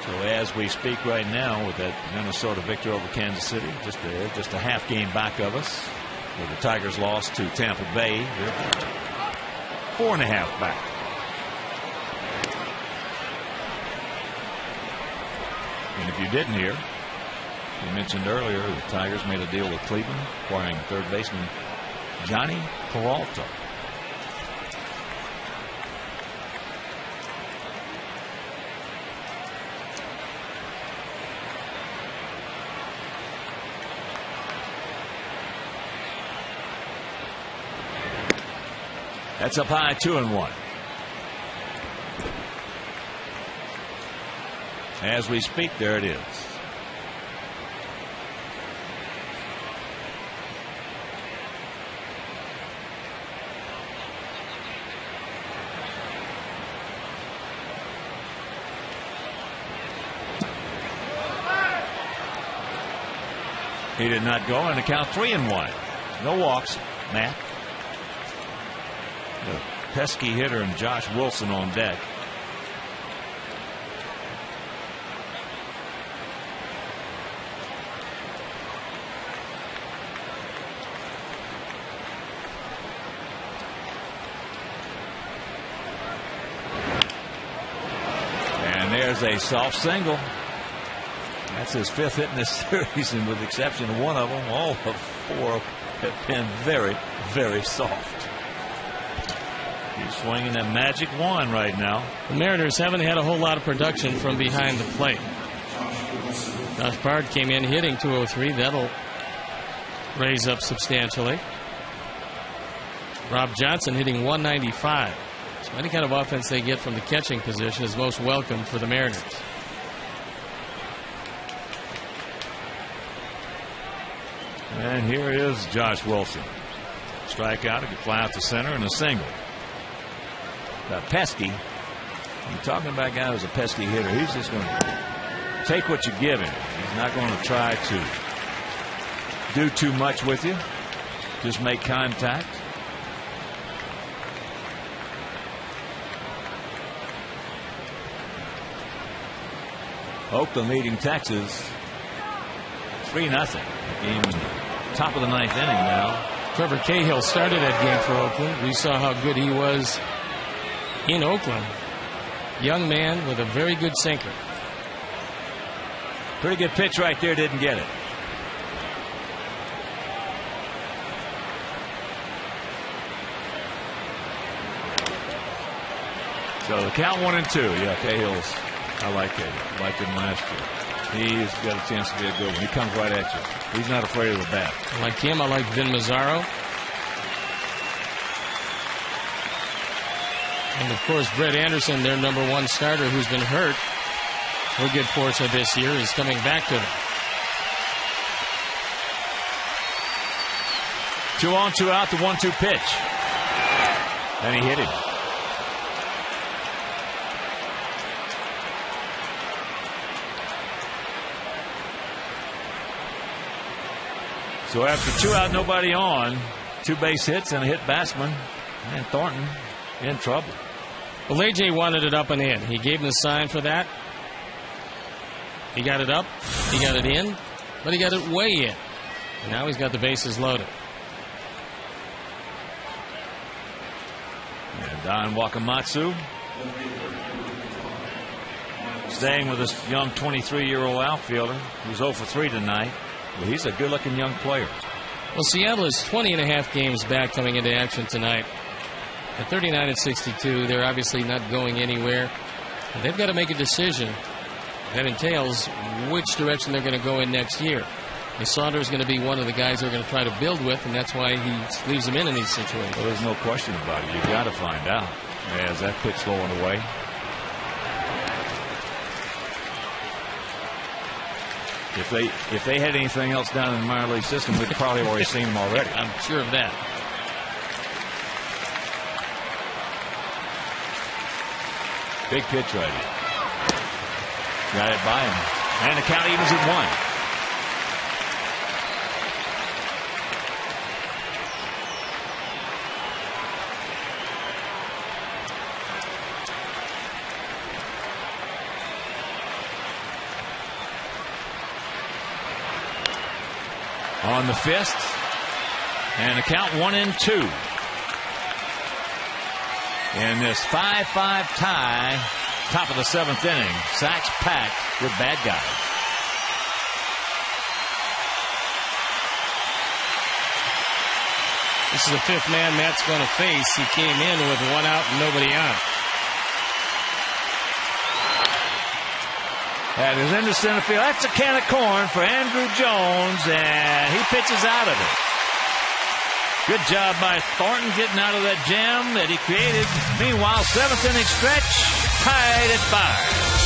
So as we speak right now, with that Minnesota victory over Kansas City, just a half game back of us, where the Tigers lost to Tampa Bay. They're 4.5 back. And if you didn't hear, we mentioned earlier the Tigers made a deal with Cleveland, acquiring third baseman Johnny Peralta. That's up high, 2-1. As we speak, there it is. He did not go, and the count 3-1. No walks, Matt. The pesky hitter and Josh Wilson on deck. And there's a soft single. That's his 5th hit in this series, and with the exception of one of them, all of 4 have been very, very soft. He's swinging that magic wand right now. The Mariners haven't had a whole lot of production from behind the plate. Josh Bard came in hitting 203. That'll raise up substantially. Rob Johnson hitting 195. So any kind of offense they get from the catching position is most welcome for the Mariners. And here is Josh Wilson. Strikeout, a good fly out to center, and a single. Pesky. You're talking about a guy who's a pesky hitter. He's just going to take what you give him. He's not going to try to do too much with you. Just make contact. Oakland leading Texas 3-0. Game top of the 9th inning now. Trevor Cahill started that game for Oakland. We saw how good he was in Oakland. Young man with a very good sinker. Pretty good pitch right there, didn't get it. So the count 1-2. Yeah, Cahill's. I like it. I liked him last year. He's got a chance to be a good one. He comes right at you. He's not afraid of the bat. I like him. I like Vin Mazzaro. And, of course, Brett Anderson, their #1 starter, who's been hurt for a good portion of this year, is coming back to them. 2 on, 2 out, the 1-2 pitch. And he hit him. So after 2 out, nobody on, 2 base hits and a hit batsman, and Thornton in trouble. Well, A.J. wanted it up and in. He gave him the sign for that. He got it up, he got it in, but he got it way in. And now he's got the bases loaded. And Don Wakamatsu staying with this young 23-year-old outfielder who's 0 for 3 tonight. But he's a good-looking young player. Well, Seattle is 20.5 games back coming into action tonight. At 39-62, they're obviously not going anywhere. They've got to make a decision that entails which direction they're going to go in next year. And Saunders is going to be one of the guys they're going to try to build with, and that's why he leaves them in these situations. Well, there's no question about it. You've got to find out as that pitch going away. If they had anything else down in the minor league system, we'd probably already seen them already. I'm sure of that. Big pitch right here. Got it by him. And the count evens at 1. On the fist, and the count 1-2 in this 5-5 tie, top of the 7th inning. Sacks packed with bad guys. This is the 5th man Matt's going to face. He came in with 1 out and nobody on. That is into center field. That's a can of corn for Andrew Jones, and he pitches out of it. Good job by Thornton getting out of that jam that he created. Meanwhile, 7th inning stretch, tied at 5.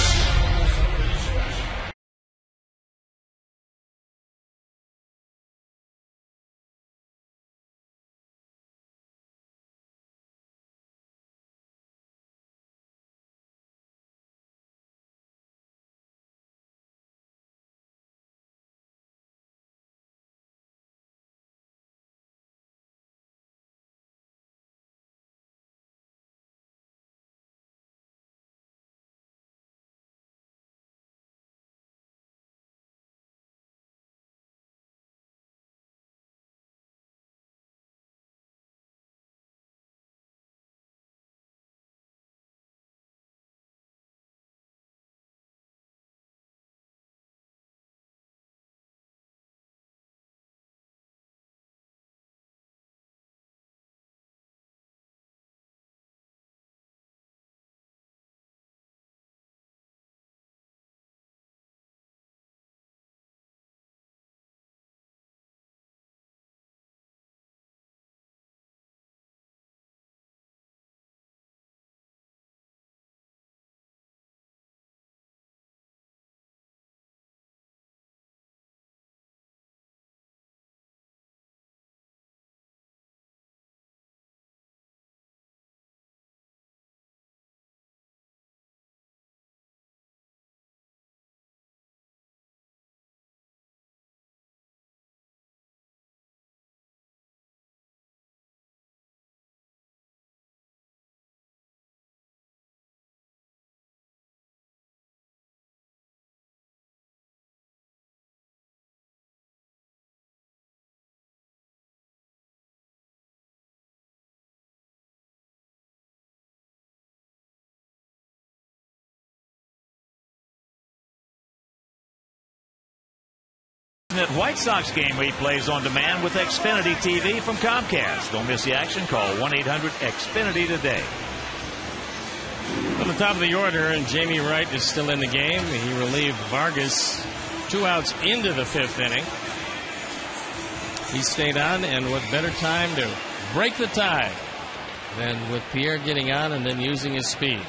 That White Sox game replays on demand with Xfinity TV from Comcast. Don't miss the action. Call 1-800-XFINITY today. On the top of the order, and Jamie Wright is still in the game. He relieved Vargas 2 outs into the 5th inning. He stayed on, and what better time to break the tie And with Pierre getting on and then using his speed.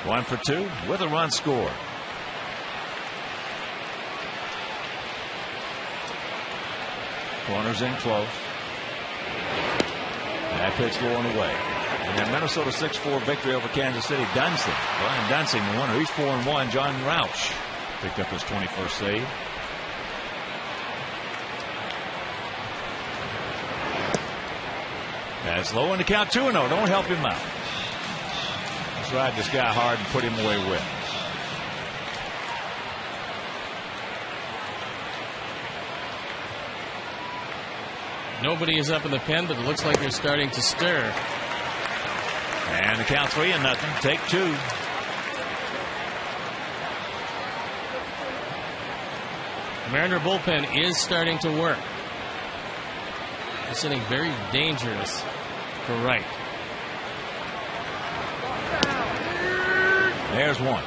One for two with a run score. Corners in close. That pitch going away. And then Minnesota 6-4 victory over Kansas City. Dunston, Brian Dunston, the winner. He's 4-1. John Rauch picked up his 21st save. That's low in the count, 2-0. Don't help him out. Let's ride this guy hard and put him away with. Nobody is up in the pen, but it looks like they're starting to stir. And the count 3-0. Take two. Mariner bullpen is starting to work. It's inning very dangerous for Wright. There's one.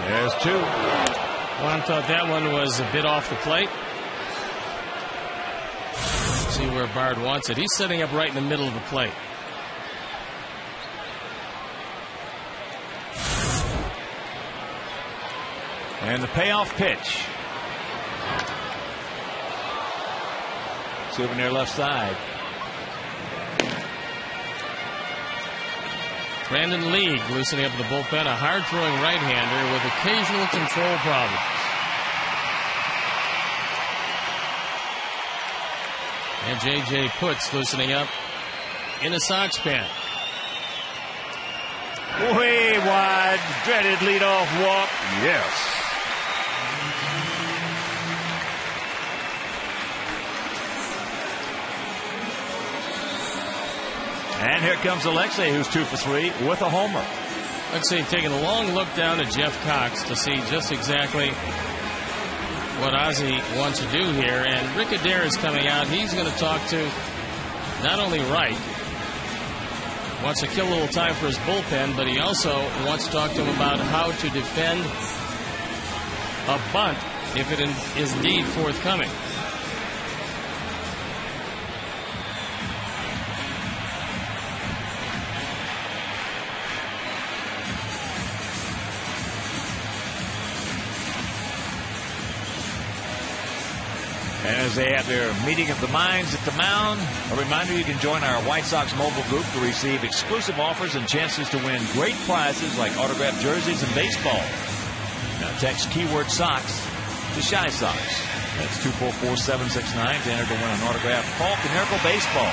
There's two. Juan thought that one was a bit off the plate. See where Bard wants it. He's setting up right in the middle of the plate. And the payoff pitch. Souvenir left side. Brandon League loosening up the bullpen, a hard-throwing right-hander with occasional control problems. And J.J. Putz loosening up in a Sox pen. Way wide, dreaded leadoff walk. Yes. And here comes Alexei, who's 2 for 3 with a homer. Alexei taking a long look down at Jeff Cox to see just exactly what Ozzie wants to do here. And Rick Adair is coming out. He's going to talk to not only Wright, wants to kill a little time for his bullpen, but he also wants to talk to him about how to defend a bunt if it is indeed forthcoming. As they have their meeting of the minds at the mound, a reminder you can join our White Sox mobile group to receive exclusive offers and chances to win great prizes like autographed jerseys and baseball. Now text keyword Sox to Shy Sox. That's 244-769 to enter to win an autographed Paul Konerko baseball.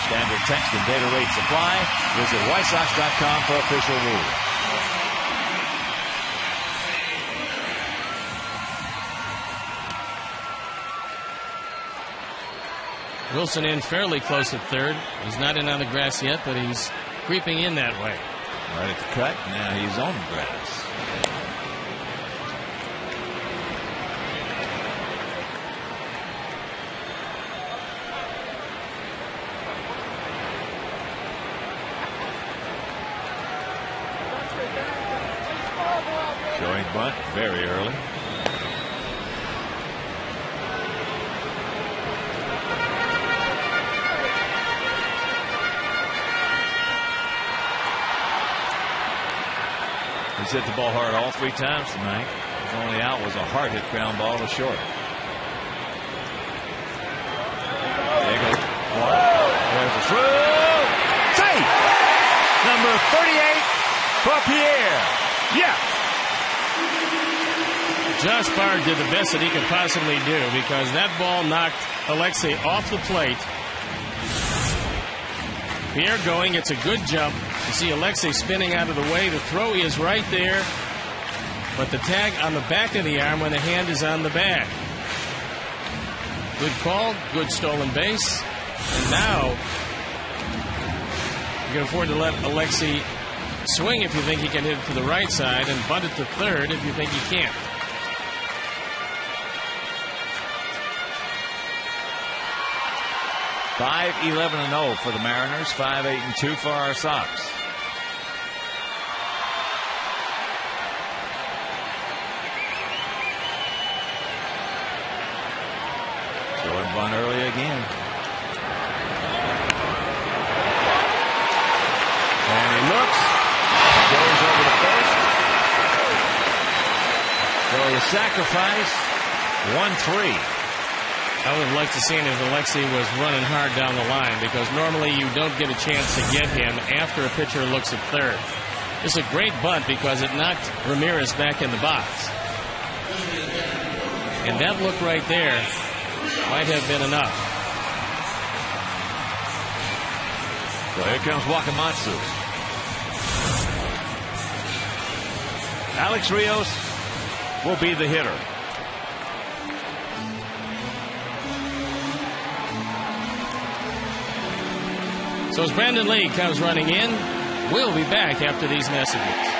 Standard text and data rates apply. Visit WhiteSox.com for official rules. Wilson in fairly close at third. He's not in on the grass yet, but he's creeping in that way. Right at the cut. Now he's on the grass. Showing bunt very early. He's hit the ball hard all 3 times tonight. His only out was a hard hit ground ball to short. There you go. There's a throw. Safe! Number 38 for Pierre. Yeah. Josh Bard did the best that he could possibly do because that ball knocked Alexei off the plate. Pierre going, it's a good jump. You see Alexei spinning out of the way. The throw is right there, but the tag on the back of the arm when the hand is on the bag. Good call, good stolen base, and now you can afford to let Alexei swing if you think he can hit it to the right side and bunt it to third if you think he can't. 5-11-0 for the Mariners, 5-8-2 for our Sox. Throwing bunt early again. And he looks, goes over to first. So he sacrifice 1-3. I would have liked to see it if Alexi was running hard down the line, because normally you don't get a chance to get him after a pitcher looks at third. This is a great bunt because it knocked Ramirez back in the box. And that look right there might have been enough. So here comes Wakamatsu. Alex Rios will be the hitter. So as Brandon Lee comes running in, we'll be back after these messages.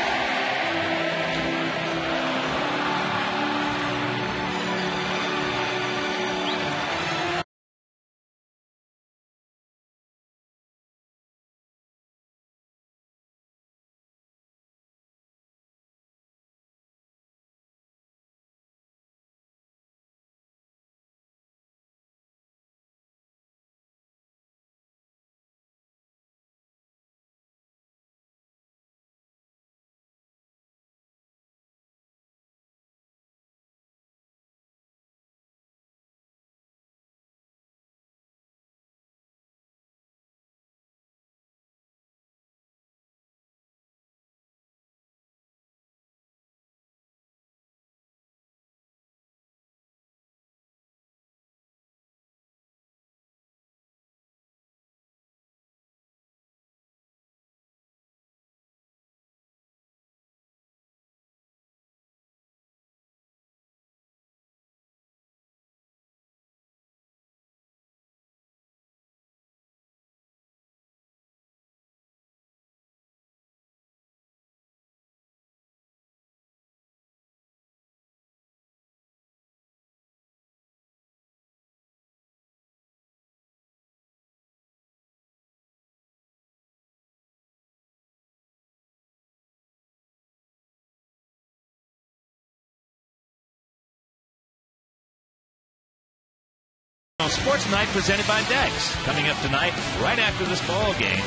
Sports Night presented by Dex. Coming up tonight, right after this ball game.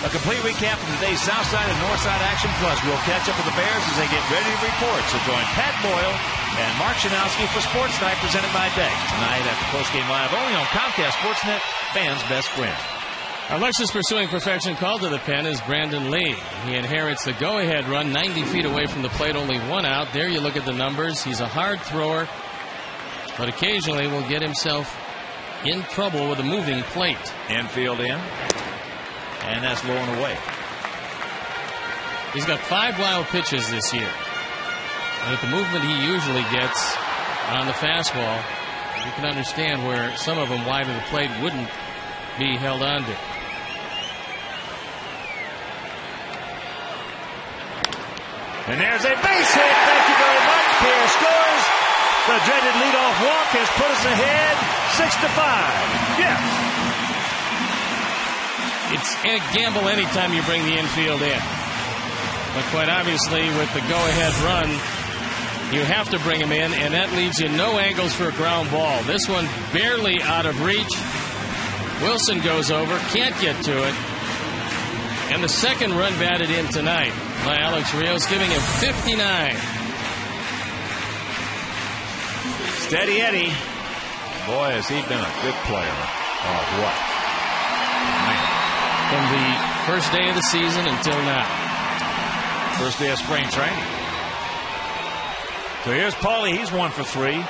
A complete recap of today's Southside and Northside action, plus we'll catch up with the Bears as they get ready to report. So join Pat Boyle and Mark Shanowski for Sports Night presented by Dex. Tonight at the postgame live only on Comcast Sportsnet, fans' best friend. Our Lexus Pursuing Perfection call to the pen is Brandon Lee. He inherits the go-ahead run 90 feet away from the plate, only one out. There you look at the numbers. He's a hard thrower, but occasionally will get himself in trouble with a moving plate. Infield in, and that's low and away. He's got 5 wild pitches this year. And with the movement he usually gets on the fastball, you can understand where some of them wide of the plate wouldn't be held on to. And there's a base hit. Thank you very much. Pierre scores. The dreaded leadoff walk has put us ahead 6-5. Yes. It's a gamble anytime you bring the infield in. But quite obviously, with the go-ahead run, you have to bring him in, and that leaves you no angles for a ground ball. This one barely out of reach. Wilson goes over, can't get to it. And the second run batted in tonight by Alex Rios, giving him 59. Steady Eddie. Boy, has he been a good player. Oh, what? Man. From the first day of the season until now. First day of spring training. So here's Paulie. He's 1 for 3. A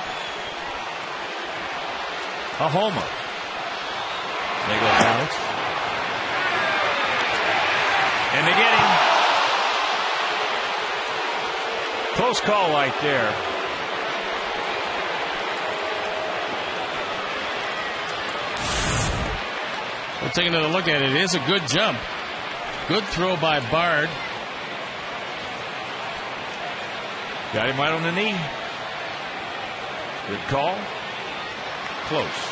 homer. There goes Alex. And they get him. Close call right there. We'll take another look at it. It is a good jump. Good throw by Bard. Got him right on the knee. Good call. Close.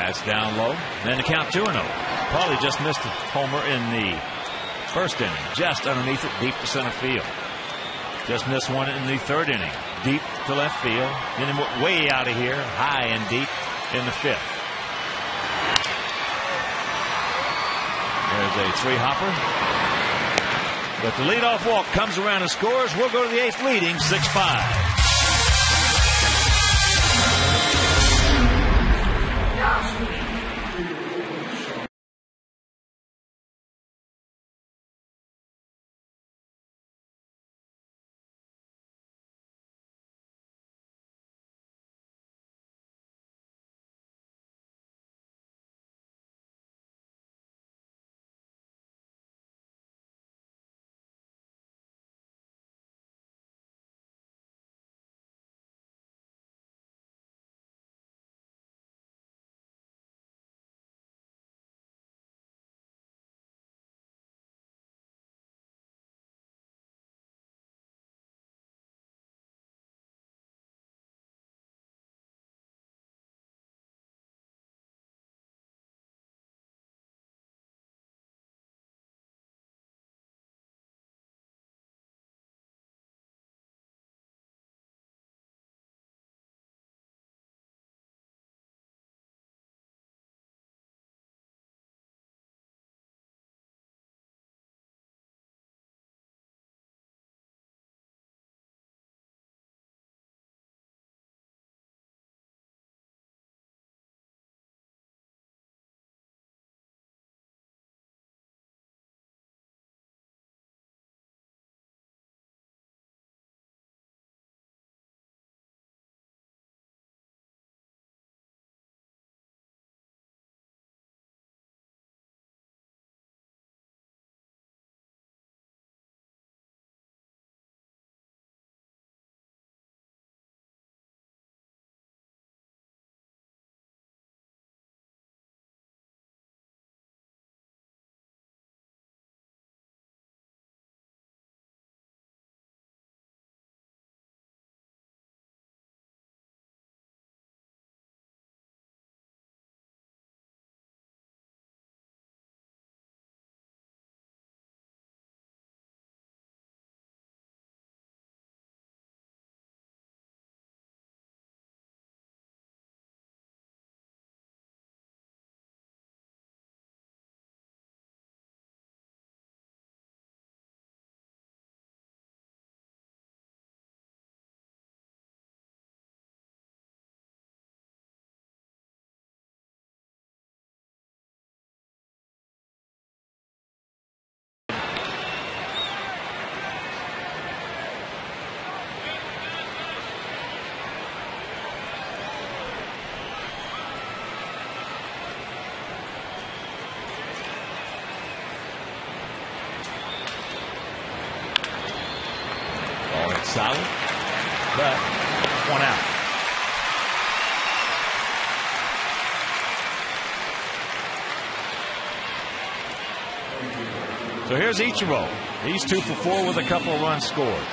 That's down low. Then the count 2-0. Probably just missed a homer in the first inning. Just underneath it, deep to center field. Just missed one in the third inning. Deep to left field. Then he went way out of here, high and deep in the fifth. There's a 3-hopper. But the leadoff walk comes around and scores. We'll go to the 8th leading 6-5. Solid, but 1 out. So here's Ichiro. He's 2 for 4 with a couple of runs scored.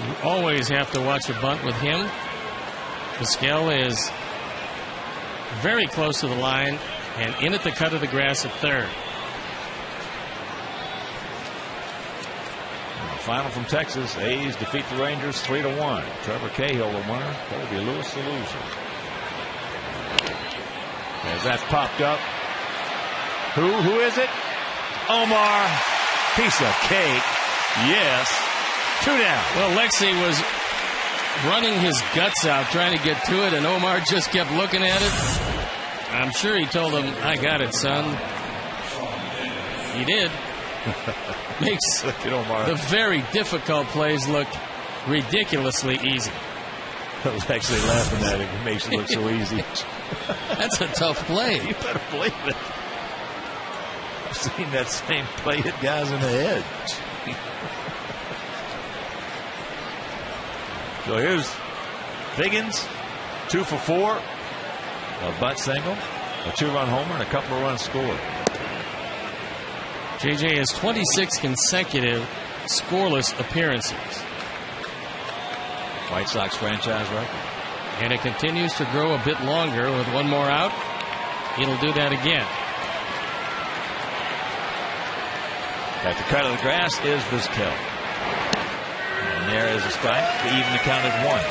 You always have to watch a bunt with him. Pascal is very close to the line and in at the cut of the grass at third. Final from Texas. A's defeat the Rangers 3-1. Trevor Cahill the winner. Colby Lewis the loser. As that's popped up. Who is it? Omar. Piece of cake. Yes. 2 down. Well, Lexi was running his guts out trying to get to it, and Omar just kept looking at it. I'm sure he told him, "I got it, son." He did. Makes the very difficult plays look ridiculously easy. I was actually laughing at him. It makes it look so easy. That's a tough play. You better believe it. I've seen that same play hit guys in the head. So here's Figgins, 2 for 4. A butt single, a 2-run homer, and a couple of runs scored. JJ has 26 consecutive scoreless appearances. White Sox franchise record. And it continues to grow a bit longer with one more out. It'll do that again. At the cut of the grass is Vizquel. And there is a strike to even the count at 1.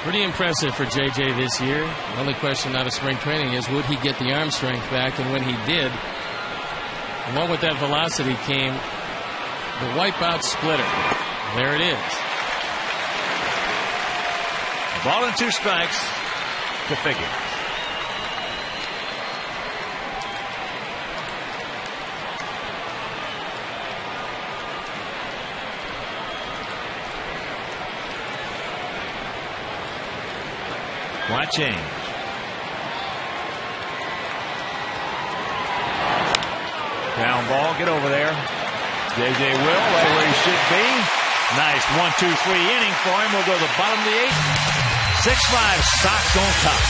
Pretty impressive for JJ this year. The only question out of spring training is, would he get the arm strength back? And when he did, along with that velocity came the wipeout splitter. There it is. A ball and 2 strikes to figure. Why change? Ground ball, get over there. JJ will, right where he should be. Nice 1-2-3 inning for him. We'll go to the bottom of the 8th. 6-5, Sox on top.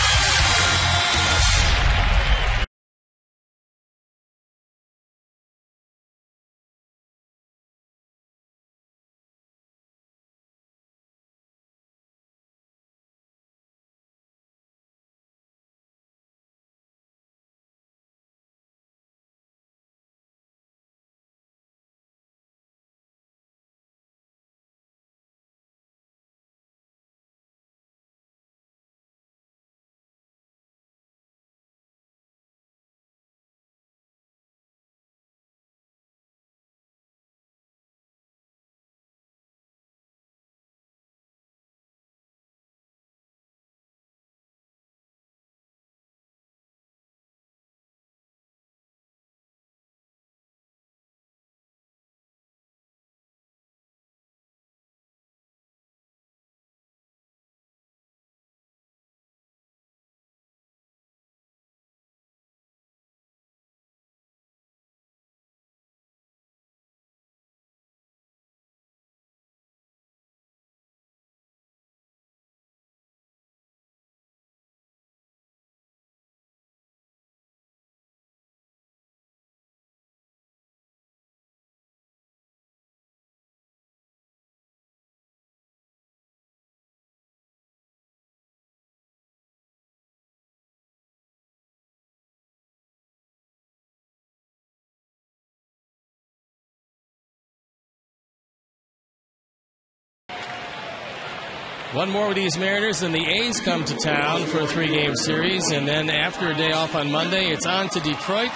One more with these Mariners, and the A's come to town for a 3-game series. And then after a day off on Monday, it's on to Detroit,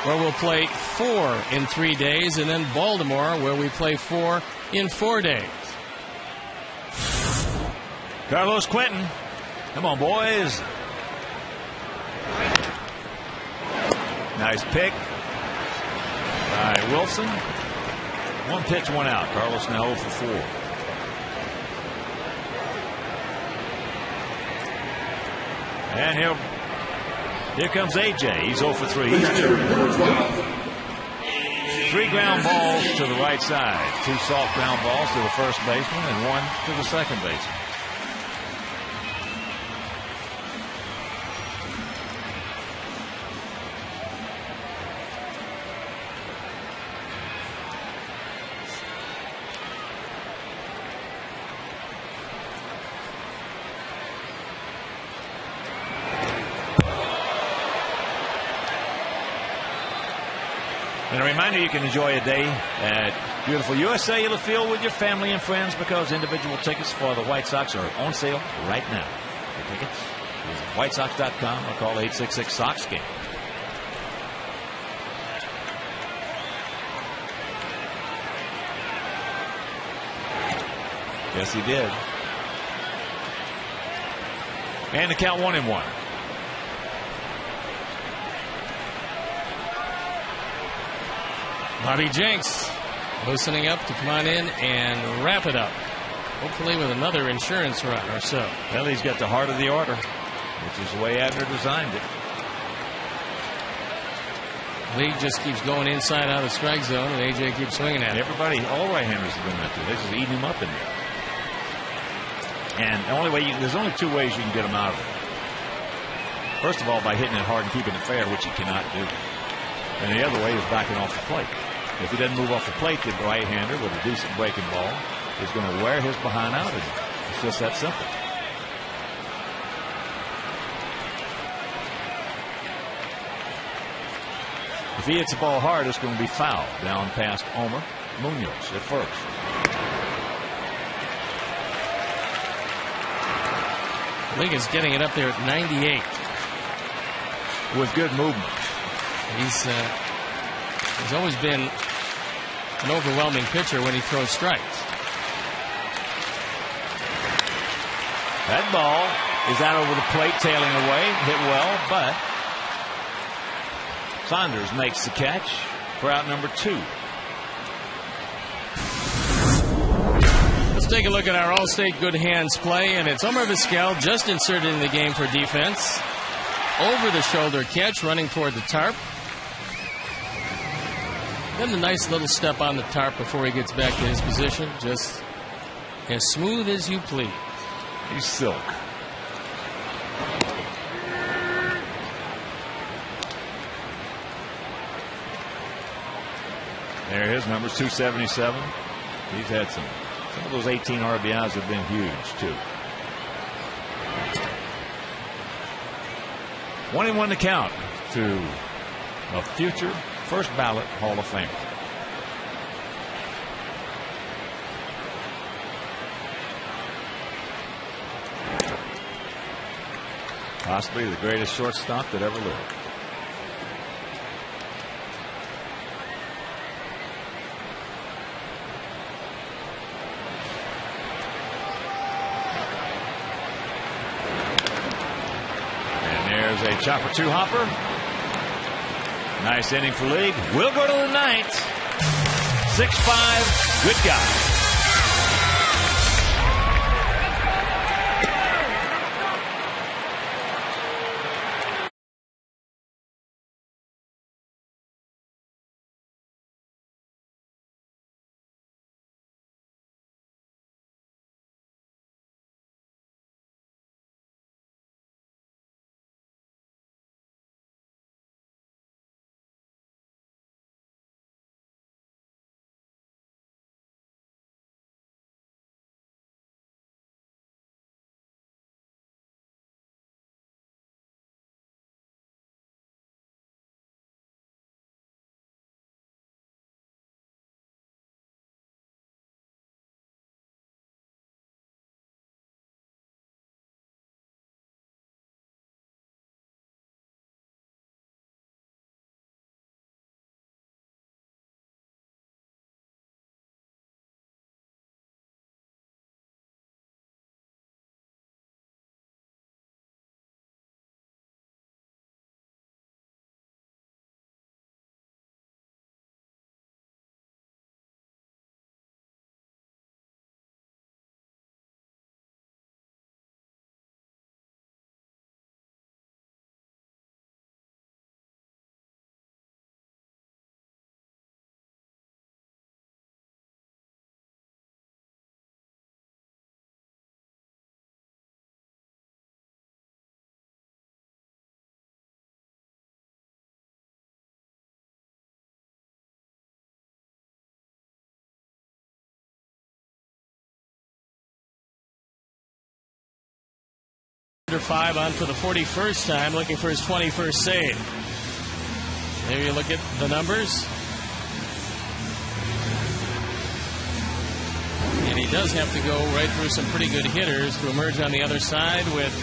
where we'll play 4 in 3 days. And then Baltimore, where we play 4 in 4 days. Carlos Quentin. Come on, boys. Nice pick by Wilson. 1 pitch, 1 out. Carlos now 0 for 4. And here comes AJ. He's 0 for 3. He's 2. 3 ground balls to the right side. 2 soft ground balls to the first baseman and 1 to the second baseman. And a reminder, you can enjoy a day at beautiful US Cellular Field with your family and friends, because individual tickets for the White Sox are on sale right now. For tickets, visit whitesox.com or call 866-SOX-GAME. Yes, he did. And the count 1-1. Bobby Jenks loosening up to come on in and wrap it up. Hopefully with another insurance run or so. Well, he's got the heart of the order, which is the way Abner designed it. Lee just keeps going inside out of the strike zone, and AJ keeps swinging at it. Everybody, all right-handers have been that too. They're just eating him up in there. And the only way there's only 2 ways you can get him out of it. First of all, by hitting it hard and keeping it fair, which he cannot do. And the other way is backing off the plate. If he doesn't move off the plate, the right-hander with a decent breaking ball is going to wear his behind out. It's just that simple. If he hits the ball hard, it's going to be foul down past Omar Munoz at first. Ligon's getting it up there at 98. With good movement. He's always been an overwhelming pitcher when he throws strikes. That ball is out over the plate, tailing away, hit well, but Saunders makes the catch for out number 2. Let's take a look at our All-State Good Hands play, and it's Omar Vizquel just inserted in the game for defense. Over-the-shoulder catch, running toward the tarp. Then the nice little step on the tarp before he gets back to his position. Just as smooth as you please. He's silk. There his numbers, 277. He's had some of those 18 RBIs have been huge too. 1-1 to count to a future first ballot Hall of Famer. Possibly the greatest shortstop that ever lived. A chopper 2 hopper. Nice inning for League. We'll go to the 9th. 6-5. Good guy. Under 5 on for the 41st time, looking for his 21st save. There you look at the numbers. And he does have to go right through some pretty good hitters to emerge on the other side with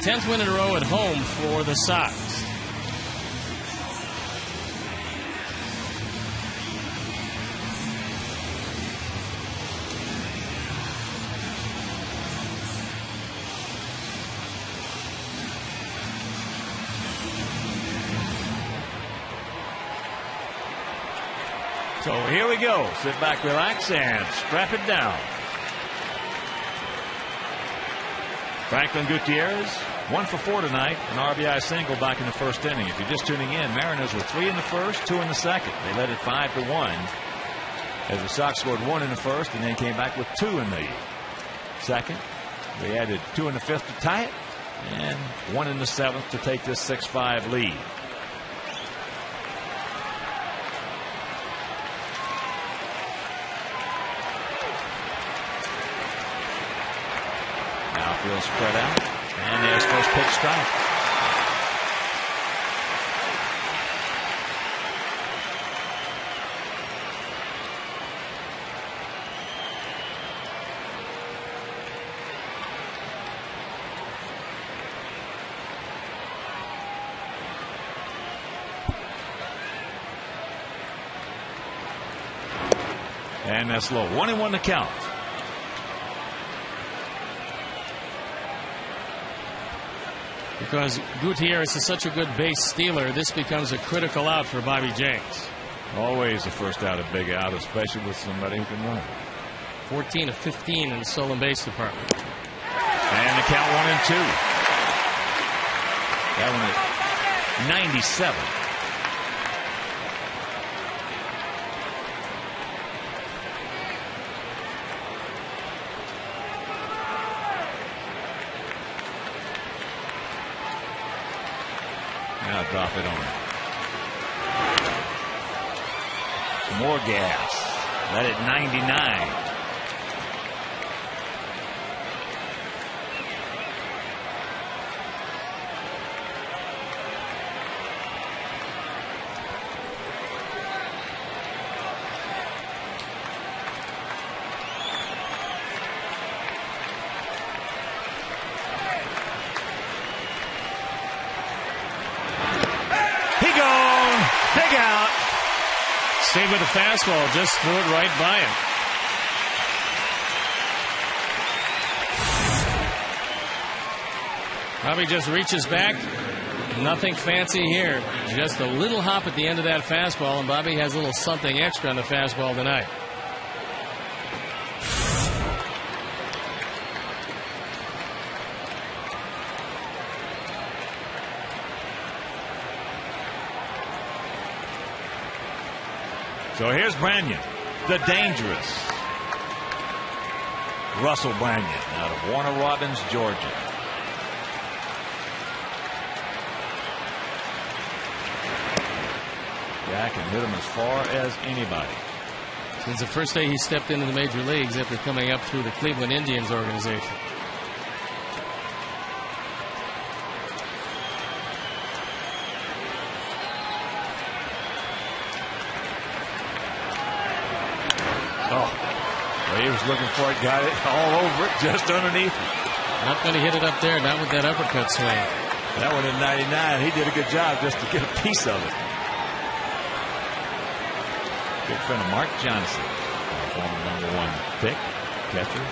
10th win in a row at home for the Sox. So here we go. Sit back, relax, and strap it down. Franklin Gutierrez, 1 for 4 tonight, an RBI single back in the first inning. If you're just tuning in, Mariners were 3 in the first, 2 in the second. They led it 5-1 as the Sox scored 1 in the first and then came back with 2 in the second. They added 2 in the fifth to tie it and 1 in the seventh to take this 6-5 lead. Outfield spread out. And there's first pitch strike. And that's low. 1-1 to count. Because Gutierrez is such a good base stealer, this becomes a critical out for Bobby Jenks. Always the first out, a big out, especially with somebody who can run. 14 of 15 in the stolen base department. And the count 1-2. That one at 97. Now drop it on. Some more gas. That at 99. Stayed with the fastball, just threw it right by him. Bobby just reaches back. Nothing fancy here. Just a little hop at the end of that fastball, and Bobby has a little something extra on the fastball tonight. So here's Branyan, the dangerous Russell Branyan out of Warner Robins, Georgia. Jack can hit him as far as anybody. Since the first day he stepped into the major leagues after coming up through the Cleveland Indians organization. He was looking for it, got it all over it, just underneath it. Not going to hit it up there, not with that uppercut swing. That one at 99, he did a good job just to get a piece of it. Good friend of Mark Johnson, former #1 pick, catcher.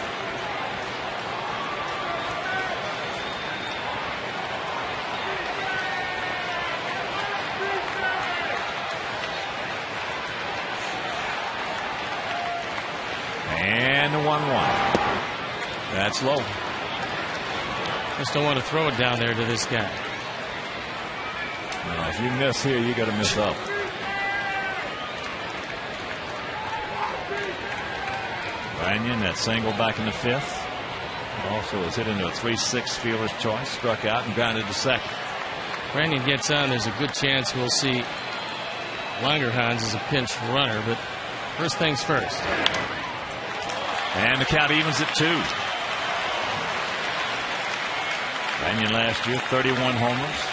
And the 1-1. That's low. Just don't want to throw it down there to this guy. No, if you miss here, you got to miss up. Branyan, that single back in the 5th. Also was hit into a 3-6 fielder's choice, struck out and grounded to second. Branyan gets on, there's a good chance we'll see Langerhans as a pinch runner, but first things first. And the count evens at 2. Branyan last year, 31 homers.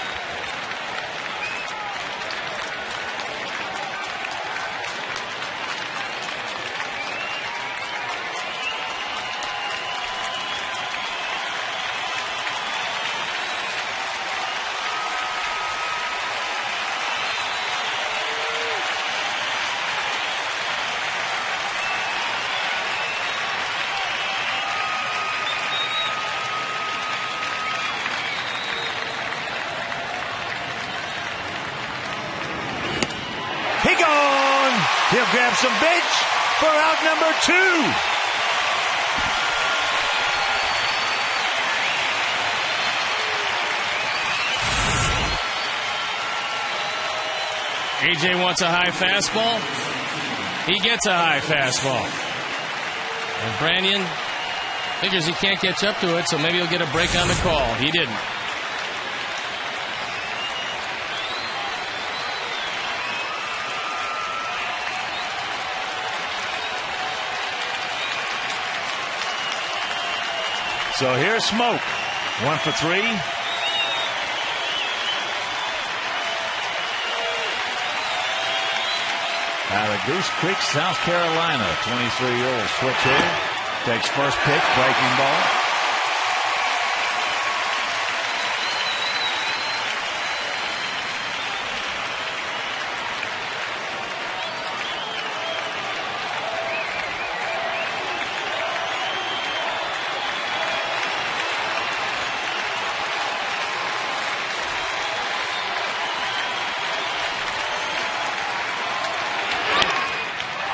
He'll grab some bench for out number 2. AJ wants a high fastball. He gets a high fastball. And Branyan figures he can't catch up to it, so maybe he'll get a break on the call. He didn't. So here's Smoke. 1 for 3. Out of Goose Creek, South Carolina. 23-year-old switch hitter. Takes first pitch, breaking ball.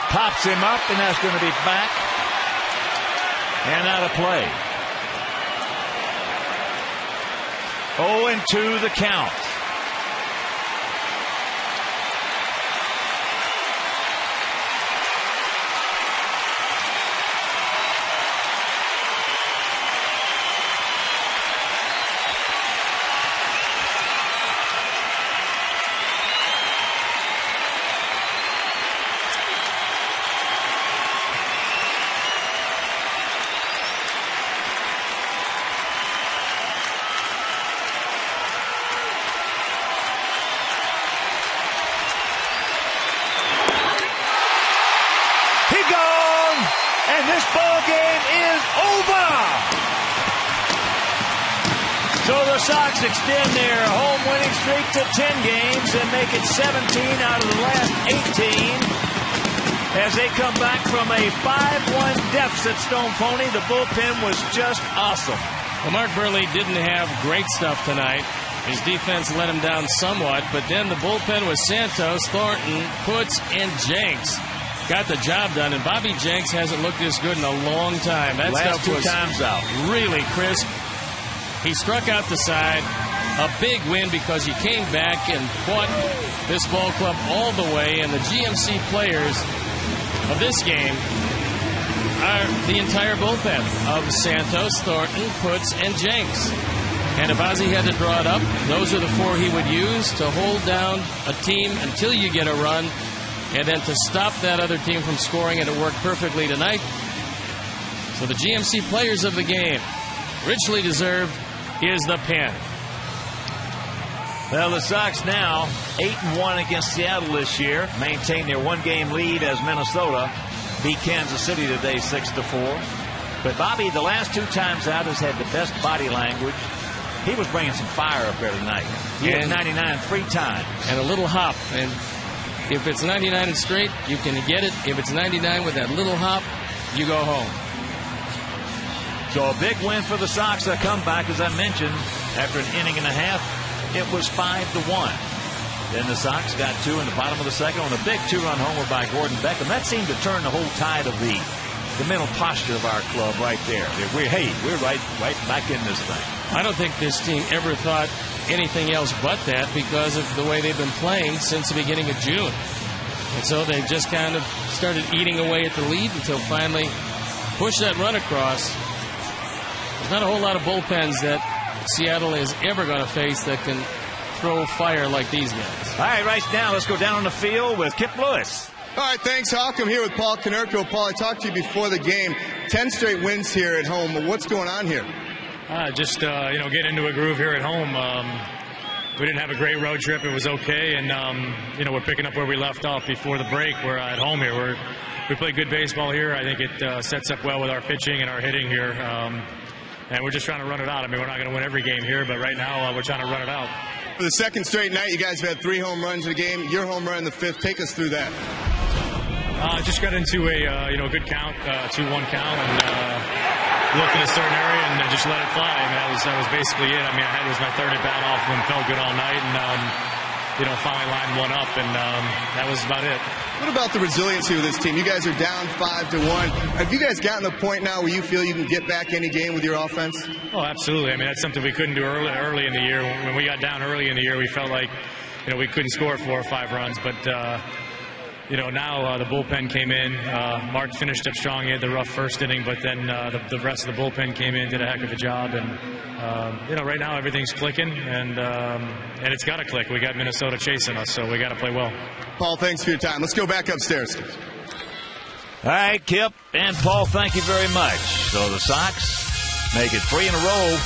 Pops him up, and that's going to be back and out of play. 0-2 the count. This ball game is over. So the Sox extend their home winning streak to 10 games and make it 17 out of the last 18. As they come back from a 5-1 deficit, Stone Pony, the bullpen was just awesome. Well, Mark Burley didn't have great stuff tonight. His defense let him down somewhat, but then the bullpen was Santos, Thornton, Putz, and Jenks. Got the job done, and Bobby Jenks hasn't looked this good in a long time. That last stuff was 2 times out. Really crisp. He struck out the side. A big win because he came back and fought this ball club all the way, and the GMC players of this game are the entire bullpen of Santos, Thornton, Putz, and Jenks. And if Ozzie had to draw it up, those are the 4 he would use to hold down a team until you get a run, and then to stop that other team from scoring, and it worked perfectly tonight. So the GMC players of the game, richly deserved, is the pen. Well, the Sox now 8-1 against Seattle this year, maintain their 1-game lead as Minnesota beat Kansas City today 6-4. But Bobby, the last 2 times out, has had the best body language. He was bringing some fire up there tonight. He had 99 3 times. And a little hop. And if it's 99 and straight, you can get it. If it's 99 with that little hop, you go home. So a big win for the Sox. A comeback, as I mentioned, after an inning and a half, it was 5-1. Then the Sox got 2 in the bottom of the second on a big 2-run homer by Gordon Beckham. That seemed to turn the whole tide of the mental posture of our club right there. We're right back in this thing. I don't think this team ever thought anything else but that because of the way they've been playing since the beginning of June. And so they just kind of started eating away at the lead until finally pushed that run across. There's not a whole lot of bullpens that Seattle is ever going to face that can throw fire like these guys. All right now let's go down on the field with Kip Lewis. All right, thanks, Hawk. I'm here with Paul Konerko. Paul, I talked to you before the game. 10 straight wins here at home. What's going on here? Just get into a groove here at home. We didn't have a great road trip. It was okay, and we're picking up where we left off before the break. We're at home here. We play good baseball here. I think it sets up well with our pitching and our hitting here, and we're just trying to run it out. I mean, we're not going to win every game here, but right now we're trying to run it out. For the second straight night, you guys have had 3 home runs in a game. Your home run in the 5th. Take us through that. Just got into a good count, 2-1 count, and looked in a certain area and just let it fly. I mean, that was basically it. I mean, it was my 3rd at bat off and felt good all night, and finally lined one up, and that was about it. What about the resiliency of this team? You guys are down 5-1. Have you guys gotten to the point now where you feel you can get back any game with your offense? Oh, absolutely. I mean, that's something we couldn't do early in the year. When we got down early in the year, we felt like we couldn't score 4 or 5 runs, but. Now the bullpen came in. Mark finished up strong. He had the rough first inning, but then the rest of the bullpen came in, did a heck of a job. And, right now everything's clicking, and it's got to click. We got Minnesota chasing us, so we got to play well. Paul, thanks for your time. Let's go back upstairs. All right, Kip and Paul, thank you very much. So the Sox make it 3 in a row.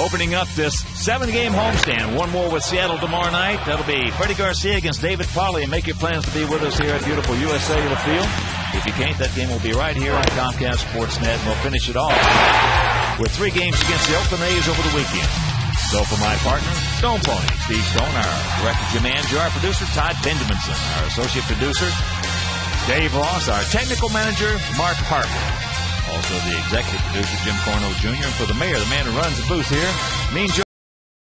Opening up this 7-game homestand. One more with Seattle tomorrow night. That'll be Freddie Garcia against David Polley. And make your plans to be with us here at beautiful US Cellular Field. If you can't, that game will be right here on Comcast Sportsnet. And we'll finish it off with 3 games against the Oakland A's over the weekend. So for my partner, Stone Pony, Steve Stone, our director, Jim Angier, our producer, Todd Benjaminson, our associate producer, Dave Ross, our technical manager, Mark Harper. Also the executive producer, Jim Corno Jr., and for the mayor, the man who runs the booth here, Mean Joe.